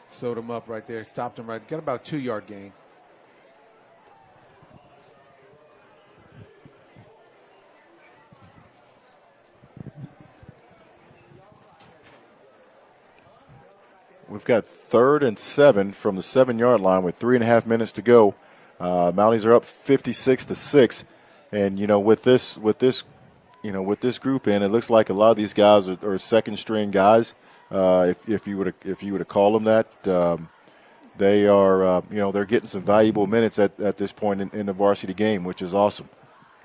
sewed him up right there. Stopped him right. Got about a 2-yard gain. We've got 3rd and 7 from the 7-yard line with 3.5 minutes to go. Mounties are up 56-6, and with this group in, it looks like a lot of these guys are second string guys. If you were to call them that, they are they're getting some valuable minutes at this point in the varsity game, which is awesome.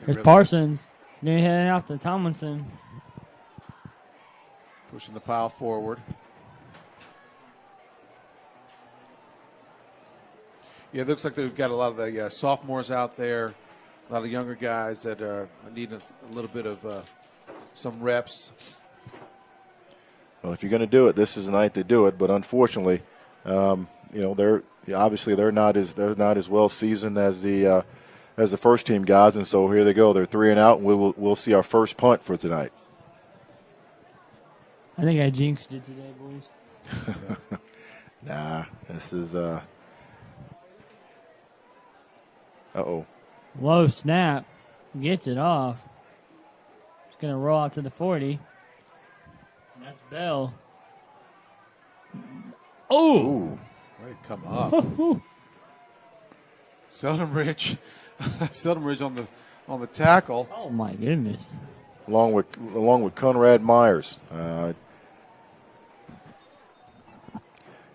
Here's Parsons. Then heading off to Tomlinson. Pushing the pile forward. Yeah, it looks like they've got a lot of the sophomores out there, a lot of younger guys that are needing a little bit of some reps. Well, if you're going to do it, this is the night to do it. But unfortunately, they're not as well seasoned as the first team guys, and so here they go. They're 3 and out, and we'll see our first punt for tonight. I think I jinxed it today, boys. Nah, this is Low snap. Gets it off. He's going to roll out to the 40. And that's Bell. Oh! Way to come up. Seldom Ridge on the tackle. Oh, my goodness. Along with Conrad Myers.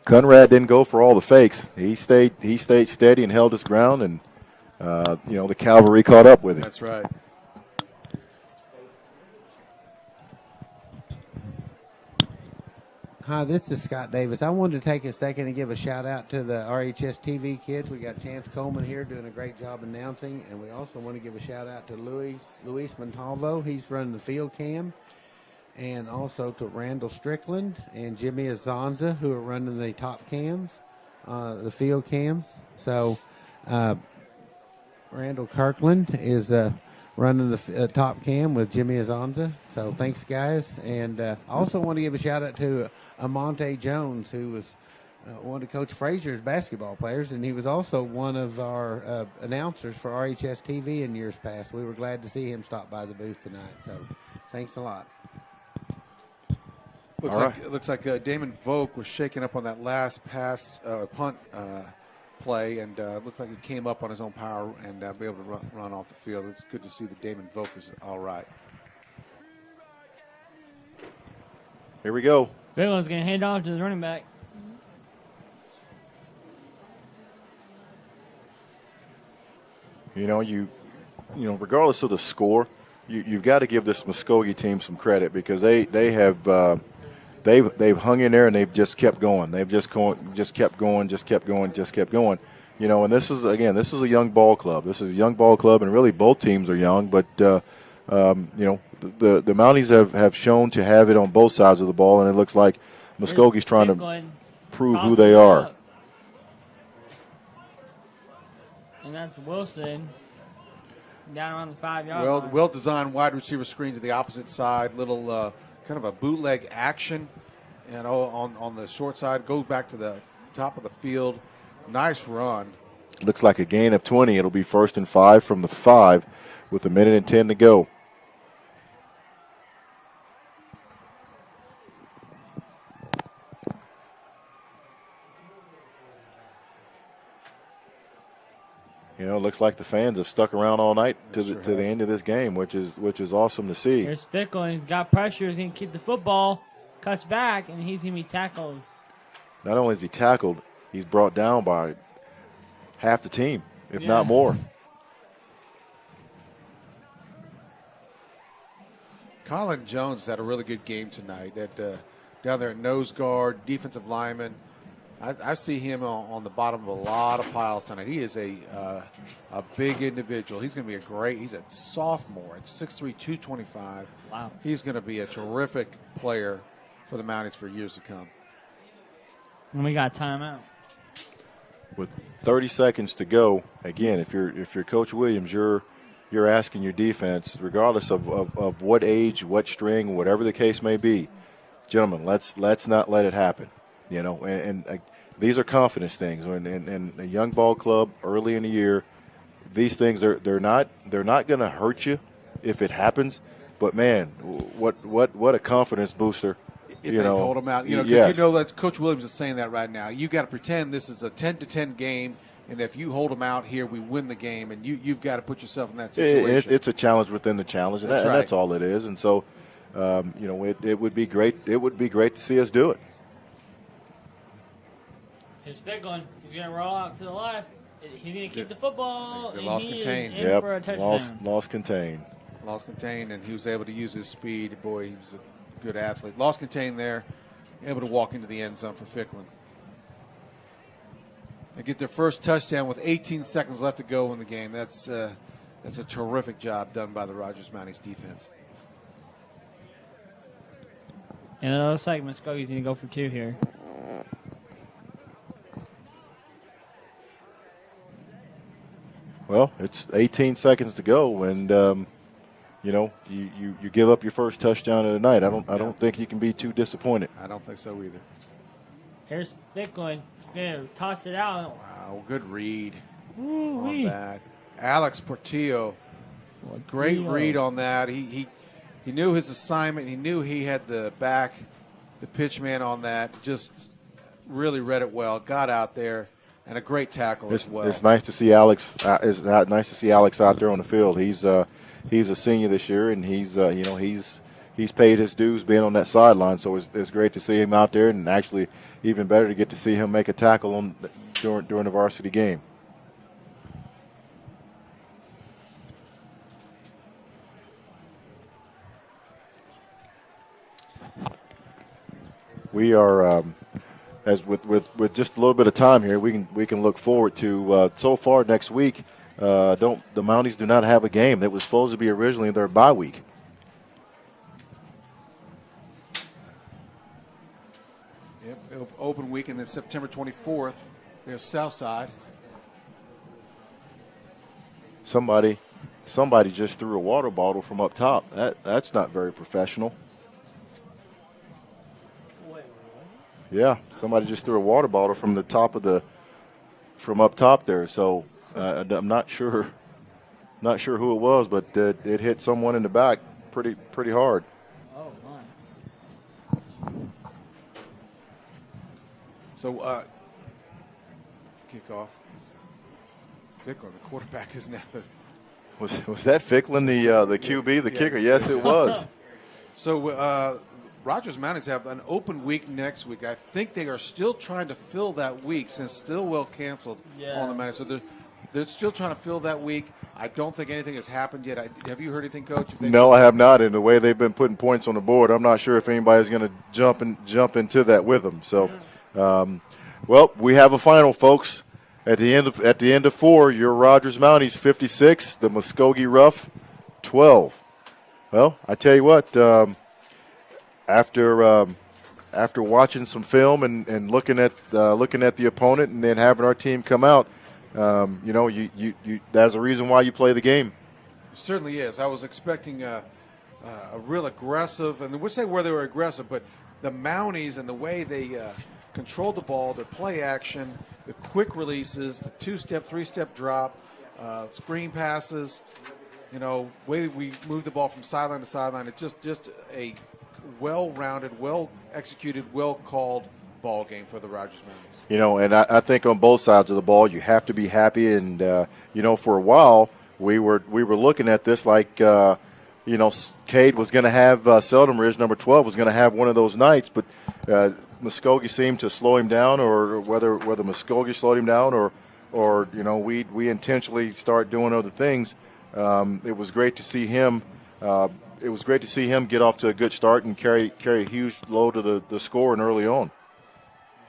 Conrad didn't go for all the fakes. He stayed steady and held his ground, and the cavalry caught up with him. That's right. Hi, this is Scott Davis. I wanted to take a second and give a shout out to the RHS TV kids. We got Chance Coleman here doing a great job announcing, and we also want to give a shout out to Luis Montalvo. He's running the field cam, and also to Randall Strickland and Jimmy Azanza, who are running the top cams, the field cams. So Randall Kirkland is running the top cam with Jimmy Azanza. So thanks, guys. And I also want to give a shout out to Amonte Jones, who was one of Coach Frazier's basketball players, and he was also one of our announcers for RHS TV in years past. We were glad to see him stop by the booth tonight. So thanks a lot. Looks like Damon Vogt was shaking up on that last pass punt play, and looks like he came up on his own power and be able to run off the field. It's good to see that Damon Vogt is all right. Here we go. Fiddler's going to hand off to the running back. Regardless of the score, you've got to give this Muskogee team some credit, because they have they've hung in there and they've just kept going. They've just kept going. And this is a young ball club. This is a young ball club, and really both teams are young. But the Mounties have shown to have it on both sides of the ball, and it looks like Muskogee's trying to prove who they are. And that's Wilson down on the 5-yard line. Well-designed wide receiver screen to the opposite side. Little kind of a bootleg action, and on the short side, goes back to the top of the field. Nice run. Looks like a gain of 20. It'll be 1st and 5 from the 5 with 1:10 to go. It looks like the fans have stuck around all night to the end of this game, which is awesome to see. There's Fickle, and he's got pressure. He's going to keep the football, cuts back, and he's going to be tackled. Not only is he tackled, he's brought down by half the team, if not more. Colin Jones had a really good game tonight. Down there at nose guard, defensive lineman. I see him on the bottom of a lot of piles tonight. He is a big individual. He's going to be he's a sophomore at 6'3", 225. Wow. He's going to be a terrific player for the Mounties for years to come. And we got timeout. With 30 seconds to go, again, if you're Coach Williams, you're asking your defense, regardless of what age, what string, whatever the case may be, gentlemen, let's not let it happen. And these are confidence things. And a young ball club early in the year, these things they're not going to hurt you if it happens. But man, what a confidence booster! If they hold them out, yes. That's Coach Williams is saying that right now. You got to pretend this is a 10-10 game, and if you hold them out here, we win the game. And you've got to put yourself in that situation. It's a challenge within the challenge, and that's all it is. And so, it would be great. It would be great to see us do it. Here's Ficklin. He's going to roll out to the left. He's going to keep the football. They lost contained. For a touchdown. Lost contained. Lost contained, and he was able to use his speed. Boy, he's a good athlete. Lost contained there, able to walk into the end zone for Ficklin. They get their first touchdown with 18 seconds left to go in the game. That's a terrific job done by the Rogers Mounties defense. And it looks like Muskogee's going to go for 2 here. Well, it's 18 seconds to go, and you give up your first touchdown of the night. I don't think you can be too disappointed. I don't think so either. Here's Ficklin. Going to toss it out. Wow, good read on Ooh-wee. that. Alex Portillo, great read on that. He He knew his assignment. He knew he had the pitch man on that. Just really read it well. Got out there, and a great tackle as well. It's nice to see Alex. It's nice to see Alex out there on the field. He's a senior this year, and he's paid his dues being on that sideline. So it's great to see him out there, and actually even better to get to see him make a tackle during the varsity game. We are, as with just a little bit of time here, we can look forward to so far next week. The Mounties do not have a game that was supposed to be originally their bye week. Yep, open week, and then September 24th, there's Southside. Somebody just threw a water bottle from up top. That's not very professional. Yeah, somebody just threw a water bottle from up top there. So I'm not sure who it was, but it hit someone in the back pretty hard. Oh my! So kickoff. Ficklin, the quarterback, is now. Was that Ficklin, the QB, the kicker? Yes, it was. So Rogers Mounties have an open week next week. I think they are still trying to fill that week since Stillwell canceled on the Mounties. So they're still trying to fill that week. I don't think anything has happened yet. Have you heard anything, Coach? No, I have not. And the way they've been putting points on the board, I'm not sure if anybody's going to jump into that with them. So, well, we have a final, folks. At the end of 4, your Rogers Mounties 56, the Muskogee Rough 12. Well, I tell you what. After watching some film and looking at the opponent and then having our team come out, there's a reason why you play the game. It certainly is. I was expecting a real aggressive, and we'll say where they were aggressive, but the Mounties and the way they controlled the ball, their play action, the quick releases, the 2-step, 3-step drop, screen passes, way we move the ball from sideline to sideline. It's just a well-rounded, well-executed, well-called ball game for the Rogers Mounties. And I think on both sides of the ball, you have to be happy. And for a while, we were looking at this like, Cade was going to have Seldom Ridge, number 12, was going to have one of those nights, but Muskogee seemed to slow him down, or whether Muskogee slowed him down, or we intentionally start doing other things. It was great to see him. It was great to see him get off to a good start and carry a huge load to the score and early on.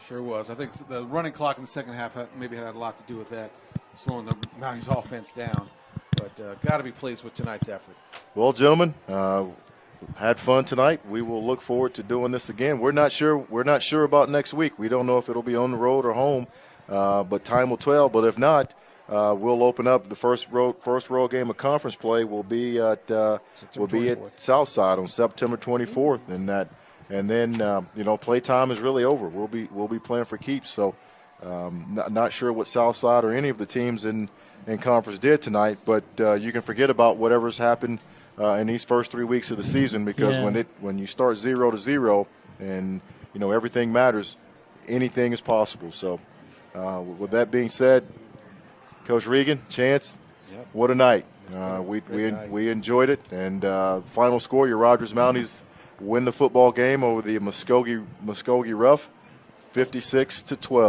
Sure was. I think the running clock in the second half maybe had a lot to do with that, slowing the Mounties offense down. But got to be pleased with tonight's effort. Well, gentlemen, had fun tonight. We will look forward to doing this again. We're not sure about next week. We don't know if it'll be on the road or home, but time will tell. But if not, we'll open up the first road game of conference play. Will be at Southside on September 24th, and then play time is really over. We'll be playing for keeps. So not sure what Southside or any of the teams in conference did tonight, but you can forget about whatever's happened in these first 3 weeks of the season, because when you start 0-0 and everything matters, anything is possible. So with that being said, Coach Regan, Chance, what a night. We enjoyed it. And final score, your Rogers Mounties win the football game over the Muskogee Rough, 56-12.